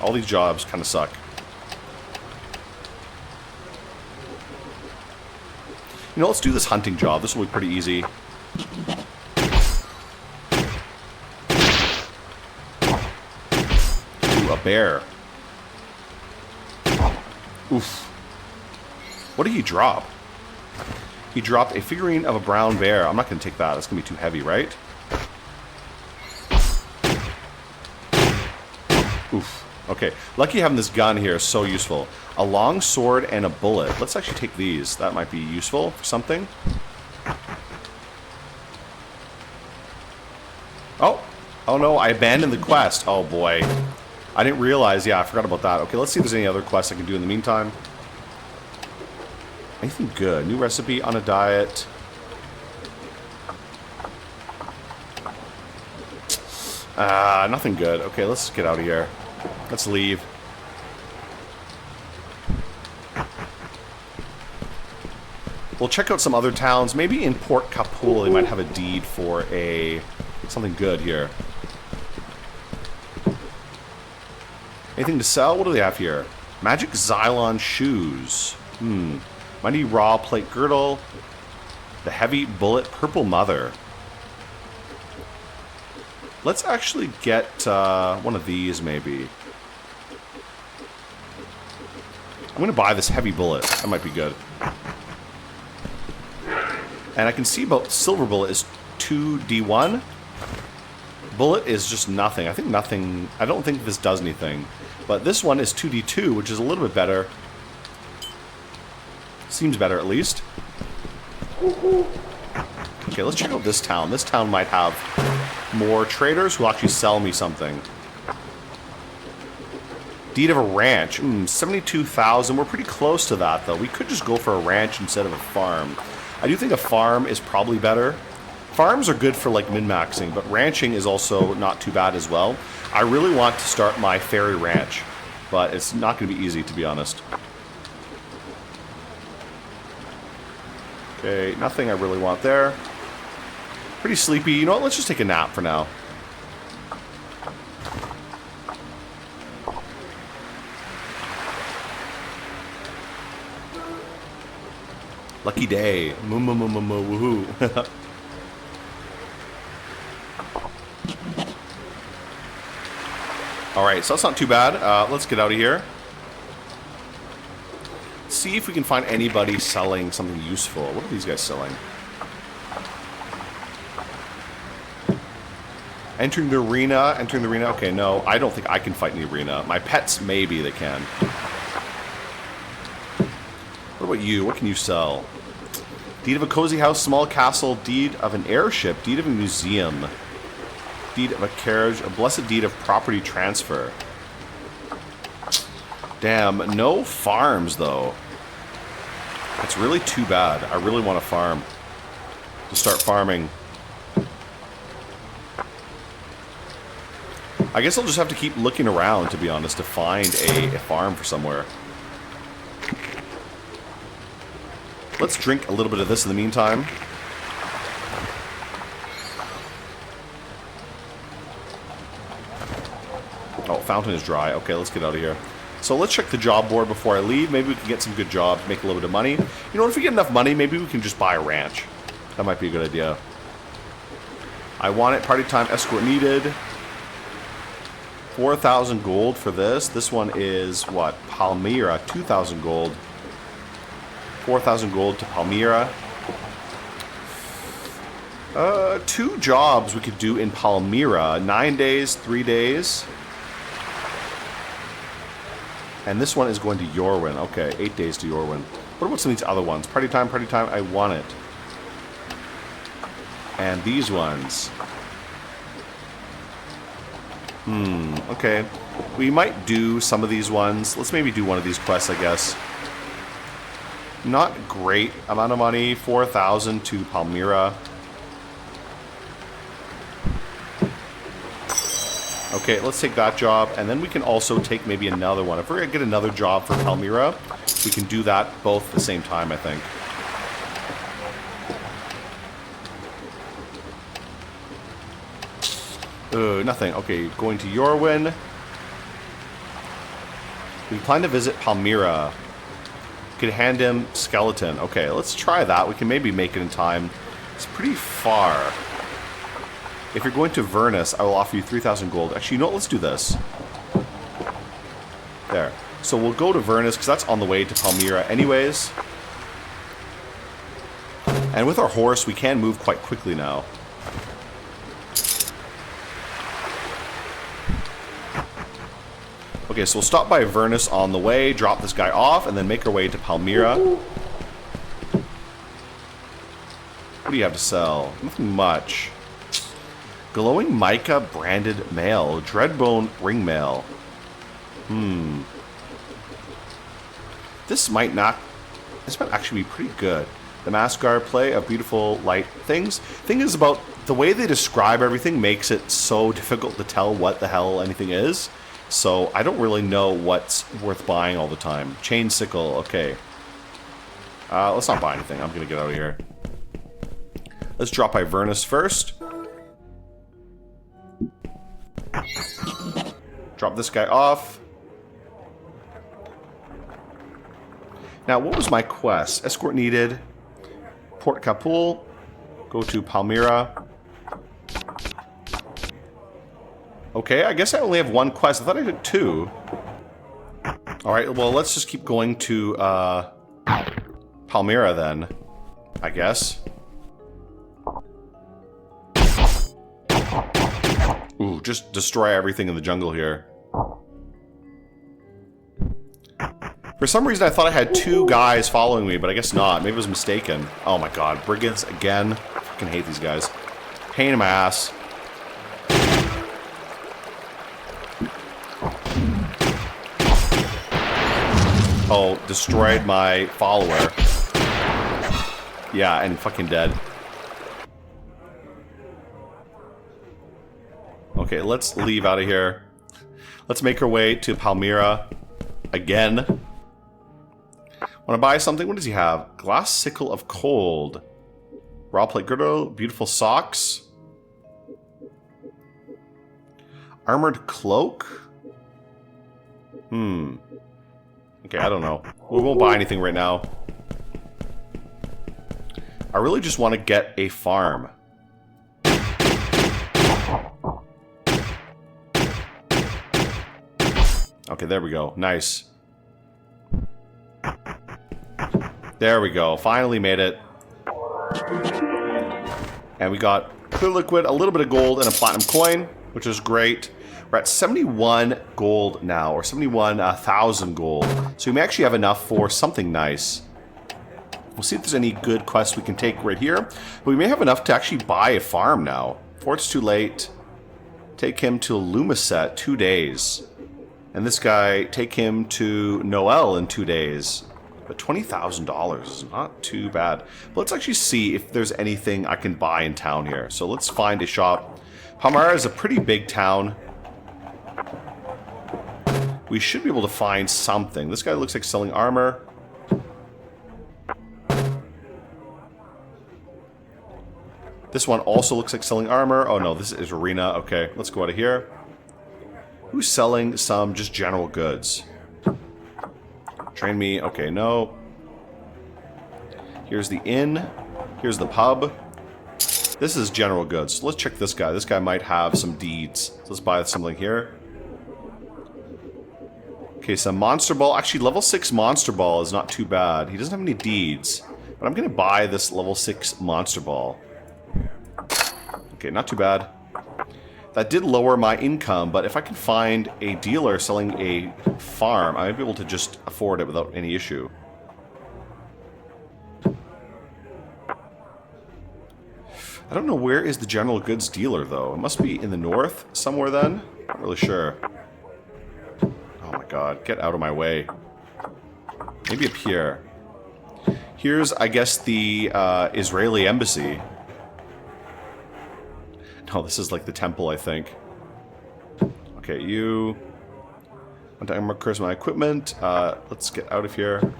All these jobs kind of suck. You know, let's do this hunting job. This will be pretty easy. Ooh, a bear. Oof. What did he drop? He dropped a figurine of a brown bear. I'm not going to take that. That's going to be too heavy, right? Oof. Okay. Lucky having this gun here is so useful. A long sword and a bullet. Let's actually take these. That might be useful for something. Oh. Oh no, I abandoned the quest. Oh boy. I didn't realize. Yeah, I forgot about that. Okay, let's see if there's any other quests I can do in the meantime. Anything good? New recipe on a diet. Nothing good. Okay, let's get out of here. Let's leave. We'll check out some other towns. Maybe in Port Capul they might have a deed for a something good here. Anything to sell? What do they have here? Magic Xylon shoes. Mighty raw plate girdle. The heavy bullet purple mother. Let's actually get one of these maybe. I'm going to buy this heavy bullet. That might be good. And I can see about silver bullet is 2d1. Bullet is just nothing. I think nothing. I don't think this does anything. But this one is 2d2, which is a little bit better. Seems better, at least. Okay, let's check out this town. This town might have more traders who actually sell me something. Deed of a ranch. 72,000. We're pretty close to that, though. We could just go for a ranch instead of a farm. I do think a farm is probably better. Farms are good for, like, min-maxing, but ranching is also not too bad as well. I really want to start my fairy ranch, but it's not going to be easy, to be honest. Okay, nothing I really want there. Pretty sleepy. You know what? Let's just take a nap for now. Lucky day. Woohoo. Alright, so that's not too bad. Let's get out of here. See if we can find anybody selling something useful. What are these guys selling? Entering the arena. Entering the arena. Okay, no. I don't think I can fight in the arena. My pets, maybe they can. What about you? What can you sell? Deed of a cozy house, small castle, deed of an airship, deed of a museum, deed of a carriage, a blessed deed of property transfer. Damn, no farms though. It's really too bad. I really want to farm. To start farming. I guess I'll just have to keep looking around, to be honest, to find a farm for somewhere. Let's drink a little bit of this in the meantime. Oh, fountain is dry. Okay, let's get out of here. So let's check the job board before I leave. Maybe we can get some good jobs, make a little bit of money. You know, if we get enough money, maybe we can just buy a ranch. That might be a good idea. I want it. Party time. Escort needed. 4,000 gold for this. This one is, what? Palmyra. 2,000 gold. 4,000 gold to Palmyra. 2 jobs we could do in Palmyra. 9 days, 3 days. And this one is going to Yorwin. Okay, 8 days to Yorwin. What about some of these other ones? Party time, I want it. And these ones. Okay. We might do some of these ones. Let's maybe do one of these quests, I guess. Not great amount of money. 4,000 to Palmyra. Okay, let's take that job, and then we can also take maybe another one. If we're going to get another job for Palmyra, we can do that both at the same time, I think. Nothing. Okay, going to Yorwin. We plan to visit Palmyra. Could hand him skeleton. Okay, let's try that. We can maybe make it in time. It's pretty far. If you're going to Vernus, I will offer you 3,000 gold. Actually, you know what? Let's do this. There. So we'll go to Vernus, because that's on the way to Palmyra anyways. And with our horse, we can move quite quickly now. Okay, so we'll stop by Vernus on the way, drop this guy off, and then make our way to Palmyra. What do you have to sell? Nothing much. Glowing mica branded mail. Dreadbone ring mail. This might actually be pretty good. The Mascar play of beautiful light things. Thing is about the way they describe everything makes it so difficult to tell what the hell anything is. So I don't really know what's worth buying all the time. Chain sickle, okay. Let's not buy anything. I'm gonna get out of here. Let's drop by Vernus first. Drop this guy off. Now, what was my quest? Escort needed. Port Capul. Go to Palmyra. Okay, I guess I only have one quest. I thought I did 2. Alright, well, let's just keep going to Palmyra then, I guess. just destroy everything in the jungle here. For some reason, I thought I had 2 guys following me, but I guess not. Maybe I was mistaken. Oh my god, brigands again. I fucking hate these guys. Pain in my ass. Oh, destroyed my follower. Yeah, and fucking dead. Okay, let's leave out of here. Let's make our way to Palmyra again. Want to buy something? What does he have? Glass sickle of cold. Raw plate girdle. Beautiful socks. Armored cloak? Okay, I don't know. We won't buy anything right now. I really just want to get a farm. Okay, there we go. Nice. There we go. Finally made it. And we got clear liquid, a little bit of gold, and a platinum coin, which is great. We're at 71 gold now, or 71,000 gold. So we may actually have enough for something nice. We'll see if there's any good quests we can take right here. But we may have enough to actually buy a farm now. Before it's too late, take him to Lumiset, 2 days. And this guy, take him to Noel in 2 days. But $20,000 is not too bad. But let's actually see if there's anything I can buy in town here. So let's find a shop. Palmyra is a pretty big town. We should be able to find something. This guy looks like selling armor. This one also looks like selling armor. Oh no, this is arena. Okay, let's go out of here. Who's selling some just general goods? Train me. Okay, no. Here's the inn. Here's the pub. This is general goods. So let's check this guy. This guy might have some deeds. So let's buy something here. Okay, some monster ball. Actually, level 6 monster ball is not too bad. He doesn't have any deeds. But I'm going to buy this level 6 monster ball. Okay, not too bad. That did lower my income, but if I can find a dealer selling a farm, I might be able to just afford it without any issue. I don't know where is the general goods dealer, though. It must be in the north somewhere then? Not really sure. Oh my god, get out of my way. Maybe up here. Here's, I guess, the Israeli embassy. No, this is like the temple, I think. Okay, you... Want to increase my equipment. Let's get out of here.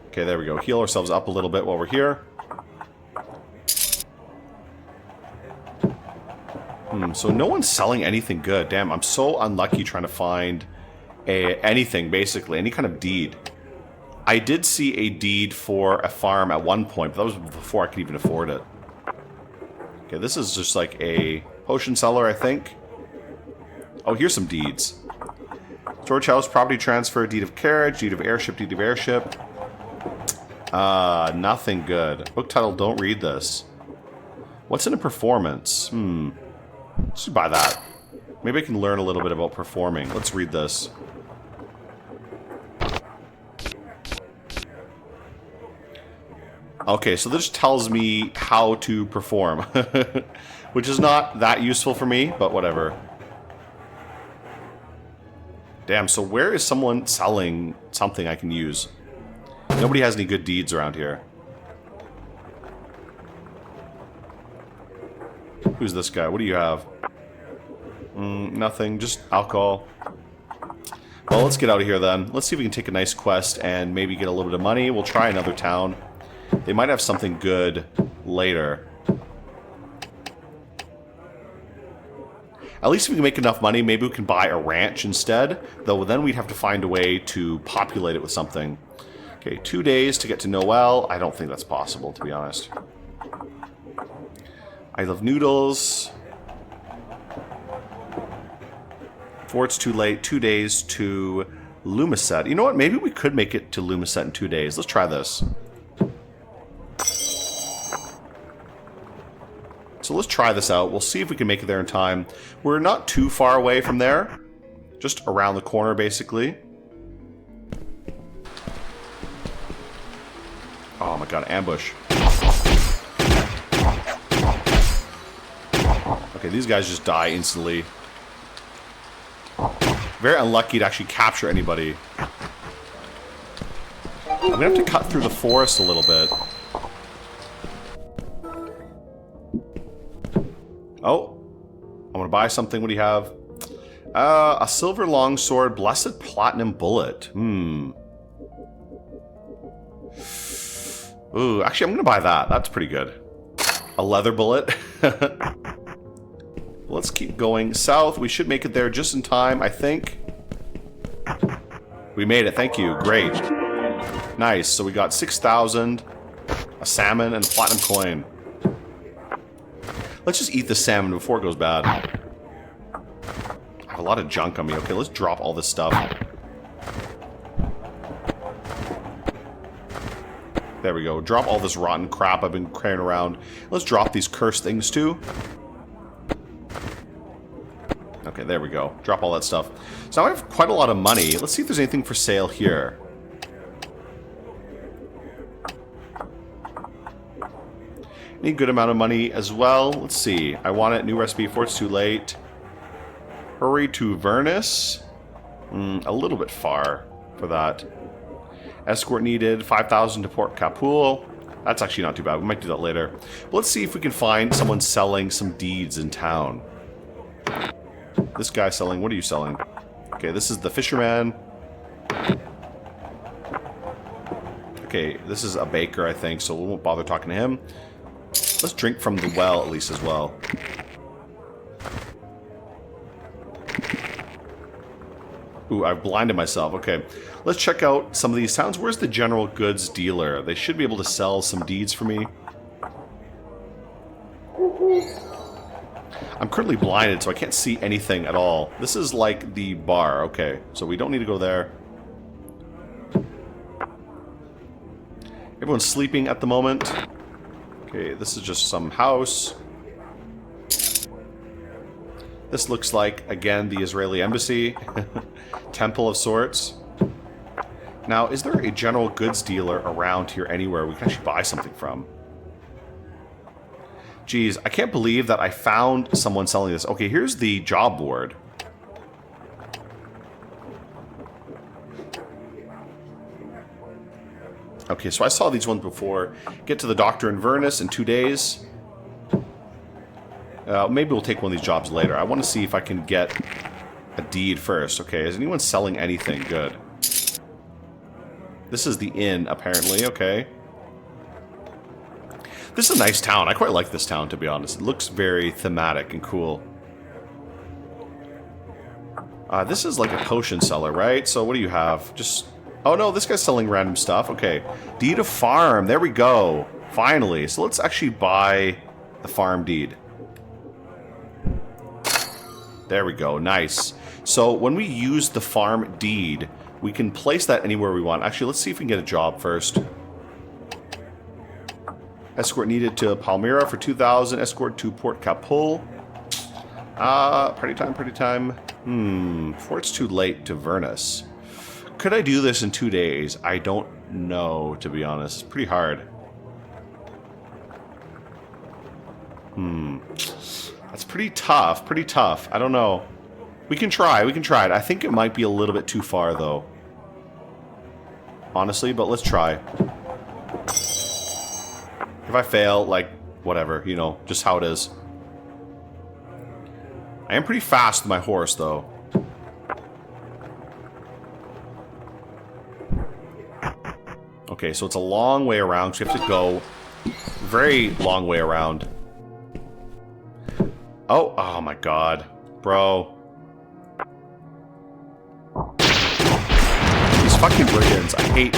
Okay, there we go. Heal ourselves up a little bit while we're here. So no one's selling anything good. Damn, I'm so unlucky trying to find anything, basically. Any kind of deed. I did see a deed for a farm at one point, but that was before I could even afford it. Okay, this is just like a potion seller, I think. Oh, here's some deeds. Storage house, property transfer, deed of carriage, deed of airship, deed of airship. Nothing good. Book title, don't read this. What's in a performance? Let's buy that. Maybe I can learn a little bit about performing. Let's read this. Okay, so this tells me how to perform. Which is not that useful for me, but whatever. Damn, so where is someone selling something I can use? Nobody has any good deeds around here. Who's this guy? What do you have? Nothing, just alcohol. Well, let's get out of here then. Let's see if we can take a nice quest and maybe get a little bit of money. We'll try another town. They might have something good later. At least if we can make enough money, maybe we can buy a ranch instead. Though then we'd have to find a way to populate it with something. Okay, 2 days to get to Noel. I don't think that's possible, to be honest. I love noodles. Before it's too late, 2 days to Lumiset. You know what? Maybe we could make it to Lumiset in 2 days. Let's try this. So let's try this out. We'll see if we can make it there in time. We're not too far away from there. Just around the corner, basically. Oh my god, ambush. Okay, these guys just die instantly. Very unlucky to actually capture anybody. I'm gonna have to cut through the forest a little bit. Oh, I'm gonna buy something. What do you have? A silver longsword, blessed platinum bullet. Ooh, actually, I'm gonna buy that. That's pretty good. A leather bullet. Let's keep going south. We should make it there just in time, I think. We made it. Thank you. Great. Nice. So we got 6,000, a salmon, and a platinum coin. Let's just eat the salmon before it goes bad. I have a lot of junk on me. Okay, let's drop all this stuff. There we go. Drop all this rotten crap I've been carrying around. Let's drop these cursed things too. Okay, there we go. Drop all that stuff. So now I have quite a lot of money. Let's see if there's anything for sale here. Need a good amount of money as well. Let's see. I want it. New recipe before it's too late. Hurry to Vernus. A little bit far for that. Escort needed. 5,000 to Port Capul. That's actually not too bad. We might do that later. But let's see if we can find someone selling some deeds in town. This guy selling. What are you selling? Okay, this is the fisherman. Okay, this is a baker, I think, so we won't bother talking to him. Let's drink from the well, at least, as well. Ooh, I've blinded myself. Okay, let's check out some of these towns. Where's the general goods dealer? They should be able to sell some deeds for me. I'm currently blinded, so I can't see anything at all. This is like the bar. Okay, so we don't need to go there. Everyone's sleeping at the moment. Okay, this is just some house. This looks like, again, the Israeli embassy. Temple of sorts. Now, is there a general goods dealer around here anywhere we can actually buy something from? Geez, I can't believe that I found someone selling this. Okay, here's the job board. Okay, so I saw these ones before. Get to the doctor in Vernus in 2 days. Maybe we'll take one of these jobs later. I want to see if I can get a deed first. Okay, is anyone selling anything? Good. This is the inn, apparently. Okay. This is a nice town. I quite like this town, to be honest. It looks very thematic and cool. This is like a potion seller, right? So what do you have? Just... Oh no, this guy's selling random stuff. Okay. Deed of farm. There we go. Finally. So let's actually buy the farm deed. There we go. Nice. So when we use the farm deed, we can place that anywhere we want. Actually, let's see if we can get a job first. Escort needed to Palmyra for 2,000. Escort to Port Capul. Party time, party time. Before it's too late to Vernus. Could I do this in 2 days? I don't know, to be honest. It's pretty hard. That's pretty tough, pretty tough. I don't know. We can try it. I think it might be a little bit too far, though. Honestly, but let's try. If I fail, like, whatever, you know, just how it is. I am pretty fast with my horse, though. Okay, so it's a long way around, so you have to go very long way around. Oh my god. Bro. These fucking brigands, I hate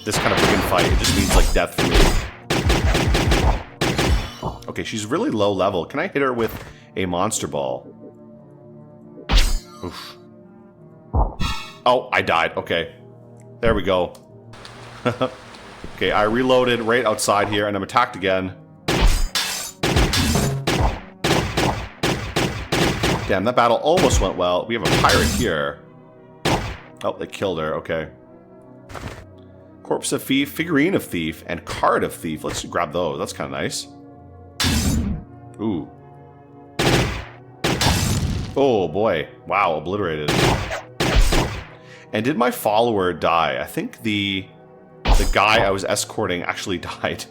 this kind of brigand fight. It just means, like, death for me. Okay, she's really low level. Can I hit her with a monster ball? Oof. Oh, I died. Okay. There we go. Okay, I reloaded right outside here, and I'm attacked again. Damn, that battle almost went well. We have a pirate here. Oh, they killed her. Okay. Corpse of Thief, Figurine of Thief, and Card of Thief. Let's grab those. That's kind of nice. Ooh. Oh, boy. Wow, obliterated. And did my follower die? I think the guy I was escorting actually died.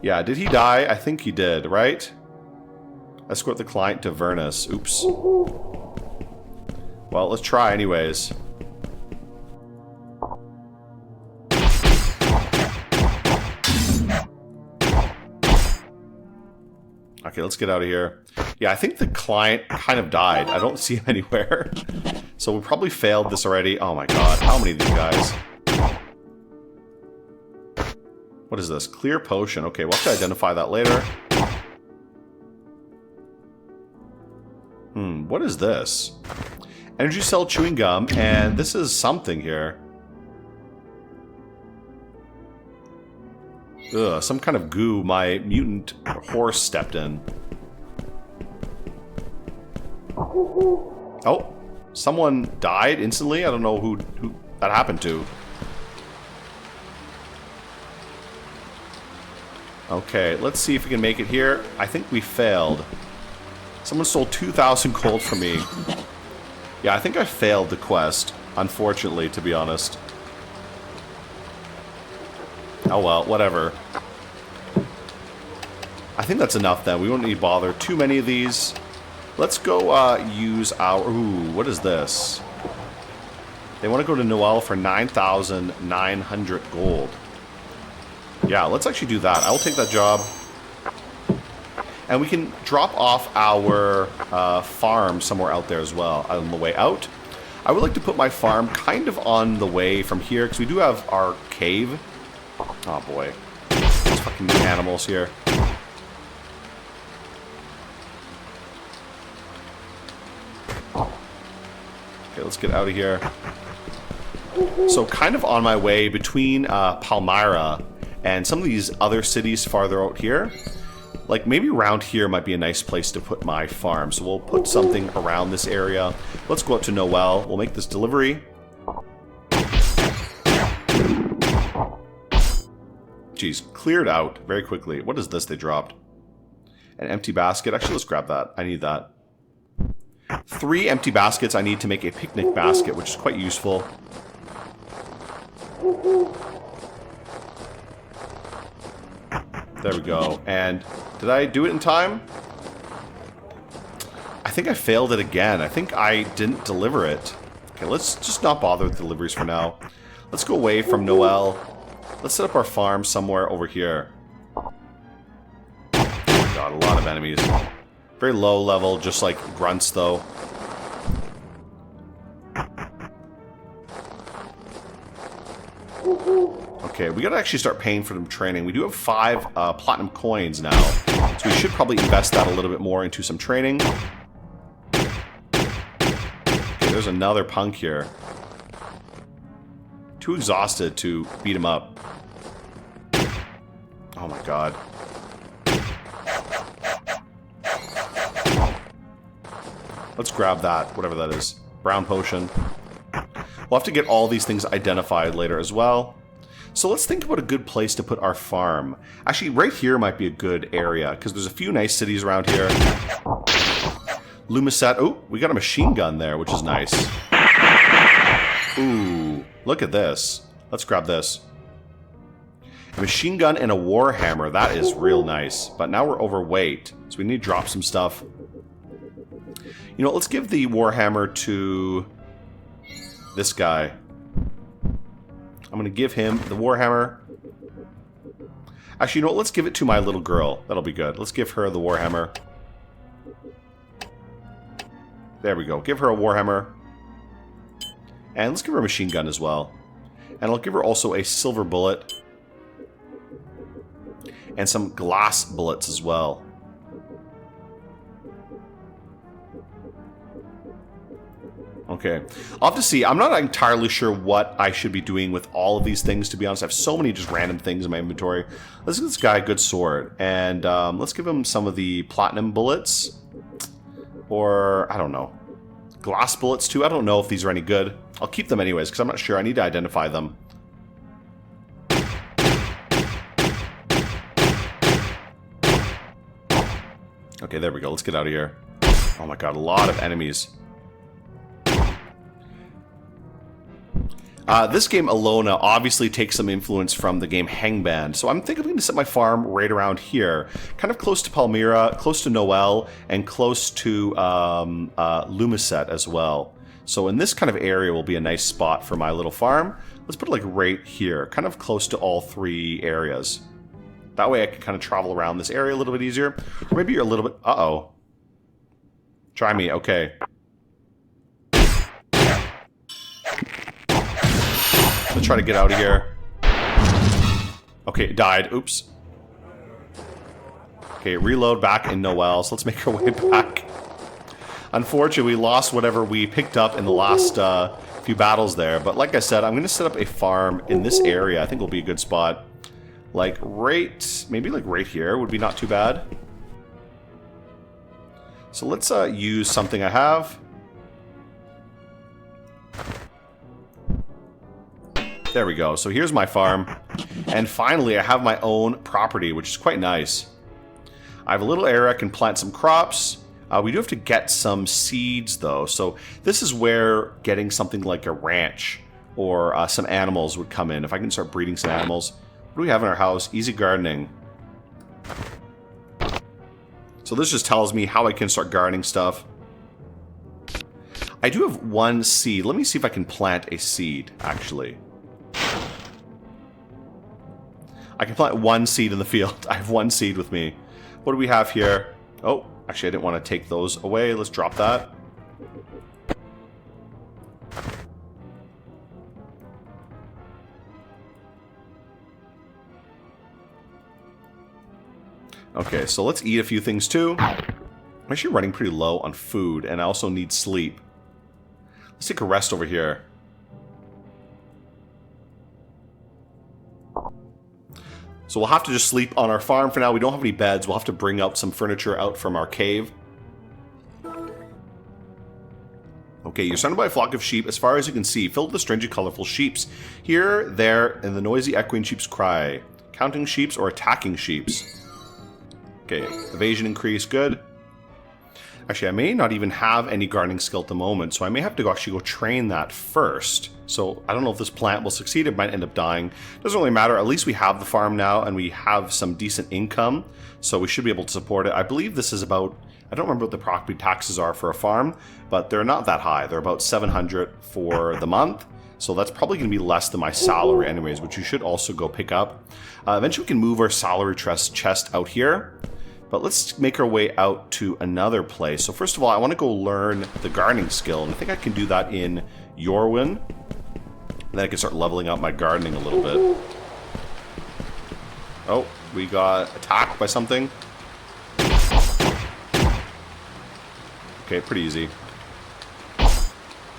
Yeah, did he die? I think he did, right? Escort the client to Vernus. Oops. Well, let's try anyways. Okay, let's get out of here. Yeah, I think the client kind of died. I don't see him anywhere. So we probably failed this already. Oh my god, how many of these guys? What is this? Clear potion. Okay, we'll have to identify that later. What is this? Energy cell chewing gum, and this is something here. Ugh, some kind of goo my mutant horse stepped in. Oh, someone died instantly? I don't know who that happened to. Okay, let's see if we can make it here. I think we failed. Someone stole 2,000 gold from me. Yeah, I think I failed the quest, unfortunately, to be honest. Oh well, whatever. I think that's enough then. We won't need to bother too many of these. Let's go use our... Ooh, what is this? They want to go to Noel for 9,900 gold. Yeah, let's actually do that. I will take that job. And we can drop off our farm somewhere out there as well on the way out. I would like to put my farm kind of on the way from here, because we do have our cave. Oh boy. These fucking animals here. Okay, let's get out of here. So kind of on my way between Palmyra and some of these other cities farther out here. Like maybe around here might be a nice place to put my farm. So we'll put something around this area. Let's go up to Noel. We'll make this delivery. Jeez, cleared out very quickly. What is this they dropped? An empty basket. Actually, let's grab that. I need that. 3 empty baskets I need to make a picnic basket, which is quite useful. There we go. And did I do it in time? I think I failed it again. I think I didn't deliver it. Okay, let's just not bother with deliveries for now. Let's go away from Noel. Let's set up our farm somewhere over here. God, a lot of enemies. Very low level, just like grunts though. Okay, we gotta actually start paying for them training. We do have 5 platinum coins now, so we should probably invest that a little bit more into some training. Okay, there's another punk here. Too exhausted to beat him up. Oh my god. Let's grab that, whatever that is. Brown potion. We'll have to get all these things identified later as well. So let's think about a good place to put our farm. Actually, right here might be a good area, because there's a few nice cities around here. Lumiset. Oh, we got a machine gun there, which is nice. Ooh, look at this. Let's grab this. A machine gun and a war hammer. That is real nice. But now we're overweight, so we need to drop some stuff. You know, let's give the war hammer to this guy. I'm going to give him the warhammer. Actually, you know what? Let's give it to my little girl. That'll be good. Let's give her the warhammer. There we go. Give her a warhammer. And let's give her a machine gun as well. And I'll give her also a silver bullet. And some glass bullets as well. Okay. I'll have to see. I'm not entirely sure what I should be doing with all of these things, to be honest. I have so many just random things in my inventory. Let's give this guy a good sword. And let's give him some of the platinum bullets. Or, I don't know. Glass bullets, too. I don't know if these are any good. I'll keep them anyways, because I'm not sure. I need to identify them. Okay, there we go. Let's get out of here. Oh my god, a lot of enemies. This game, Elona, obviously takes some influence from the game Hangman. So I'm thinking I'm going to set my farm right around here. Kind of close to Palmyra, close to Noel, and close to Lumiset as well. So in this kind of area will be a nice spot for my little farm. Let's put it like right here, kind of close to all three areas. That way I can kind of travel around this area a little bit easier. Or maybe you're a little bit... Uh-oh. Try me, okay. Let's try to get out of here. Okay, it died. Oops. Okay, reload back in Noel. So let's make our way back. Unfortunately, we lost whatever we picked up in the last few battles there. But like I said, I'm going to set up a farm in this area. I think will be a good spot. Like right... Maybe like right here would be not too bad. So let's use something I have. There we go. So here's my farm. And finally, I have my own property, which is quite nice. I have a little area I can plant some crops. We do have to get some seeds, though. So this is where getting something like a ranch or some animals would come in. If I can start breeding some animals. What do we have in our house? Easy gardening. So this just tells me how I can start gardening stuff. I do have one seed. Let me see if I can plant a seed, actually. I can plant one seed in the field. I have one seed with me. What do we have here? Oh, actually I didn't want to take those away. Let's drop that. Okay, so let's eat a few things too. I'm actually running pretty low on food, and I also need sleep. Let's take a rest over here. So we'll have to just sleep on our farm for now. We don't have any beds. We'll have to bring out some furniture out from our cave. Okay, you're surrounded by a flock of sheep, as far as you can see, filled with strange and colorful sheeps. Here, there, and the noisy echoing sheep's cry. Counting sheeps or attacking sheeps. Okay, evasion increase, good. Actually, I may not even have any gardening skill at the moment, so I may have to actually go train that first. So I don't know if this plant will succeed. It might end up dying. Doesn't really matter. At least we have the farm now, and we have some decent income, so we should be able to support it. I believe this is about... I don't remember what the property taxes are for a farm, but they're not that high. They're about 700 for the month, so that's probably going to be less than my salary anyways, which you should also go pick up. Eventually we can move our salary chest out here. But let's make our way out to another place. So first of all, I want to go learn the gardening skill. And I think I can do that in Yorwin. And then I can start leveling up my gardening a little bit. Oh, we got attacked by something. Okay, pretty easy.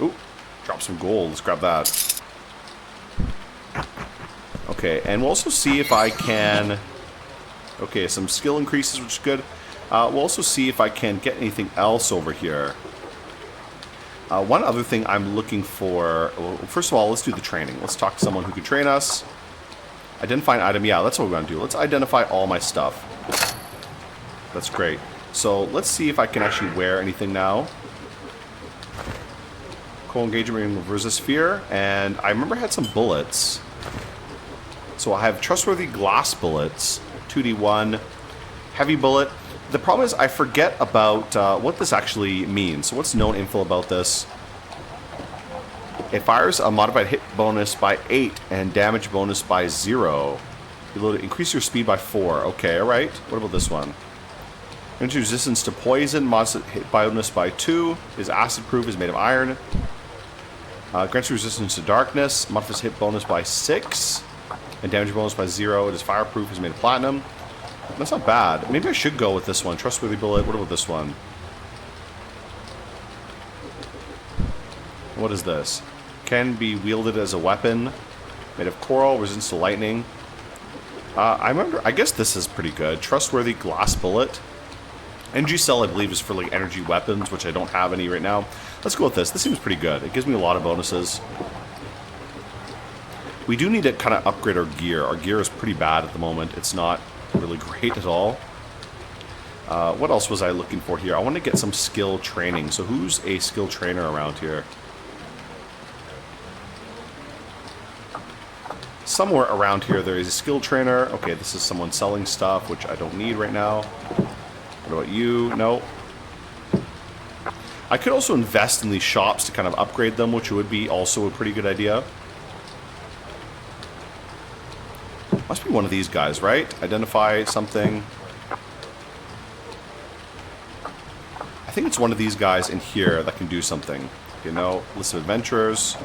Ooh, drop some gold. Let's grab that. Okay, and we'll also see if I can... Okay, some skill increases, which is good. We'll also see if I can get anything else over here. One other thing I'm looking for... Well, first of all, let's do the training. Let's talk to someone who can train us. Identify an item. Yeah, that's what we're going to do. Let's identify all my stuff. That's great. So let's see if I can actually wear anything now. Coal engagement resist fear. And I remember I had some bullets. So I have trustworthy glass bullets. 2d1 heavy bullet. The problem is I forget about what this actually means. So what's known info about this? It fires a modified hit bonus by 8 and damage bonus by 0. Increase your speed by 4. Okay, alright. What about this one? Grants resistance to poison, modified hit bonus by 2. Is acid proof, is made of iron. Grants resistance to darkness, modifies hit bonus by 6. And damage bonus by 0. It is fireproof. It's made of platinum. That's not bad. Maybe I should go with this one. Trustworthy bullet. What about this one? What is this? Can be wielded as a weapon. Made of coral, resistance to lightning. I guess this is pretty good. Trustworthy glass bullet. Energy cell, I believe, is for like energy weapons, which I don't have any right now. Let's go with this. This seems pretty good. It gives me a lot of bonuses. We do need to kind of upgrade our gear. Our gear is pretty bad at the moment. It's not really great at all. What else was I looking for here? I want to get some skill training. So who's a skill trainer around here? Somewhere around here there is a skill trainer. Okay, this is someone selling stuff, which I don't need right now. What about you? No. I could also invest in these shops to kind of upgrade them, which would be also a pretty good idea. Must be one of these guys, right? Identify something. I think it's one of these guys in here that can do something. You know, list of adventures.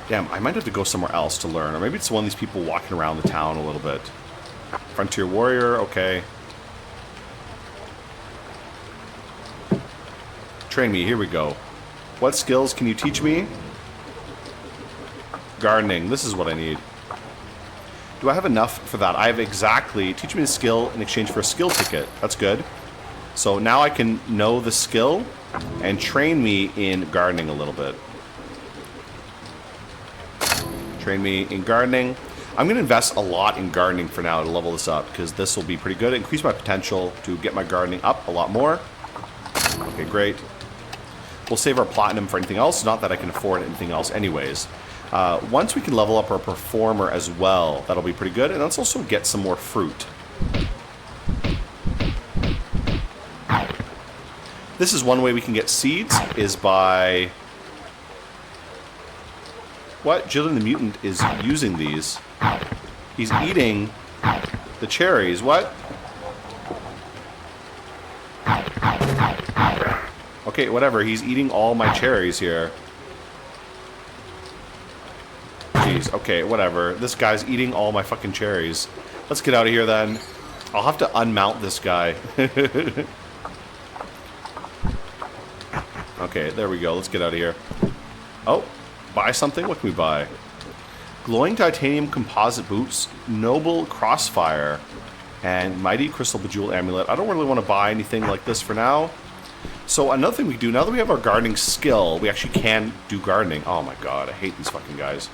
Damn, I might have to go somewhere else to learn. Or maybe it's one of these people walking around the town a little bit. Frontier warrior, okay. Train me, here we go. What skills can you teach me? Gardening, this is what I need. Do I have enough for that? I have exactly... Teach me the skill in exchange for a skill ticket. That's good. So now I can know the skill and train me in gardening a little bit. Train me in gardening. I'm going to invest a lot in gardening for now to level this up, because this will be pretty good. Increase my potential to get my gardening up a lot more. Okay, great. We'll save our platinum for anything else. Not that I can afford anything else anyways. Once we can level up our performer as well, that'll be pretty good. And let's also get some more fruit. This is one way we can get seeds, is by... What? Jillian the Mutant is using these. He's eating the cherries. What? Okay, whatever. He's eating all my cherries here. Jeez. Okay, whatever. This guy's eating all my fucking cherries. Let's get out of here then. I'll have to unmount this guy. Okay, there we go. Let's get out of here. Oh. Buy something? What can we buy? Glowing titanium composite boots, noble crossfire, and mighty crystal bejeweled amulet. I don't really want to buy anything like this for now. So another thing we can do, now that we have our gardening skill, we actually can do gardening. Oh my god, I hate these fucking guys.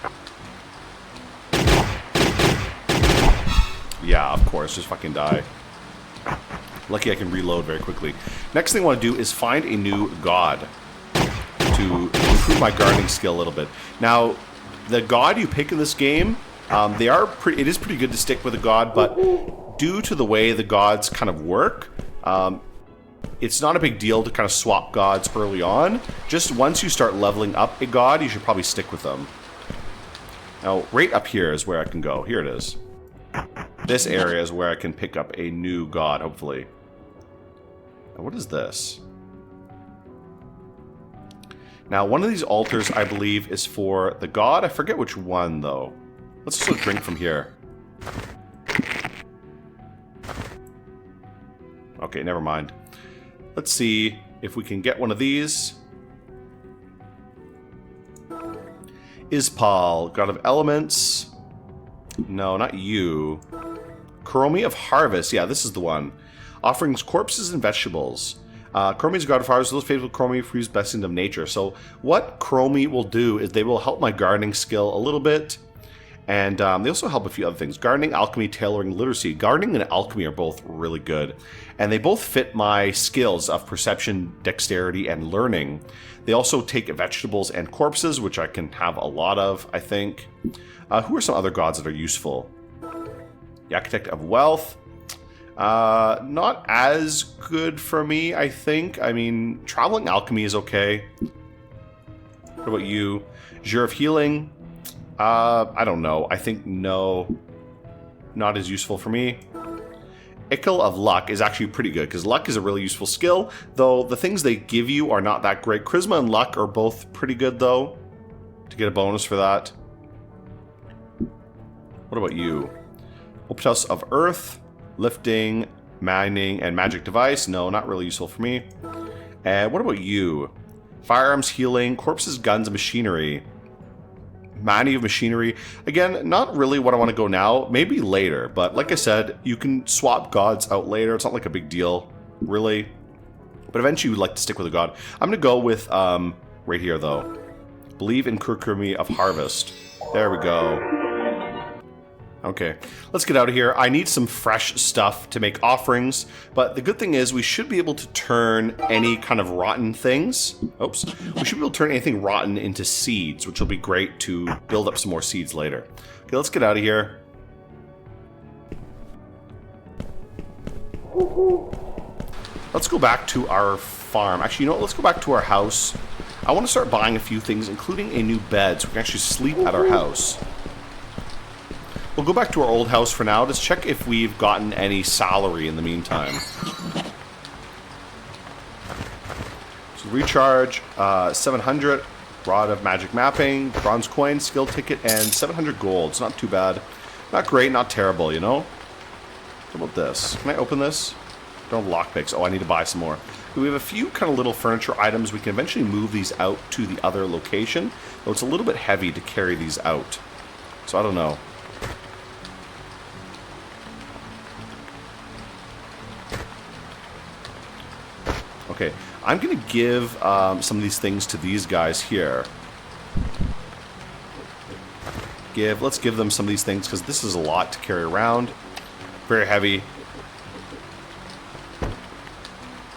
Yeah, of course, just fucking die. Lucky I can reload very quickly. Next thing I want to do is find a new god to improve my gardening skill a little bit. Now, the god you pick in this game, it is pretty good to stick with a god, but due to the way the gods kind of work, it's not a big deal to kind of swap gods early on. Just once you start leveling up a god, you should probably stick with them. Now, right up here is where I can go. Here it is. This area is where I can pick up a new god, hopefully. Now, what is this? Now, one of these altars, I believe, is for the god. I forget which one, though. Let's just drink from here. Okay, never mind. Let's see if we can get one of these. Isekai'd, god of elements. No, not you. Kuromi of harvest. Yeah, this is the one. Offerings corpses and vegetables. Kuromi is god of harvest. Those faithful Kuromi frees blessings of nature. So what Kuromi will do is they will help my gardening skill a little bit. And they also help a few other things. Gardening, alchemy, tailoring, literacy. Gardening and alchemy are both really good. And they both fit my skills of perception, dexterity, and learning. They also take vegetables and corpses, which I can have a lot of, I think. Who are some other gods that are useful? The Architect of Wealth. Not as good for me, I think. I mean, Traveling Alchemy is okay. What about you? Juere of Healing. I don't know. I think no. Not as useful for me. Isekai'd of Luck is actually pretty good, because luck is a really useful skill, though the things they give you are not that great. Charisma and luck are both pretty good, though, to get a bonus for that. What about you? Opus of Earth, Lifting, Mining, and Magic Device. No, not really useful for me. And what about you? Firearms, healing, corpses, guns, and machinery. Many of machinery. Again, not really what I want to go now. Maybe later. But like I said, you can swap gods out later. It's not like a big deal, really. But eventually you would like to stick with a god. I'm going to go with, right here, though. Believe in Kurkurmi of Harvest. There we go. Okay, let's get out of here. I need some fresh stuff to make offerings, but the good thing is we should be able to turn any kind of rotten things. Oops. We should be able to turn anything rotten into seeds, which will be great to build up some more seeds later. Okay, let's get out of here. Let's go back to our farm. Actually, you know what? Let's go back to our house. I want to start buying a few things, including a new bed, so we can actually sleep at our house. We'll go back to our old house for now. Just check if we've gotten any salary in the meantime. So recharge, 700, Rod of Magic Mapping, Bronze Coin, Skill Ticket, and 700 gold. It's not too bad. Not great, not terrible, you know? What about this? Can I open this? Don't have lockpicks. Oh, I need to buy some more. We have a few kind of little furniture items. We can eventually move these out to the other location, though it's a little bit heavy to carry these out. So I don't know. Okay, I'm going to give some of these things to these guys here. Let's give them some of these things, because this is a lot to carry around. Very heavy.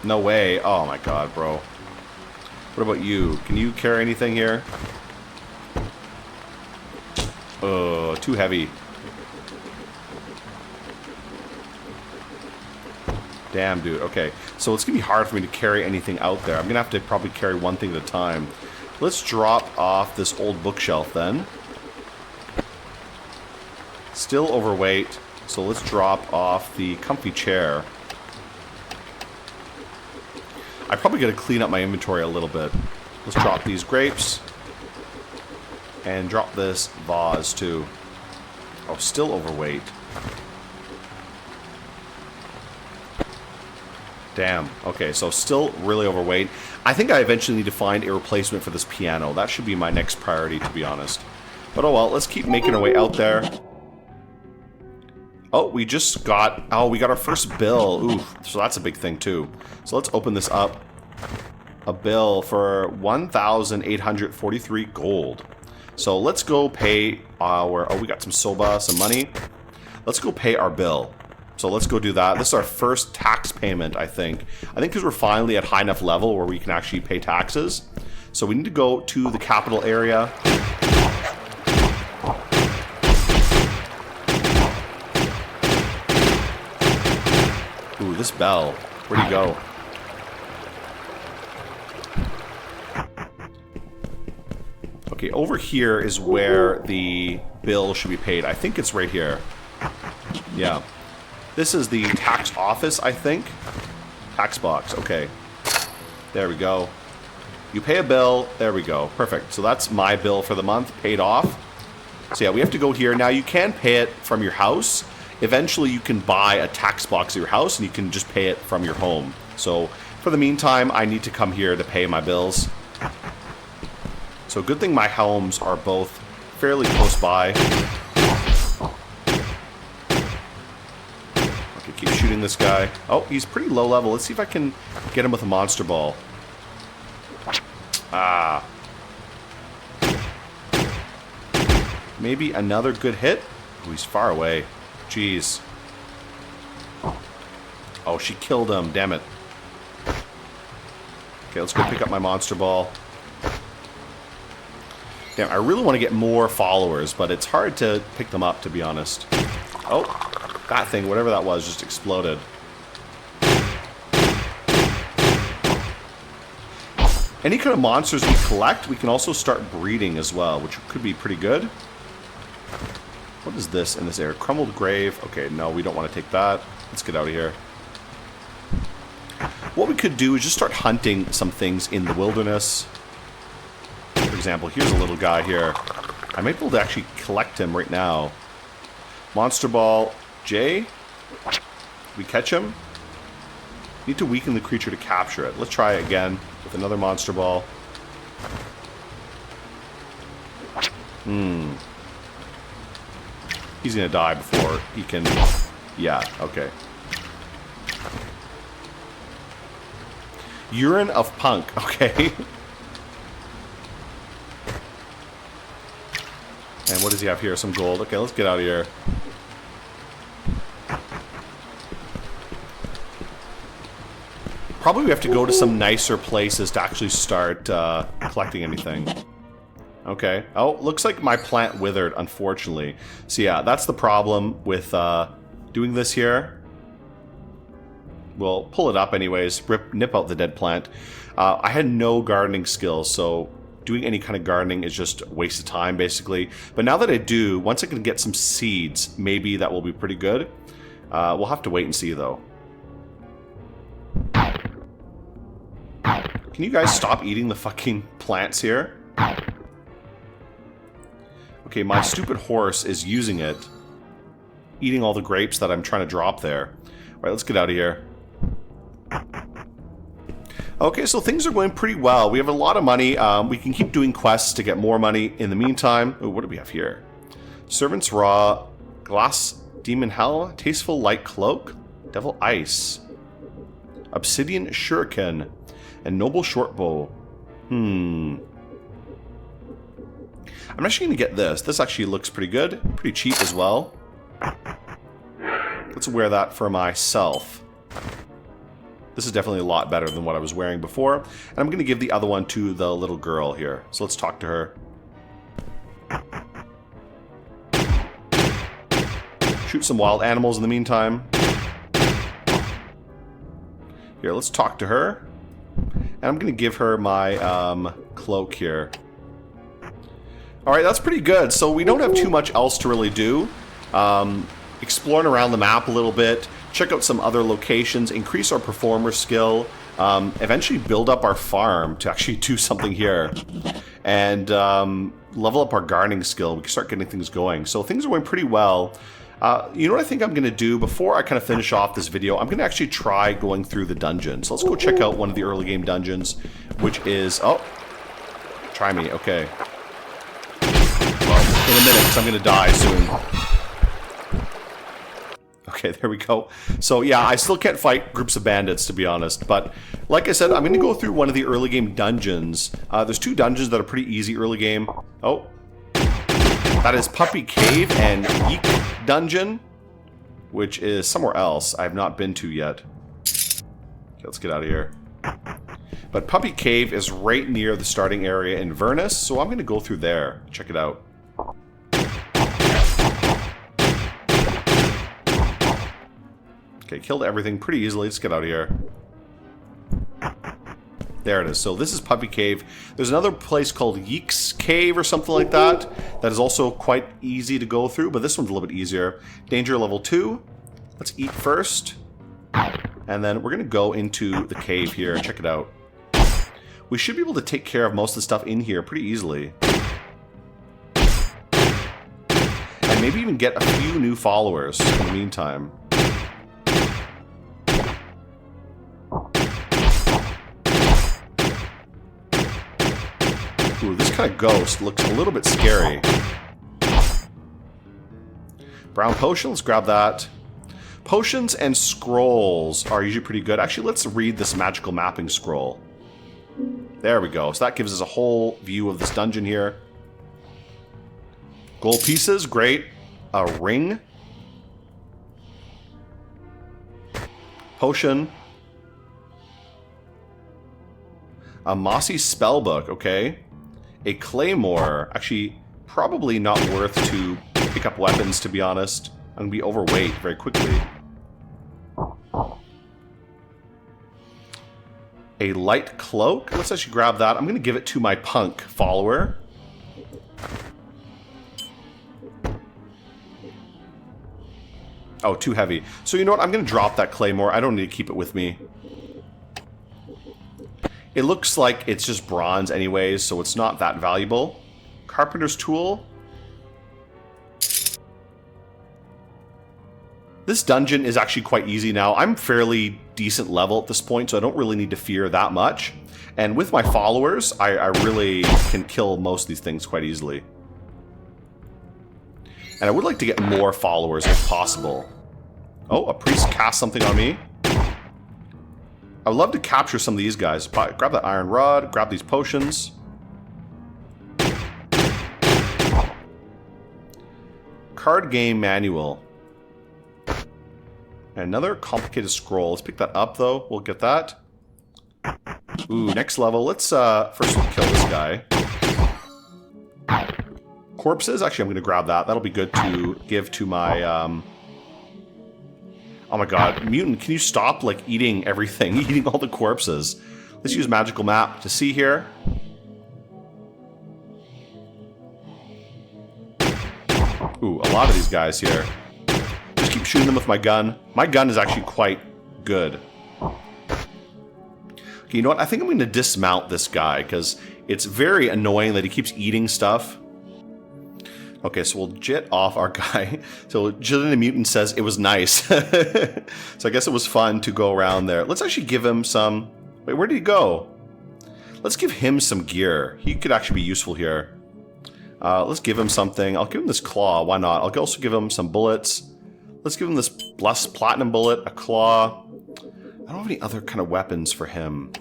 No way. Oh my god, bro. What about you? Can you carry anything here? Too heavy. Damn, dude. Okay. So it's going to be hard for me to carry anything out there. I'm going to have to probably carry one thing at a time. Let's drop off this old bookshelf then. Still overweight. So let's drop off the comfy chair. I probably got to clean up my inventory a little bit. Let's drop these grapes. And drop this vase too. Oh, still overweight. Damn. Okay, so still really overweight. I think I eventually need to find a replacement for this piano. That should be my next priority, to be honest. But oh well, let's keep making our way out there. Oh, we just got... Oh, we got our first bill. Ooh, so that's a big thing, too. So let's open this up. A bill for 1,843 gold. So let's go pay our... Oh, we got some soba, some money. Let's go pay our bill. So let's go do that. This is our first tax payment, I think. I think because we're finally at high enough level where we can actually pay taxes. So we need to go to the capital area. Ooh, this bell. Where'd he go? Okay, over here is where the bill should be paid. I think it's right here. Yeah. This is the tax office, I think. Tax box, okay. There we go. You pay a bill, there we go. Perfect. So that's my bill for the month, paid off. So yeah, we have to go here. Now you can pay it from your house. Eventually you can buy a tax box at your house and you can just pay it from your home. So for the meantime, I need to come here to pay my bills. So good thing my homes are both fairly close by. Keep shooting this guy. Oh, he's pretty low level. Let's see if I can get him with a monster ball. Ah. Maybe another good hit? Oh, he's far away. Jeez. Oh, she killed him. Damn it. Okay, let's go pick up my monster ball. Damn, I really want to get more followers, but it's hard to pick them up, to be honest. Oh. That thing, whatever that was, just exploded. Any kind of monsters we collect, we can also start breeding as well, which could be pretty good. What is this in this area? Crumbled grave. Okay, no, we don't want to take that. Let's get out of here. What we could do is just start hunting some things in the wilderness. For example, here's a little guy here. I might be able to actually collect him right now. Monster ball. J. We catch him. Need to weaken the creature to capture it. Let's try it again with another monster ball. He's gonna die before he can... Yeah, okay. Urine of Punk, okay. And what does he have here? Some gold. Okay, let's get out of here. Probably we have to go to some nicer places to actually start collecting anything. Okay. Oh, looks like my plant withered, unfortunately. So yeah, that's the problem with doing this here. We'll pull it up anyways, nip out the dead plant. I had no gardening skills, so doing any kind of gardening is just a waste of time, basically. But now that I do, once I can get some seeds, maybe that will be pretty good. We'll have to wait and see, though. Can you guys stop eating the fucking plants here? Okay, my stupid horse is using it. Eating all the grapes that I'm trying to drop there. Alright, let's get out of here. Okay, so things are going pretty well. We have a lot of money. We can keep doing quests to get more money in the meantime. Ooh, what do we have here? Servant's Raw, Glass Demon Hell, Tasteful Light Cloak, Devil Ice, Obsidian Shuriken, and Noble Shortbow. I'm actually going to get this. This actually looks pretty good. Pretty cheap as well. Let's wear that for myself. This is definitely a lot better than what I was wearing before. And I'm going to give the other one to the little girl here. So let's talk to her. Shoot some wild animals in the meantime. Here, let's talk to her. And I'm going to give her my cloak here. Alright, that's pretty good. So we don't have too much else to really do. Exploring around the map a little bit. Check out some other locations. Increase our performer skill. Eventually build up our farm to actually do something here. And level up our gardening skill. We can start getting things going. So things are going pretty well. You know what I think I'm going to do? Before I kind of finish off this video, I'm going to actually try going through the dungeons. So let's go check out one of the early game dungeons, which is... Oh, try me. Okay. Well, in a minute, because I'm going to die soon. Okay, there we go. So yeah, I still can't fight groups of bandits, to be honest. But like I said, I'm going to go through one of the early game dungeons. There's two dungeons that are pretty easy early game. Oh. That is Puppy Cave and Yeek Dungeon, which is somewhere else I have not been to yet. Okay, let's get out of here. But Puppy Cave is right near the starting area in Vernus, so I'm going to go through there. Check it out. Okay, killed everything pretty easily. Let's get out of here. There it is. So this is Puppy Cave. There's another place called Yeek's Cave or something like that. That is also quite easy to go through, but this one's a little bit easier. Danger level 2. Let's eat first. And then we're going to go into the cave here. Check it out. We should be able to take care of most of the stuff in here pretty easily. And maybe even get a few new followers in the meantime. Ooh, this kind of ghost looks a little bit scary. Brown potion, let's grab that. Potions and scrolls are usually pretty good. Actually, let's read this magical mapping scroll. There we go. So that gives us a whole view of this dungeon here. Gold pieces, great. A ring. Potion. A mossy spellbook, okay. A claymore. Actually, probably not worth to pick up weapons, to be honest. I'm going to be overweight very quickly. A light cloak. Let's actually grab that. I'm going to give it to my punk follower. Oh, too heavy. So you know what? I'm going to drop that claymore. I don't need to keep it with me. It looks like it's just bronze anyways, so it's not that valuable. Carpenter's tool. This This dungeon is actually quite easy now. I'm fairly decent level at this point, so I don't really need to fear that much. And with my followers, I really can kill most of these things quite easily. And I would like to get more followers if possible. Oh, a priest cast something on me. I would love to capture some of these guys. Grab that iron rod, grab these potions. Card game manual. And another complicated scroll. Let's pick that up, though. We'll get that. Ooh, next level. Let's first kill this guy. Corpses. Actually, I'm going to grab that. That'll be good to give to my... Oh my god. Mutant, can you stop, like, eating everything? Eating all the corpses. Let's use magical map to see here. Ooh, a lot of these guys here. Just keep shooting them with my gun. My gun is actually quite good. Okay, you know what? I think I'm going to dismount this guy, because it's very annoying that he keeps eating stuff. Okay, so we'll jet off our guy. So Jillian the Mutant says it was nice. So I guess it was fun to go around there. Let's actually give him some... Wait, where did he go? Let's give him some gear. He could actually be useful here. Let's give him something. I'll give him this claw. Why not? I'll also give him some bullets. Let's give him this blessed platinum bullet, a claw. I don't have any other kind of weapons for him.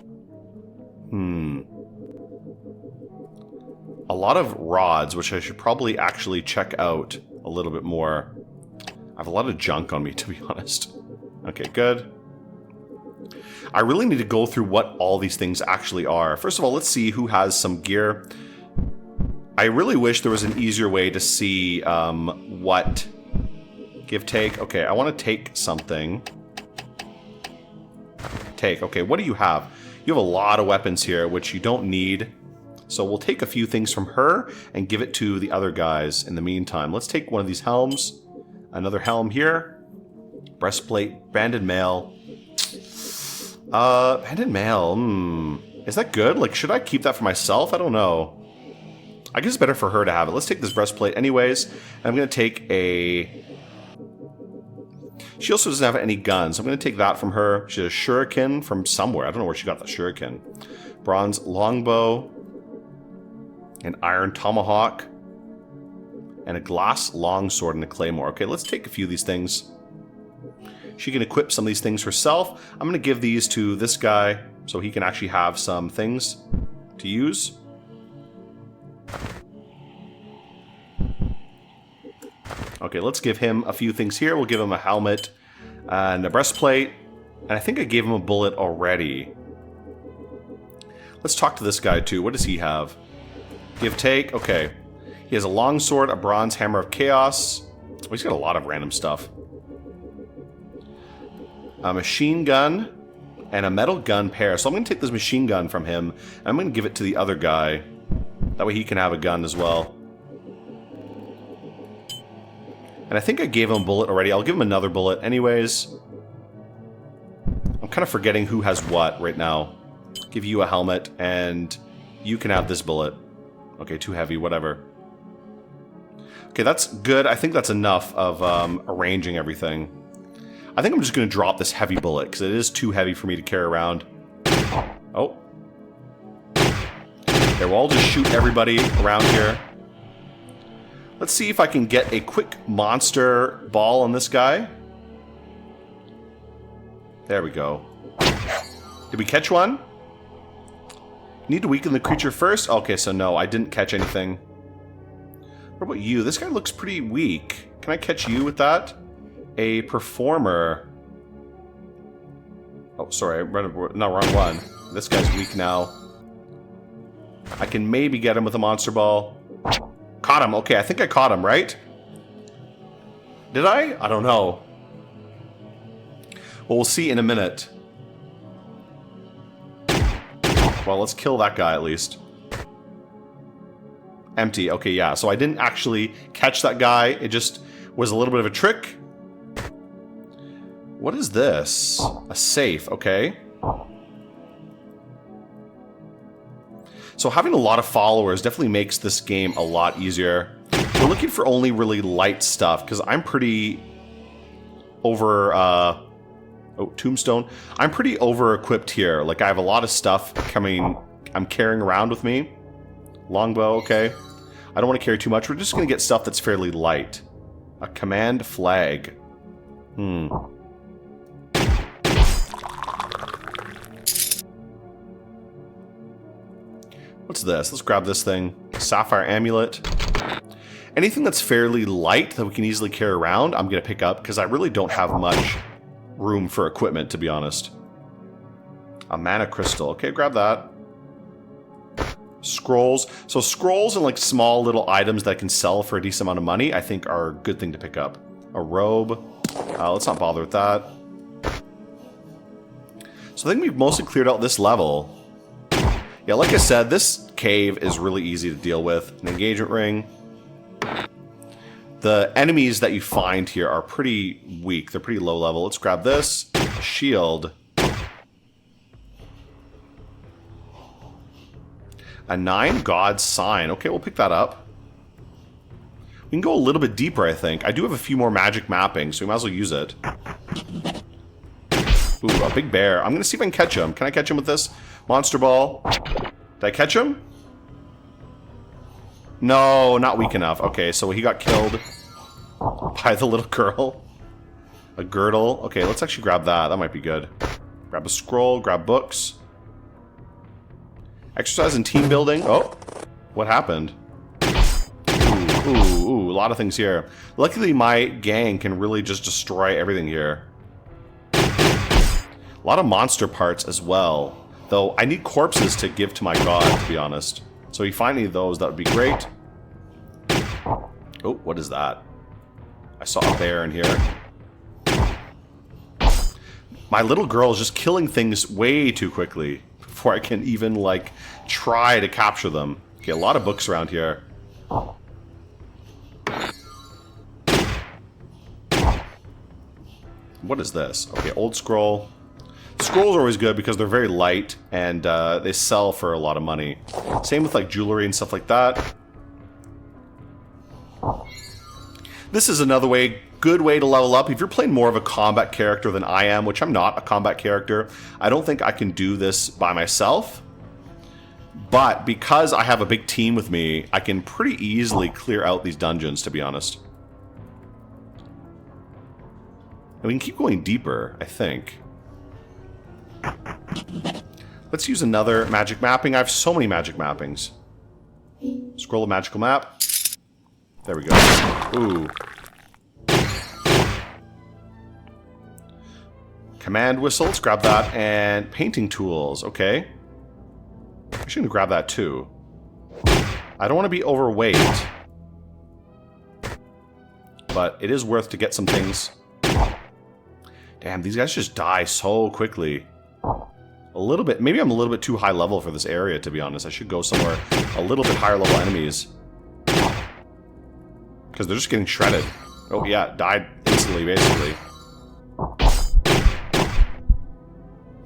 A lot of rods, which I should probably actually check out a little bit more. I have a lot of junk on me, to be honest. Okay, good. I really need to go through what all these things actually are. First of all, let's see who has some gear. I really wish there was an easier way to see what... Give, take. Okay, I want to take something. Take. Okay, what do you have? You have a lot of weapons here, which you don't need. So we'll take a few things from her and give it to the other guys in the meantime. Let's take one of these helms. Another helm here. Breastplate. Banded mail. Banded mail. Is that good? Like, should I keep that for myself? I don't know. I guess it's better for her to have it. Let's take this breastplate anyways. And I'm going to take a... She also doesn't have any guns. I'm going to take that from her. She has a shuriken from somewhere. I don't know where she got that shuriken. Bronze longbow. An iron tomahawk. And a glass longsword and a claymore. Okay, let's take a few of these things. She can equip some of these things herself. I'm going to give these to this guy so he can actually have some things to use. Okay, let's give him a few things here. We'll give him a helmet and a breastplate. And I think I gave him a bullet already. Let's talk to this guy too. What does he have? Give, take. Okay. He has a longsword, a bronze hammer of chaos. Oh, he's got a lot of random stuff. A machine gun and a metal gun pair. So I'm going to take this machine gun from him. And I'm going to give it to the other guy. That way he can have a gun as well. And I think I gave him a bullet already. I'll give him another bullet anyways. I'm kind of forgetting who has what right now. Give you a helmet, and you can have this bullet. Okay, too heavy, whatever. Okay, that's good. I think that's enough of arranging everything. I think I'm just going to drop this heavy bullet, because it is too heavy for me to carry around. Oh. Okay, we'll all just shoot everybody around here. Let's see if I can get a quick monster ball on this guy. There we go. Did we catch one? Need to weaken the creature first? Okay, so no, I didn't catch anything. What about you? This guy looks pretty weak. Can I catch you with that? A performer. Oh, sorry, no, wrong one. This guy's weak now. I can maybe get him with a monster ball. Caught him. Okay, I think I caught him, right? Did I? I don't know. Well, we'll see in a minute. Well, let's kill that guy at least. Empty. Okay, yeah. So I didn't actually catch that guy. It just was a little bit of a trick. What is this? A safe. Okay. So having a lot of followers definitely makes this game a lot easier. We're looking for only really light stuff, because I'm pretty over... oh, tombstone. I'm pretty over-equipped here. Like, I have a lot of stuff I'm carrying around with me. Longbow, okay. I don't want to carry too much. We're just going to get stuff that's fairly light. A command flag. What's this? Let's grab this thing. Sapphire amulet. Anything that's fairly light that we can easily carry around, I'm going to pick up because I really don't have much room for equipment, to be honest. A mana crystal. Okay, grab that. Scrolls. So scrolls and like small little items that I can sell for a decent amount of money, I think are a good thing to pick up. A robe. Let's not bother with that. So I think we've mostly cleared out this level. Yeah, like I said, this cave is really easy to deal with. An engagement ring. The enemies that you find here are pretty weak. They're pretty low level. Let's grab this. Shield. A 9 God sign. Okay, we'll pick that up. We can go a little bit deeper, I think. I do have a few more magic mappings, so we might as well use it. Ooh, a big bear. I'm going to see if I can catch him. Can I catch him with this? Monster ball. Did I catch him? No, not weak enough. Okay, so he got killed by the little girl. A girdle. Okay, let's actually grab that. That might be good. Grab a scroll, grab books. Exercise and team building. Oh, what happened? Ooh, a lot of things here. Luckily, my gang can really just destroy everything here. A lot of monster parts as well. Though, I need corpses to give to my god, to be honest. So if you find any of those, that would be great. Oh, what is that? I saw a bear in here. My little girl is just killing things way too quickly before I can even, like, try to capture them. Okay, a lot of books around here. What is this? Okay, old scroll. Scrolls are always good because they're very light and they sell for a lot of money. Same with like jewelry and stuff like that. This is another good way to level up. If you're playing more of a combat character than I am, which I'm not a combat character, I don't think I can do this by myself. But because I have a big team with me, I can pretty easily clear out these dungeons, to be honest. And we can keep going deeper, I think. Let's use another magic mapping. I have so many magic mappings. Scroll of magical map. There we go. Ooh. Command whistle. Let's grab that. And painting tools. Okay. I should grab that too. I don't want to be overweight. But it is worth to get some things. Damn, these guys just die so quickly. A little bit. Maybe I'm a little bit too high level for this area, to be honest. I should go somewhere a little bit higher level enemies. Because they're just getting shredded. Oh, yeah. Died instantly, basically.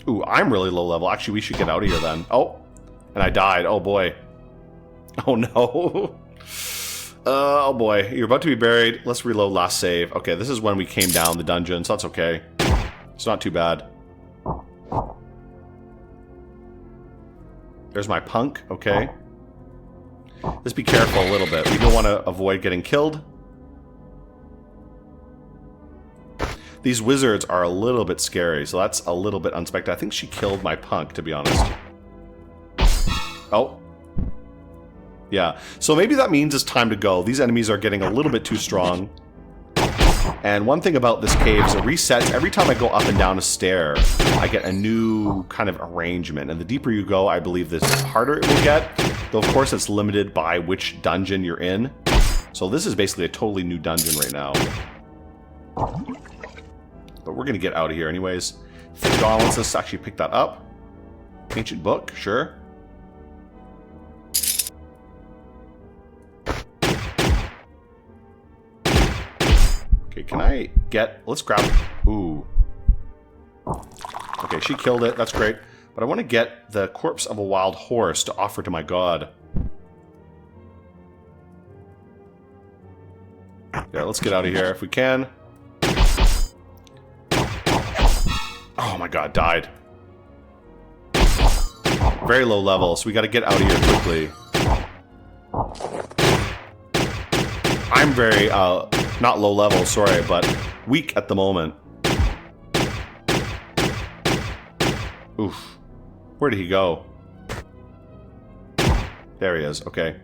Ooh, I'm really low level. Actually, we should get out of here then. Oh. And I died. Oh, boy. Oh, no. Oh, boy. You're about to be buried. Let's reload last save. Okay, this is when we came down the dungeon, so that's okay. It's not too bad. There's my punk. Okay. Just be careful a little bit. We don't want to avoid getting killed. These wizards are a little bit scary, so that's a little bit unexpected. I think she killed my punk, to be honest. Oh. Yeah. So maybe that means it's time to go. These enemies are getting a little bit too strong. And one thing about this cave is it resets. Every time I go up and down a stair, I get a new kind of arrangement. And the deeper you go, I believe the harder it will get. Though, of course, it's limited by which dungeon you're in. So this is basically a totally new dungeon right now. But we're going to get out of here anyways. Thick gauntlets, let's actually pick that up. Ancient book, sure. Okay, can I get... Let's grab... Ooh. Okay, she killed it. That's great. But I want to get the corpse of a wild horse to offer to my god. Yeah, let's get out of here if we can. Oh my god, died. Very low level, so we gotta get out of here quickly. I'm very, not low level, sorry, but weak at the moment. Oof. Where did he go? There he is, okay.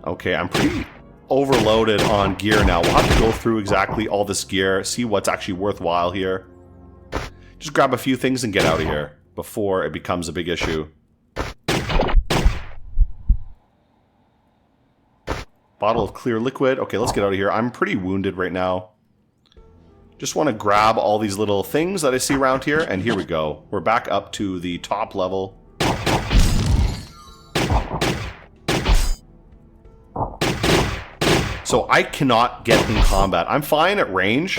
Okay, I'm pretty overloaded on gear now. We'll have to go through exactly all this gear, see what's actually worthwhile here. Just grab a few things and get out of here before it becomes a big issue. Bottle of clear liquid. Okay, let's get out of here. I'm pretty wounded right now. Just want to grab all these little things that I see around here, and here we go. We're back up to the top level. So I cannot get in combat. I'm fine at range,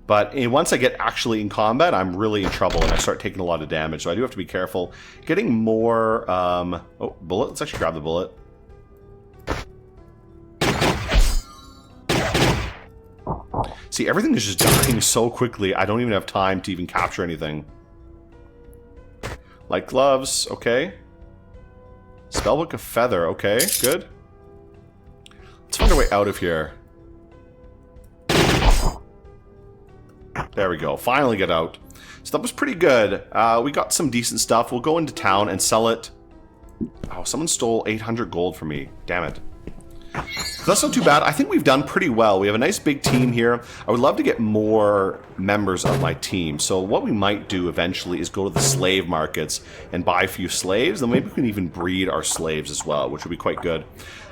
but once I get actually in combat, I'm really in trouble and I start taking a lot of damage. So I do have to be careful. Getting more... oh, bullet. Let's actually grab the bullet. See, everything is just dying so quickly, I don't even have time to even capture anything. Like gloves, okay. Spellbook of Feather, okay, good. Let's find our way out of here. There we go, finally get out. So that was pretty good. We got some decent stuff. We'll go into town and sell it. Oh, someone stole 800 gold from me. Damn it. So that's not too bad. I think we've done pretty well. We have a nice big team here. I would love to get more members of my team. So what we might do eventually is go to the slave markets and buy a few slaves. Then maybe we can even breed our slaves as well, which would be quite good.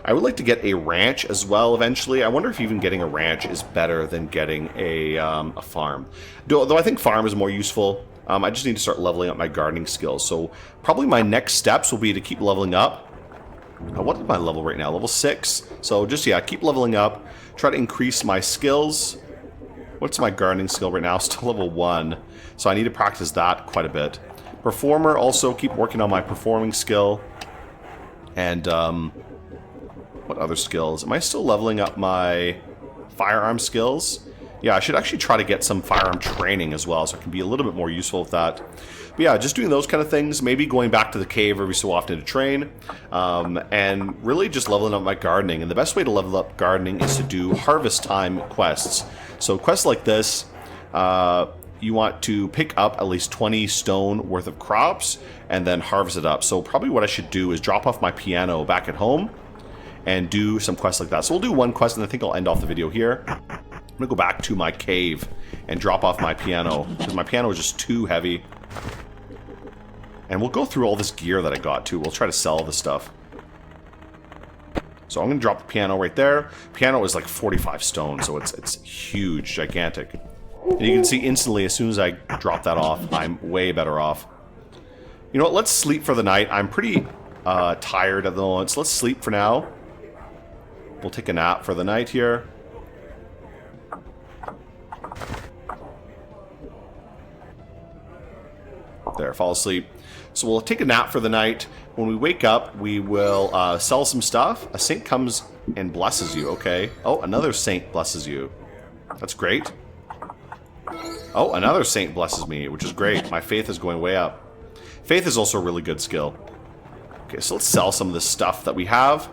I would like to get a ranch as well eventually. I wonder if even getting a ranch is better than getting a farm. Though I think farm is more useful. I just need to start leveling up my gardening skills. So probably my next steps will be to keep leveling up. What is my level right now? Level 6. So just, yeah, keep leveling up. Try to increase my skills. What's my gardening skill right now? Still level 1. So I need to practice that quite a bit. Performer, also keep working on my performing skill. And, what other skills? Am I still leveling up my firearm skills? Yeah, I should actually try to get some firearm training as well, so I can be a little bit more useful with that. But yeah, just doing those kind of things, maybe going back to the cave every so often to train, and really just leveling up my gardening. And the best way to level up gardening is to do harvest time quests. So quests like this, you want to pick up at least 20 stone worth of crops and then harvest it up. So probably what I should do is drop off my piano back at home and do some quests like that. So we'll do one quest and I think I'll end off the video here. I'm gonna go back to my cave and drop off my piano because my piano is just too heavy. And we'll go through all this gear that I got too. We'll try to sell the stuff. So I'm gonna drop the piano right there. Piano is like 45 stone, so it's huge, gigantic. And you can see instantly as soon as I drop that off, I'm way better off. You know what? Let's sleep for the night. I'm pretty tired at the moment, so let's sleep for now. We'll take a nap for the night here. There, fall asleep. So we'll take a nap for the night. When we wake up, we will sell some stuff. A saint comes and blesses you, okay. Oh, another saint blesses you. That's great. Oh, another saint blesses me, which is great. My faith is going way up. Faith is also a really good skill. Okay, so let's sell some of the stuff that we have.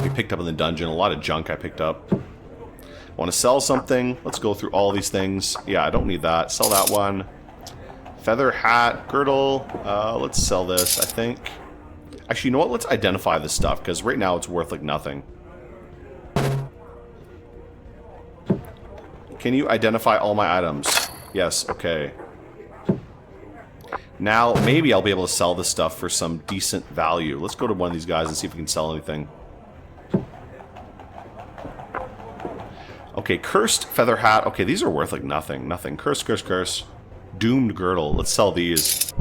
We picked up in the dungeon. A lot of junk I picked up. I want to sell something. Let's go through all these things. Yeah, I don't need that. Sell that one. Feather, hat, girdle. Let's sell this, I think. Actually, you know what? Let's identify this stuff, because right now it's worth like nothing. Can you identify all my items? Yes, okay. Now, maybe I'll be able to sell this stuff for some decent value. Let's go to one of these guys and see if we can sell anything. Okay, cursed feather hat. Okay, these are worth like nothing. Nothing. Curse, curse, curse. Doomed girdle. Let's sell these.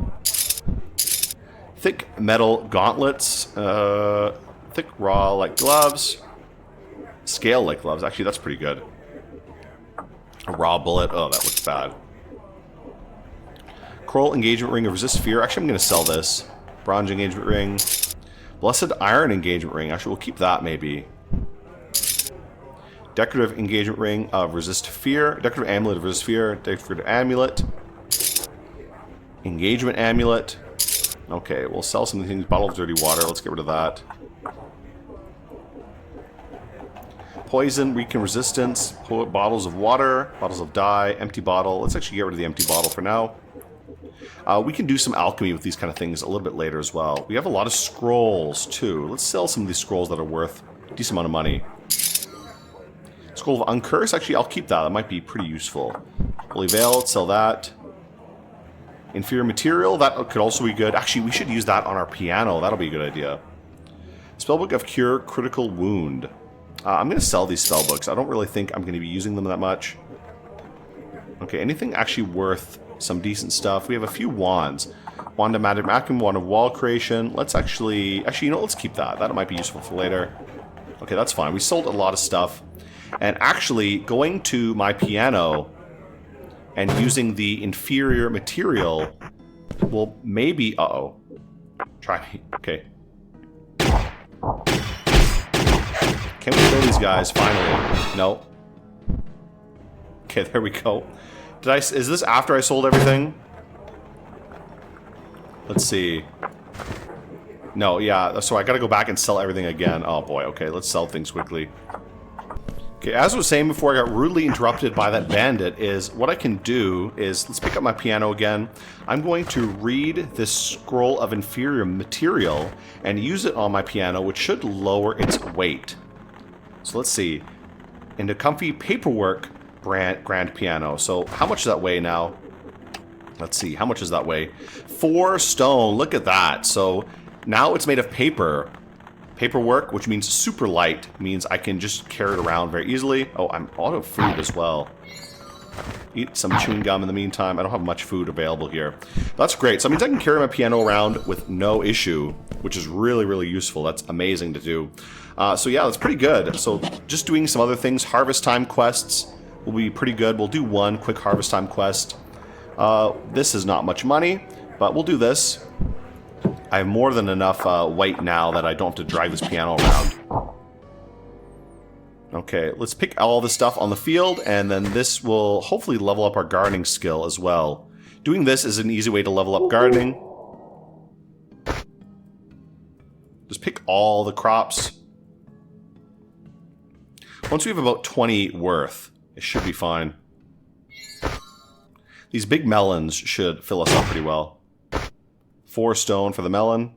Thick metal gauntlets. Thick raw like gloves. Scale like gloves. Actually, that's pretty good. A raw bullet. Oh, that looks bad. Coral engagement ring of resist fear. Actually, I'm going to sell this. Bronze engagement ring. Blessed iron engagement ring. Actually, we'll keep that maybe. Decorative engagement ring of resist fear. Decorative amulet of resist fear. Decorative amulet. Engagement amulet. Okay, we'll sell some things. Bottle of dirty water. Let's get rid of that. Poison, weaken resistance. Bottles of water. Bottles of dye. Empty bottle. Let's actually get rid of the empty bottle for now. We can do some alchemy with these kind of things a little bit later as well. We have a lot of scrolls too. Let's sell some of these scrolls that are worth a decent amount of money. Scroll of Uncurse. Actually, I'll keep that. That might be pretty useful. Holy Veil. Let's sell that. Inferior Material. That could also be good. Actually, we should use that on our piano. That'll be a good idea. Spellbook of Cure Critical Wound. I'm going to sell these spellbooks. I don't really think I'm going to be using them that much. Okay, anything actually worth some decent stuff? We have a few wands. Wand of Magic Macum, Wand of Wall Creation. Let's actually, you know, let's keep that. That might be useful for later. Okay, that's fine. We sold a lot of stuff. And actually, going to my piano and using the inferior material will maybe... Uh-oh. Try me. Okay. Can we kill these guys, finally? No. Okay, there we go. Is this after I sold everything? Let's see. No, yeah, so I gotta go back and sell everything again. Oh boy, okay, let's sell things quickly. Okay, as I was saying before I got rudely interrupted by that bandit, is what I can do is, let's pick up my piano again. I'm going to read this scroll of inferior material and use it on my piano, which should lower its weight. So let's see. Into comfy paperwork grand piano. So how much does that weigh now? Let's see, how much does that weigh? 4 stone, look at that. So now it's made of paper. Paperwork, which means super light, means I can just carry it around very easily. Oh, I'm out of food as well. Eat some chewing gum in the meantime. I don't have much food available here. That's great. So that means I can carry my piano around with no issue, which is really, really useful. That's amazing to do. So yeah, that's pretty good. So just doing some other things. Harvest time quests will be pretty good. We'll do one quick harvest time quest. This is not much money, but we'll do this. I have more than enough weight now that I don't have to drag this piano around. Okay, let's pick all the stuff on the field, and then this will hopefully level up our gardening skill as well. Doing this is an easy way to level up gardening. Just pick all the crops. Once we have about 20 worth, it should be fine. These big melons should fill us up pretty well. 4 stone for the melon.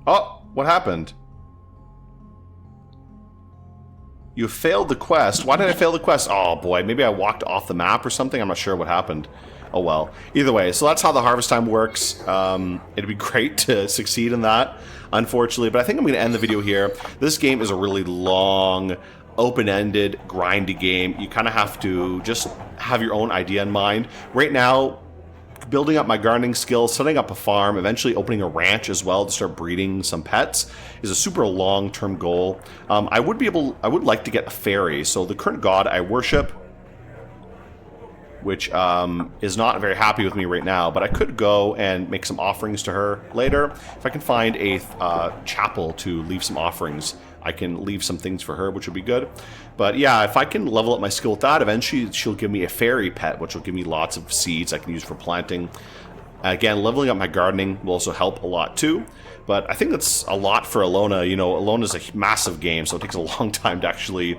Oh, what happened? You failed the quest. Why did I fail the quest? Oh boy, maybe I walked off the map or something. I'm not sure what happened. Oh well. Either way, so that's how the harvest time works. It'd be great to succeed in that, unfortunately. But I think I'm going to end the video here. This game is a really long, open-ended, grindy game. You kind of have to just have your own idea in mind. Right now, building up my gardening skills, setting up a farm, eventually opening a ranch as well to start breeding some pets is a super long-term goal. I would like to get a fairy. So the current god I worship, which is not very happy with me right now, but I could go and make some offerings to her later. If I can find a chapel to leave some offerings, I can leave some things for her, which would be good. But yeah, if I can level up my skill with that, eventually she'll give me a fairy pet, which will give me lots of seeds I can use for planting. Again, leveling up my gardening will also help a lot too. But I think that's a lot for Elona. You know, Elona's a massive game, so it takes a long time to actually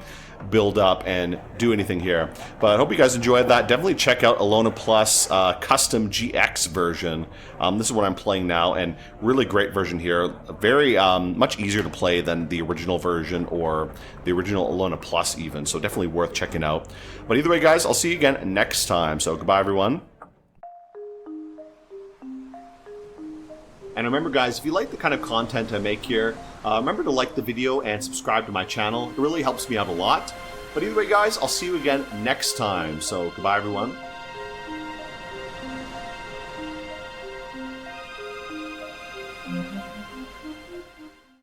build up and do anything here. But I hope you guys enjoyed that. Definitely check out Elona Plus custom GX version. This is what I'm playing now, and really great version here. Very much easier to play than the original version or the original Elona Plus even, so definitely worth checking out. But either way, guys, I'll see you again next time. So goodbye, everyone. And remember, guys, if you like the kind of content I make here, remember to like the video and subscribe to my channel. It really helps me out a lot. But either way, guys, I'll see you again next time. So goodbye, everyone.